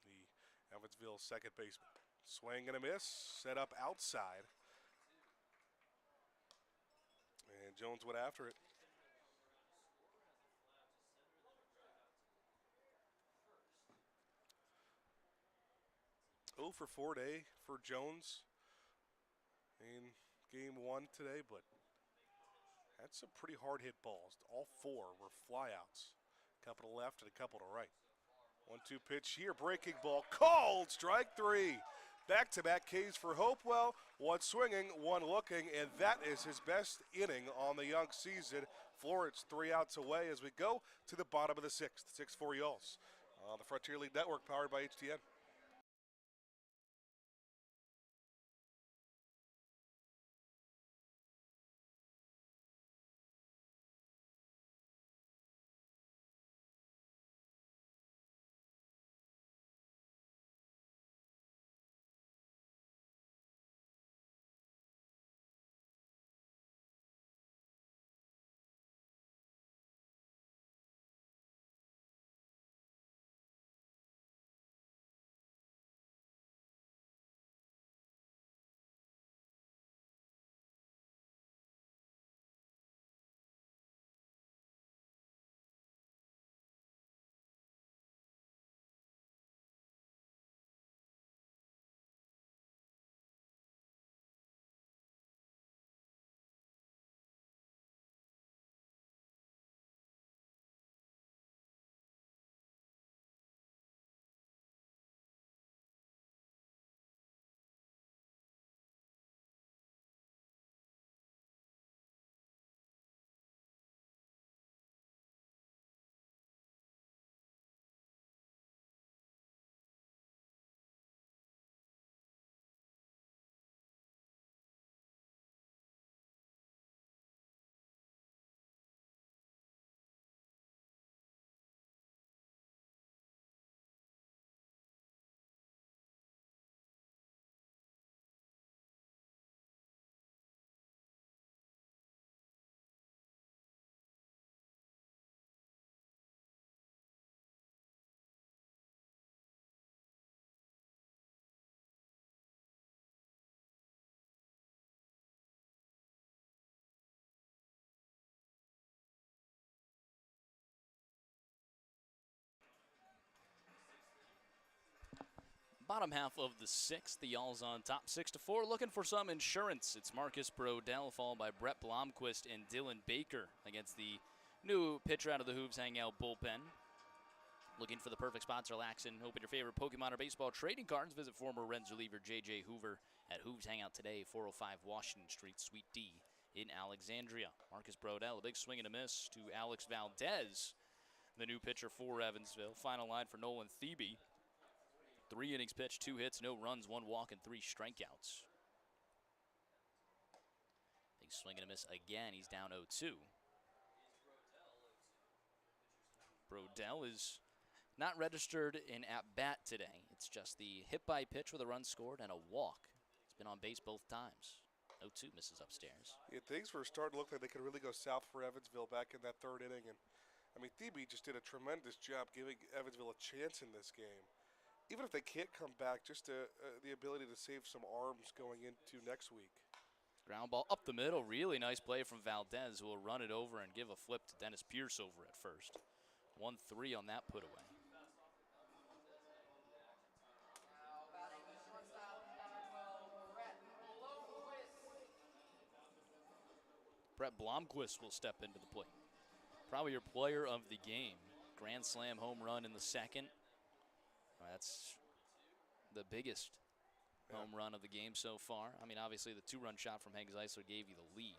The Evansville second baseman. Swing and a miss, set up outside. And Jones went after it. 0 for 4 day for Jones in game 1 today, but had some pretty hard hit balls. All 4 were flyouts. A couple to left and a couple to right. 1-2 pitch here, breaking ball, called, strike 3. Back-to-back Ks for Hopewell, 1 swinging, 1 looking, and that is his best inning on the young season. Florence 3 outs away as we go to the bottom of the 6th. 6-4 Yalls on the Frontier League Network, powered by HTN. Bottom half of the sixth, the Y'alls on top 6-4. Looking for some insurance. It's Marcus Brodell, followed by Brett Blomquist and Dylan Baker against the new pitcher out of the Hooves Hangout bullpen. Looking for the perfect spot to relax and open your favorite Pokemon or baseball trading cards. Visit former Reds reliever J.J. Hoover at Hooves Hangout today, 405 Washington Street, Suite D in Alexandria. Marcus Brodell, a big swing and a miss to Alex Valdez, the new pitcher for Evansville. Final line for Nolan Thebe. 3 innings pitched, 2 hits, no runs, 1 walk, and 3 strikeouts. Big swing and a miss again. He's down 0-2. Brodell is not registered in at-bat today. It's just the hit-by pitch with a run scored and a walk. He's been on base both times. 0-2 misses upstairs. Yeah, things were starting to look like they could really go south for Evansville back in that 3rd inning. And, I mean, Thebe just did a tremendous job giving Evansville a chance in this game. Even if they can't come back, just the ability to save some arms going into next week. Ground ball up the middle. Really nice play from Valdez, who will run it over and give a flip to Dennis Pierce over at first. 1-3 on that put away. Brett Blomquist will step into the plate. Probably your player of the game. Grand slam home run in the 2nd. That's the biggest home run of the game so far. I mean, obviously the 2-run shot from Hank Zeisler gave you the lead.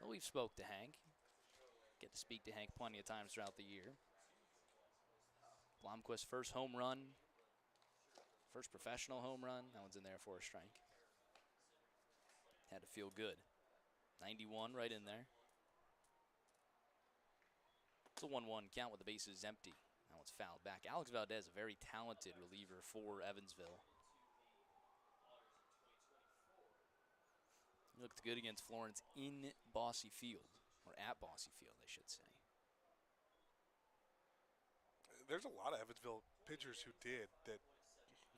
Well, we've spoke to Hank. Get to speak to Hank plenty of times throughout the year. Blomquist's first home run. First professional home run. That one's in there for a strike. Had to feel good. 91 right in there. It's a 1-1 count with the bases empty. That one's fouled back. Alex Valdez, a very talented reliever for Evansville. He looked good against Florence in Bosse Field, or at Bosse Field, I should say. There's a lot of Evansville pitchers who did that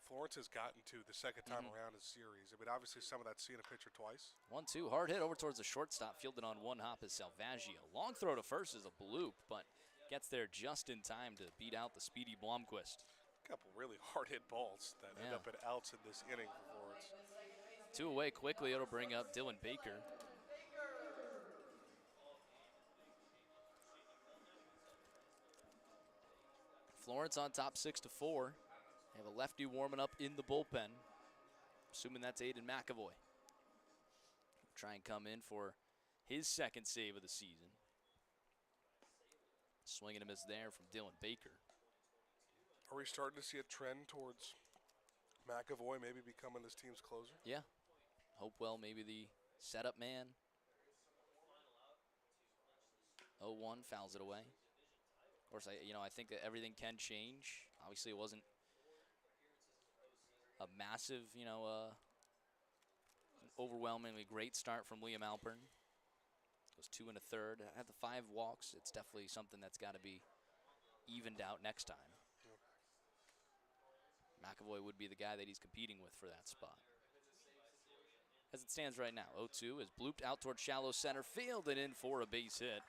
Florence has gotten to the second time around in the series. I mean, obviously some of that's seeing a pitcher twice. 1-2, hard hit over towards the shortstop, fielded on one hop is Salvaggio. Long throw to first is a bloop, but gets there just in time to beat out the speedy Blomquist. A couple really hard hit balls that end up at outs in this inning for Florence. 2 away quickly, it'll bring up Dylan Baker. Florence on top 6-4. They have a lefty warming up in the bullpen. Assuming that's Aiden McAvoy. Try and come in for his 2nd save of the season. Swing and a miss there from Dylan Baker. Are we starting to see a trend towards McAvoy maybe becoming this team's closer? Yeah. Hopewell maybe the setup man. 0-1 fouls it away. Of course, I think that everything can change. Obviously, it wasn't a massive, overwhelmingly great start from Liam Alpern. Goes 2 1/3. At the 5 walks, it's definitely something that's got to be evened out next time. McAvoy would be the guy that he's competing with for that spot. As it stands right now, 0-2 is blooped out towards shallow center field and in for a base hit.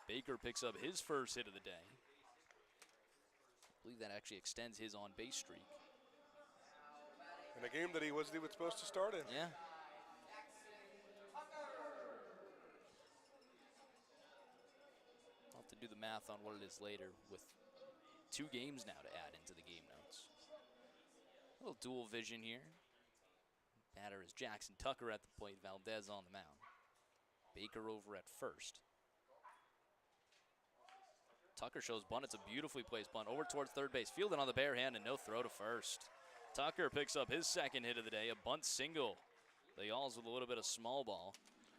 Baker picks up his first hit of the day. I believe that actually extends his on-base streak. In a game that he wasn't even supposed to start in. Yeah. I'll have to do the math on what it is later with 2 games now to add into the game notes. A little dual vision here. Batter is Jackson Tucker at the plate, Valdez on the mound. Baker over at first. Tucker shows bunt. It's a beautifully placed bunt over towards third base. Fielded on the bare hand and no throw to first. Tucker picks up his 2nd hit of the day, a bunt single. The Y'alls with a little bit of small ball.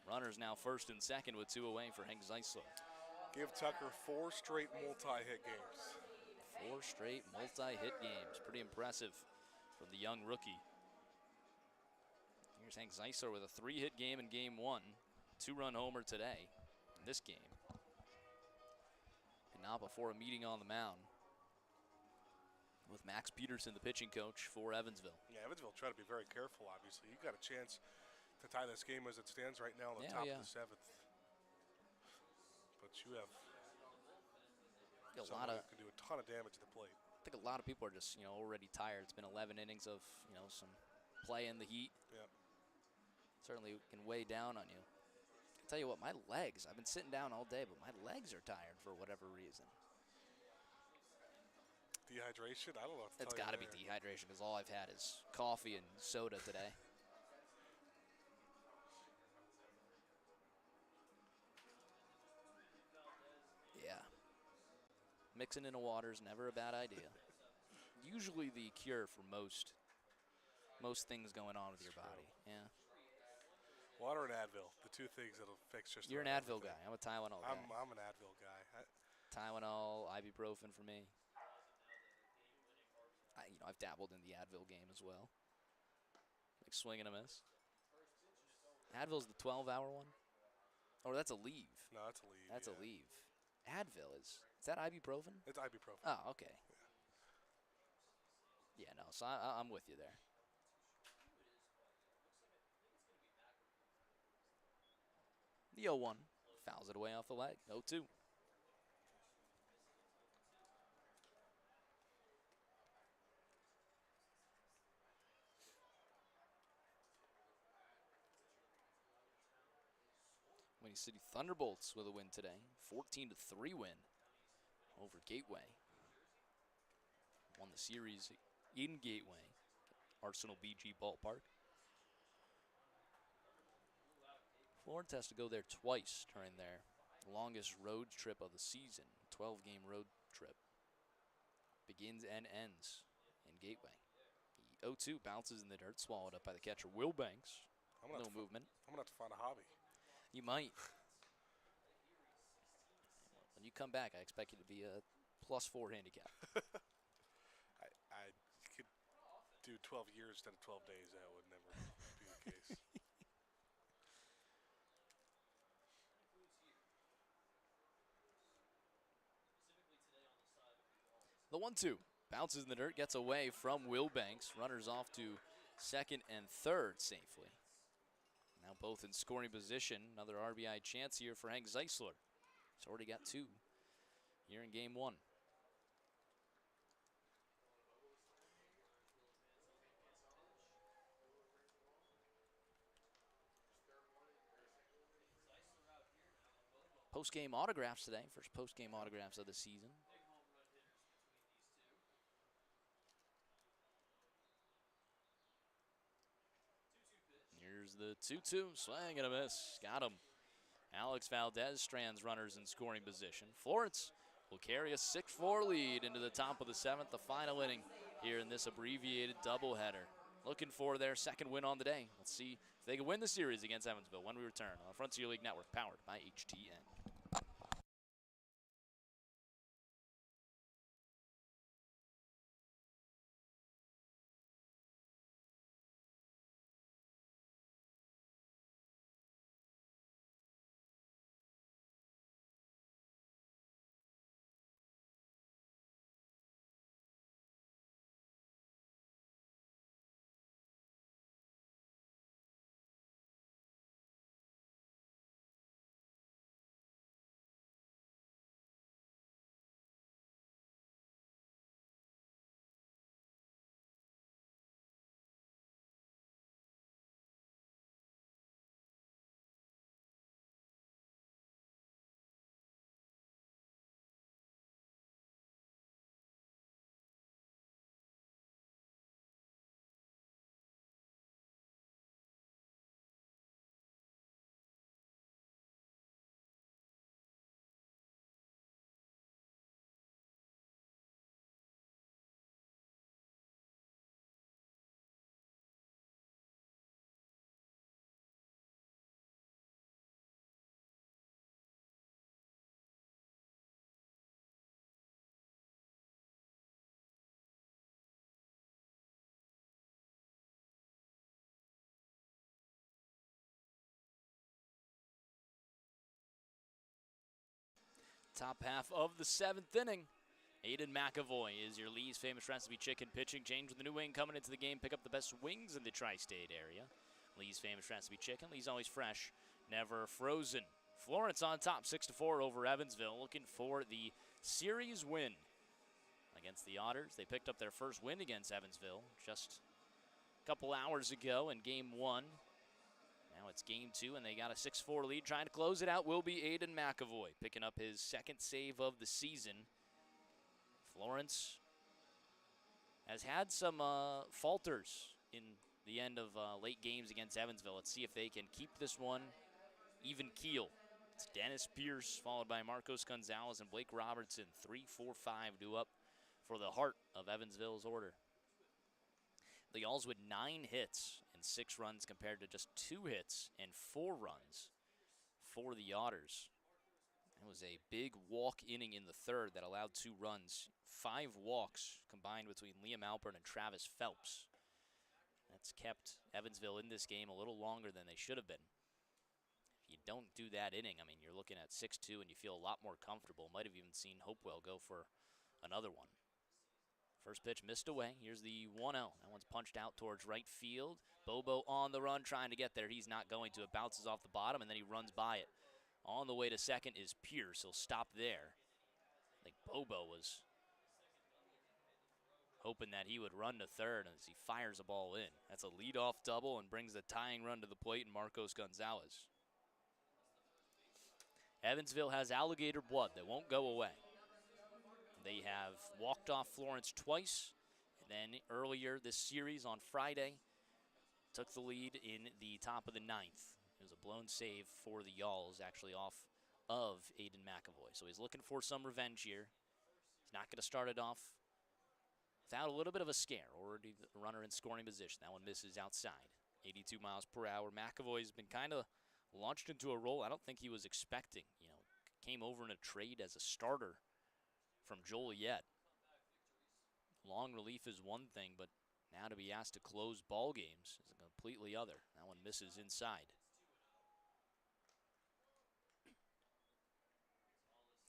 Runners now 1st and 2nd with 2 away for Hank Zeisler. Give Tucker 4 straight multi-hit games. 4 straight multi-hit games. Pretty impressive from the young rookie. Here's Hank Zeisler with a 3-hit game in game 1. 2-run homer today in this game. And now before a meeting on the mound with Max Peterson, the pitching coach for Evansville. Yeah, Evansville try to be very careful, obviously. You got a chance to tie this game as it stands right now on the top of the 7th. But you have a lot of can do a ton of damage at the plate. think a lot of people are just, already tired. It's been 11 innings of, some play in the heat. Yep. Certainly can weigh down on you. I tell you what, my legs, I've been sitting down all day, but my legs are tired for whatever reason. Dehydration? I don't know what to It's tell got to you be there. dehydration because all I've had is coffee and soda today. Yeah. Mixing in a water is never a bad idea. Usually the cure for most things going on with your body. Yeah. Water and Advil, the two things that'll fix just You're an about Advil everything. guy. I'm a Tylenol guy. I'm an Advil guy. Tylenol, ibuprofen for me. I've dabbled in the Advil game as well. Like swing and a miss. Advil's the 12-hour one? Or that's a leave. No, that's a leave. That's yeah. a leave. Advil is that ibuprofen? It's ibuprofen. Oh, okay. Yeah, no, so I'm with you there. The 0-1 fouls it away off the leg. 0-2. Winnie City Thunderbolts with a win today. 14-3 win over Gateway. Won the series in Gateway, Arsenal BG Ballpark. Florence has to go there twice during their longest road trip of the season. 12-game road trip. Begins and ends in Gateway. The 0-2 bounces in the dirt, swallowed up by the catcher, Will Banks. No movement. I'm going to have to find a hobby. You might. When you come back, I expect you to be a +4 handicap. I could do 12 years instead of 12 days. That would never be the case. The 1-2 bounces in the dirt, gets away from Will Banks. Runners off to second and third safely. Now both in scoring position. Another RBI chance here for Hank Zeisler. He's already got 2 here in game 1. Post-game autographs today. First post-game autographs of the season. Here's the 2-2, swing and a miss. Got him. Alex Valdez strands runners in scoring position. Florence will carry a 6-4 lead into the top of the 7th, the final inning here in this abbreviated doubleheader. Looking for their second win on the day. Let's see if they can win the series against Evansville when we return on the Frontier League Network, powered by HTN. Top half of the 7th inning. Aiden McAvoy is your Lee's Famous Recipe Chicken pitching change with the new wing coming into the game. Pick up the best wings in the tri-state area. Lee's Famous Recipe Chicken. Lee's always fresh, never frozen. Florence on top, 6-4 over Evansville, looking for the series win against against the Otters. They picked up their first win against Evansville just a couple hours ago in game 1. Now it's game 2, and they got a 6-4 lead. Trying to close it out will be Aiden McAvoy, picking up his second save of the season. Florence has had some falters in the end of late games against Evansville. Let's see if they can keep this one even keel. It's Dennis Pierce, followed by Marcos Gonzalez and Blake Robertson. 3-4-5 due up for the heart of Evansville's order. The Y'alls with 9 hits and 6 runs compared to just 2 hits and 4 runs for the Otters. It was a big walk inning in the third that allowed 2 runs. 5 walks combined between Liam Alpern and Travis Phelps. That's kept Evansville in this game a little longer than they should have been. If you don't do that inning, I mean, you're looking at 6-2 and you feel a lot more comfortable. Might have even seen Hopewell go for another one. First pitch missed away. Here's the 1-0. That one's punched out towards right field. Bobo on the run trying to get there. He's not going to. It bounces off the bottom, and then he runs by it. On the way to second is Pierce. He'll stop there. I think Bobo was hoping that he would run to third as he fires a ball in. That's a leadoff double and brings the tying run to the plate in Marcos Gonzalez. Evansville has alligator blood that won't go away. They have walked off Florence twice, and then earlier this series on Friday, took the lead in the top of the 9th. It was a blown save for the Y'alls, actually off of Aiden McAvoy. So he's looking for some revenge here. He's not going to start it off without a little bit of a scare. Already the runner in scoring position. That one misses outside. 82 miles per hour. McAvoy's been kind of launched into a role I don't think he was expecting. You know, came over in a trade as a starter from Joliet. Long relief is one thing, but now to be asked to close ball games is a completely other. That one misses inside.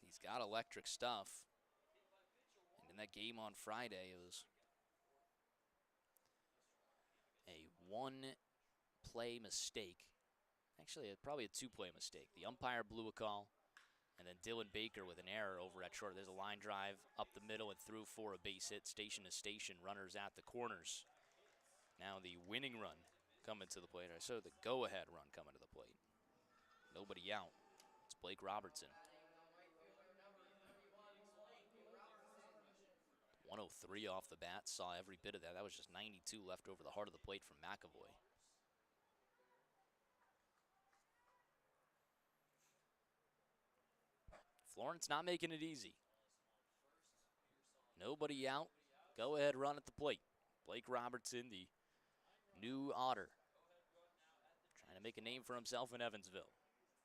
He's got electric stuff. And in that game on Friday, it was a 1-play mistake. Actually, probably a 2-play mistake. The umpire blew a call, and then Dylan Baker with an error over at short. There's a line drive up the middle and through for a base hit, station to station, runners at the corners. Now the winning run coming to the plate. So the go-ahead run coming to the plate. Nobody out. It's Blake Robertson. 103 off the bat. Saw every bit of that. That was just 92 left over the heart of the plate from McAvoy. Florence not making it easy. Nobody out. Go-ahead run at the plate. Blake Robertson, the new Otter, trying to make a name for himself in Evansville.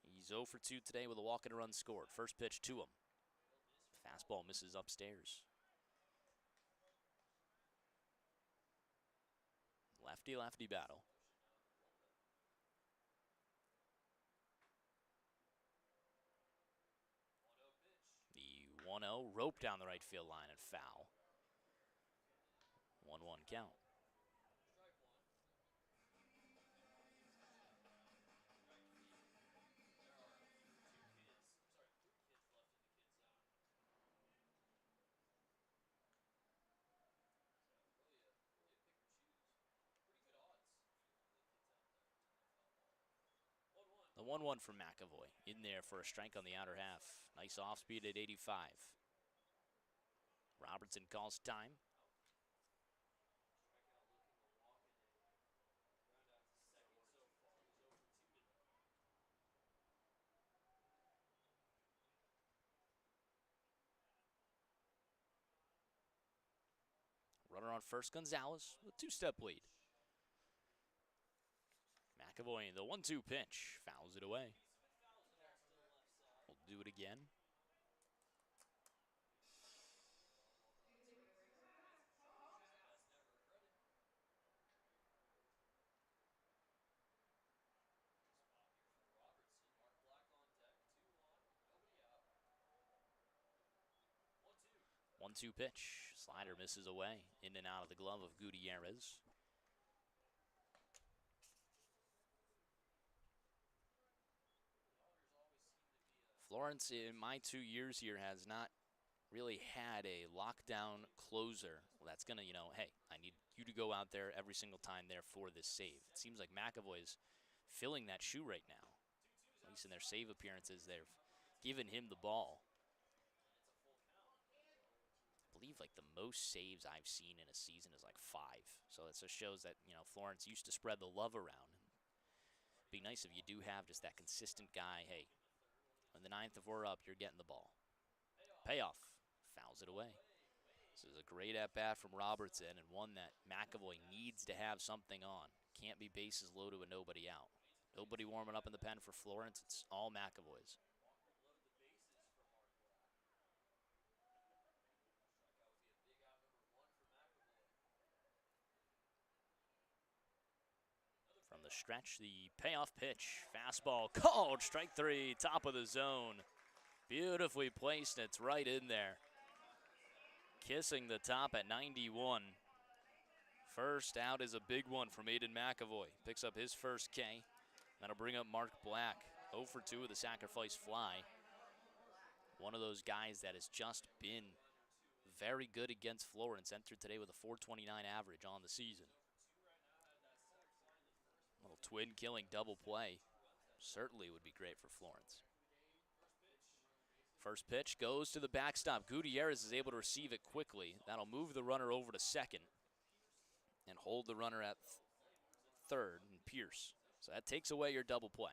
He's 0 for 2 today with a walk and a run scored. First pitch to him. Fastball misses upstairs. Lefty-lefty battle. The 1-0 rope down the right field line and foul. 1-1 count. The 1-1 from McAvoy. In there for a strike on the outer half. Nice off speed at 85. Robertson calls time. Runner on first, Gonzalez with a 2-step lead. McAvoy in the 1-2 pitch. Fouls it away. We'll do it again. One-two pitch. Slider misses away. In and out of the glove of Gutierrez. Florence, in my 2 years here, has not really had a lockdown closer that's going to, hey, I need you to go out there every single time there for this save. It seems like McAvoy's filling that shoe right now. At least in their save appearances, they've given him the ball. I believe like the most saves I've seen in a season is like 5. So it just shows that, Florence used to spread the love around. It'd be nice if you do have just that consistent guy. Hey, when the 9th, if we're up, you're getting the ball. Payoff. Fouls it away. This is a great at-bat from Robertson, and one that McAvoy needs to have something on. Can't be bases loaded with nobody out. Nobody warming up in the pen for Florence. It's all McAvoy's. From the stretch, the payoff pitch. Fastball called. Strike 3, top of the zone. Beautifully placed. It's right in there. Kissing the top at 91. First out is a big one from Aiden McAvoy. Picks up his first K. That'll bring up Mark Black. 0 for 2 with a sacrifice fly. One of those guys that has just been very good against Florence. Entered today with a 429 average on the season. Little twin killing double play. Certainly would be great for Florence. First pitch goes to the backstop. Gutierrez is able to receive it quickly. That'll move the runner over to second and hold the runner at third and Pierce. So that takes away your double play.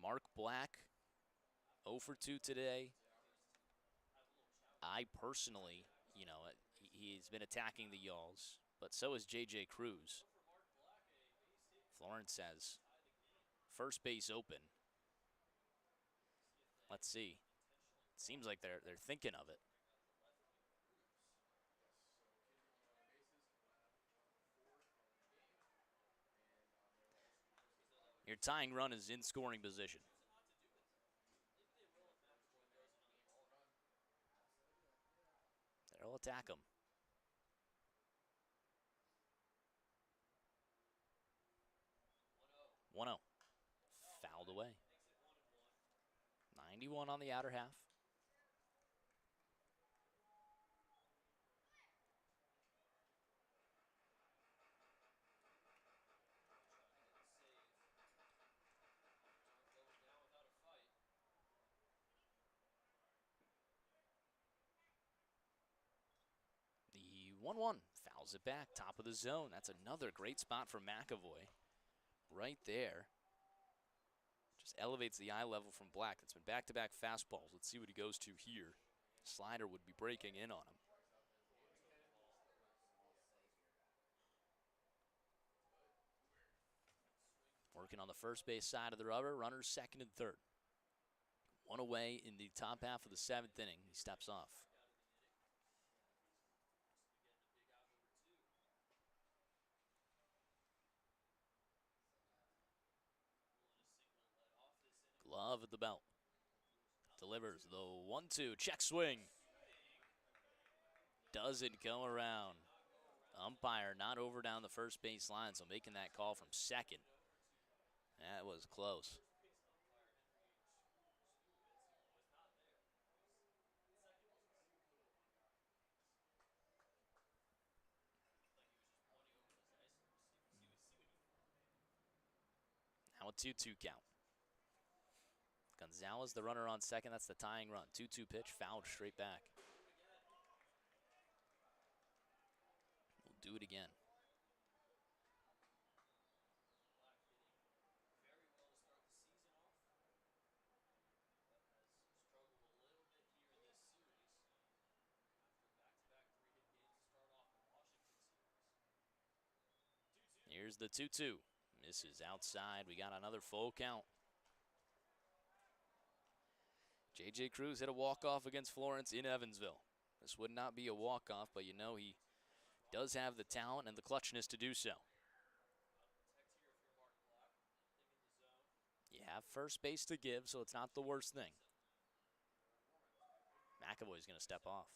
Mark Black, 0 for 2 today. I personally, he's been attacking the Yalls, but so is J.J. Cruz. Florence says first base open. Let's see. Seems like they're thinking of it. Your tying run is in scoring position. They'll attack him. 1-0. Fouled away. 91 on the outer half. The 1-1 fouls it back, top of the zone. That's another great spot for McAvoy. Right there. Just elevates the eye level from Black. It's been back-to-back fastballs. Let's see what he goes to here. Slider would be breaking in on him. Working on the first base side of the rubber. Runners second and third. One away in the top half of the 7th inning. He steps off. Glove at the belt. Delivers the 1-2. Check swing. Doesn't go around. Umpire not over down the first base line, so making that call from second. That was close. Now a 2-2 count. Gonzalez, the runner on second. That's the tying run. 2-2 pitch, fouled straight back. We'll do it again. Here's the 2-2. Misses outside. We got another full count. J.J. Cruz hit a walk-off against Florence in Evansville. This would not be a walk-off, but he does have the talent and the clutchness to do so. You have first base to give, so it's not the worst thing. McAvoy's going to step off.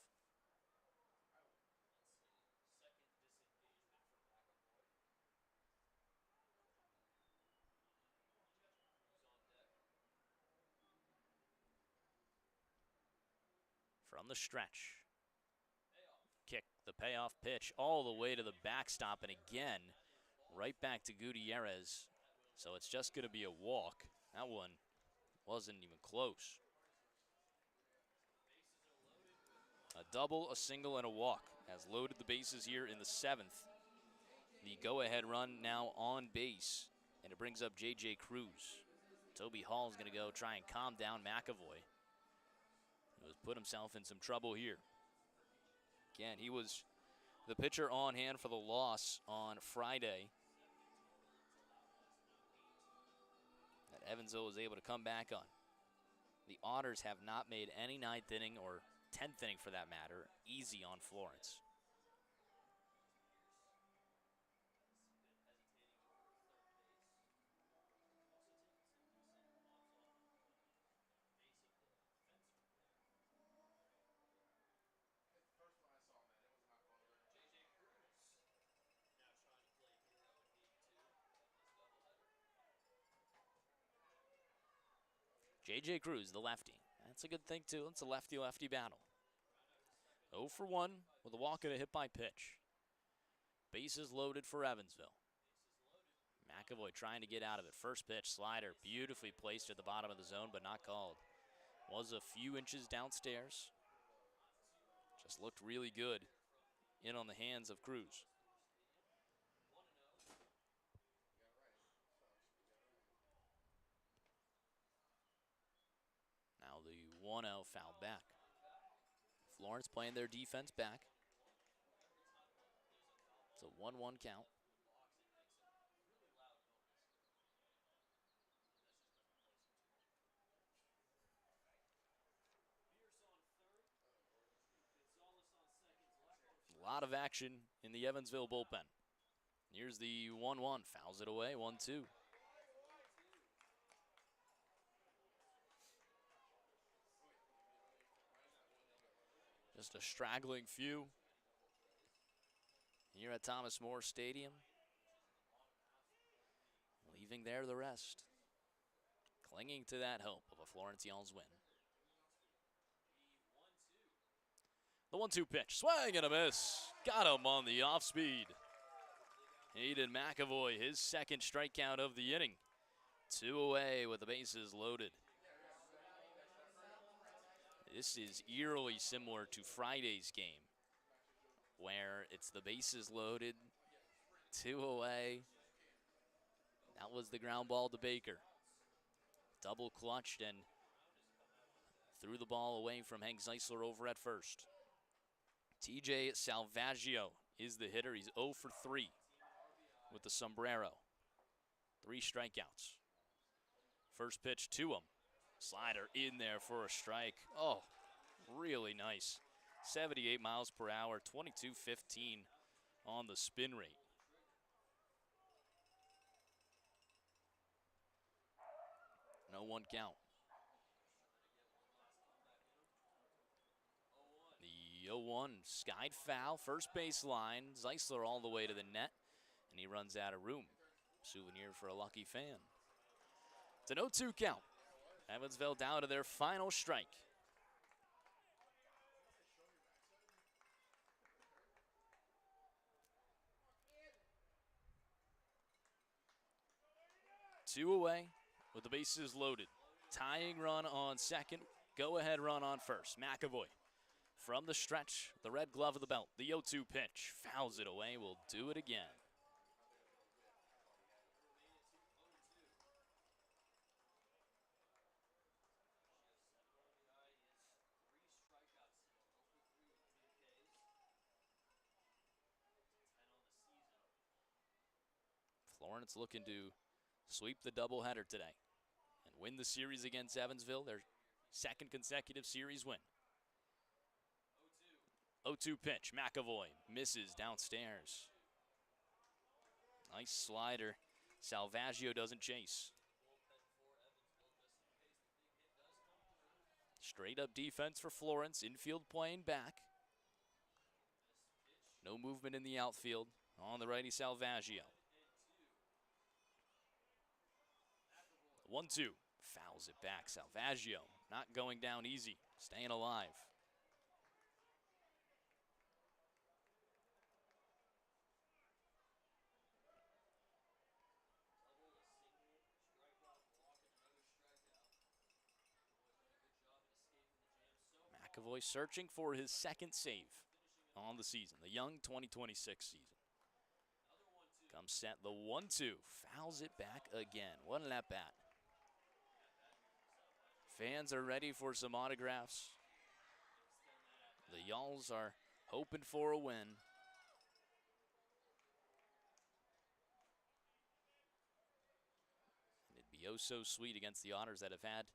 From the stretch. Kick the payoff pitch all the way to the backstop, and again, right back to Gutierrez. So it's just going to be a walk. That one wasn't even close. A double, a single, and a walk has loaded the bases here in the 7th. The go-ahead run now on base, and it brings up J.J. Cruz. Toby Hall's going to go try and calm down McAvoy, who has put himself in some trouble here. Again, he was the pitcher on hand for the loss on Friday that Evansville was able to come back on. The Otters have not made any 9th inning or 10th inning for that matter easy on Florence. J.J. Cruz, the lefty. That's a good thing, too. It's a lefty-lefty battle. 0 for 1 with a walk and a hit by pitch. Bases loaded for Evansville. McAvoy trying to get out of it. First pitch, slider, beautifully placed at the bottom of the zone, but not called. Was a few inches downstairs. Just looked really good in on the hands of Cruz. Now the 1-0 foul back. Florence playing their defense back. It's a 1-1 count. A lot of action in the Evansville bullpen. Here's the 1-1, fouls it away, 1-2. Just a straggling few here at Thomas More Stadium. Leaving there the rest. Clinging to that hope of a Florence Yells win. The 1-2 pitch, swing and a miss. Got him on the off speed. Hayden McAvoy, his second strikeout of the inning. 2 away with the bases loaded. This is eerily similar to Friday's game, where it's the bases loaded, 2 away. That was the ground ball to Baker. Double clutched and threw the ball away from Hank Zeisler over at first. TJ Salvaggio is the hitter. He's 0 for 3 with the sombrero. 3 strikeouts. First pitch to him. Slider in there for a strike. Oh, really nice. 78 miles per hour, 22.15 on the spin rate. No 1 count. The 0-1 skied foul, first base line. Zeisler all the way to the net, and he runs out of room. Souvenir for a lucky fan. It's an 0-2 count. Evansville down to their final strike. Two away with the bases loaded. Tying run on second, go-ahead run on first. McAvoy from the stretch, the red glove of the belt. The 0-2 pitch, fouls it away, will do it again. Florence looking to sweep the doubleheader today and win the series against Evansville, their second consecutive series win. 0-2 pitch, McAvoy misses downstairs. Nice slider. Salvaggio doesn't chase. Straight up defense for Florence, infield playing back. No movement in the outfield on the righty Salvaggio. 1-2, fouls it back. Salvaggio not going down easy, staying alive. McAvoy searching for his second save on the season, the young 2026 season. Comes set the 1-2, fouls it back again. What an at bat. Fans are ready for some autographs. The Y'alls are hoping for a win. It'd be oh so sweet against the Otters that have had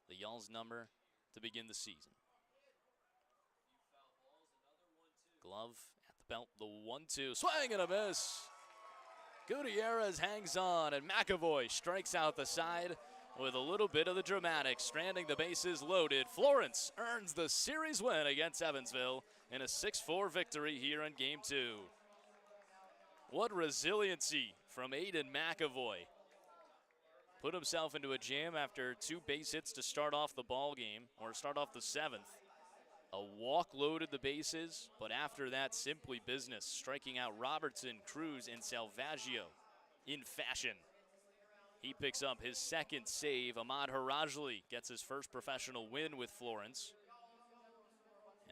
the Y'alls number to begin the season. Glove at the belt, the 1-2, swing and a miss. Gutierrez hangs on, and McAvoy strikes out the side with a little bit of the dramatic, stranding the bases loaded. Florence earns the series win against Evansville in a 6-4 victory here in Game 2. What resiliency from Aiden McAvoy. Put himself into a jam after 2 base hits to start off the ball game, or start off the 7th. A walk loaded the bases, but after that, simply business, striking out Robertson, Cruz, and Salvaggio in fashion. He picks up his second save. Ahmad Harajli gets his first professional win with Florence.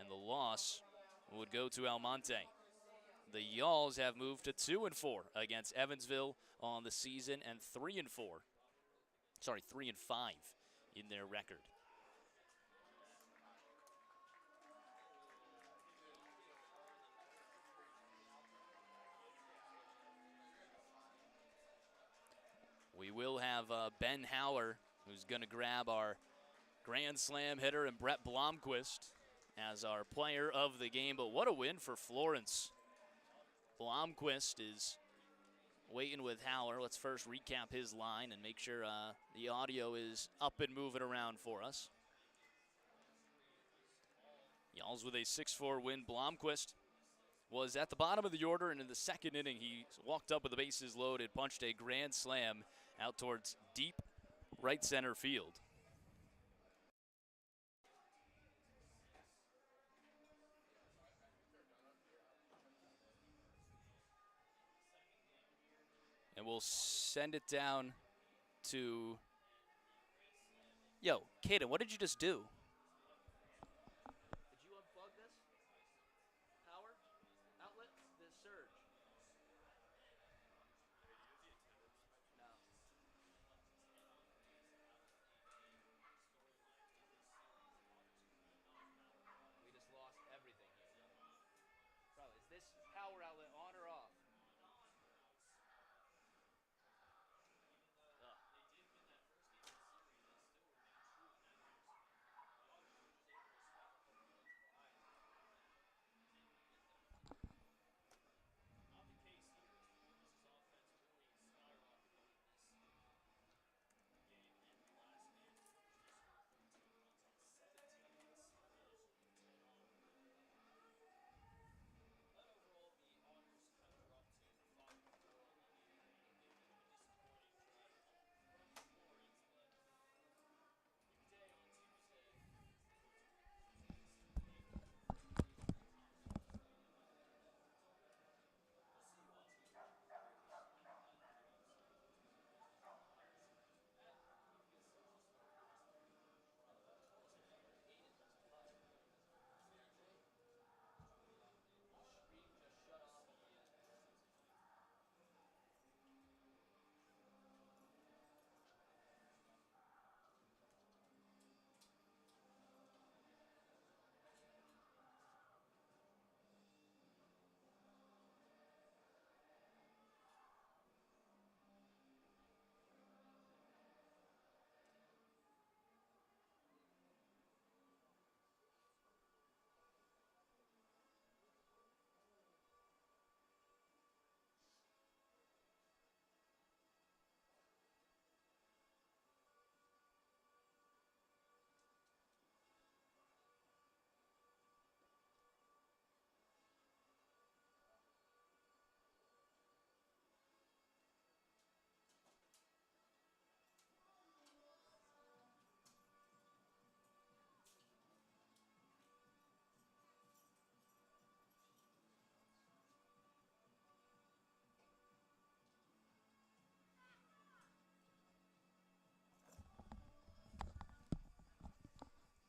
And the loss would go to Almonte. The Y'alls have moved to 2-4 against Evansville on the season, and 3-5 in their record. We will have Ben Howler, who's going to grab our Grand Slam hitter, and Brett Blomquist as our player of the game. But what a win for Florence. Blomquist is waiting with Howler. Let's first recap his line and make sure the audio is up and moving around for us. Y'alls with a 6-4 win. Blomquist was at the bottom of the order, and in the second inning, he walked up with the bases loaded, punched a grand slam out towards deep right center field. And we'll send it down to, yo, Caden, what did you just do? Did you unplug this power outlet, this surge? No. We just lost everything here, brother. Bro, is this power outlet on or off?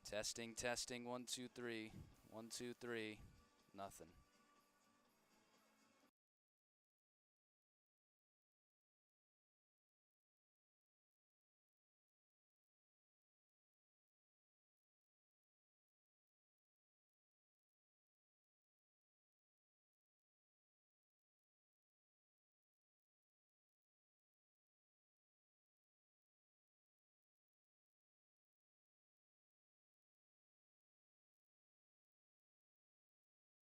Testing, testing, 1, 2, 3. 1, 2, 3. Nothing.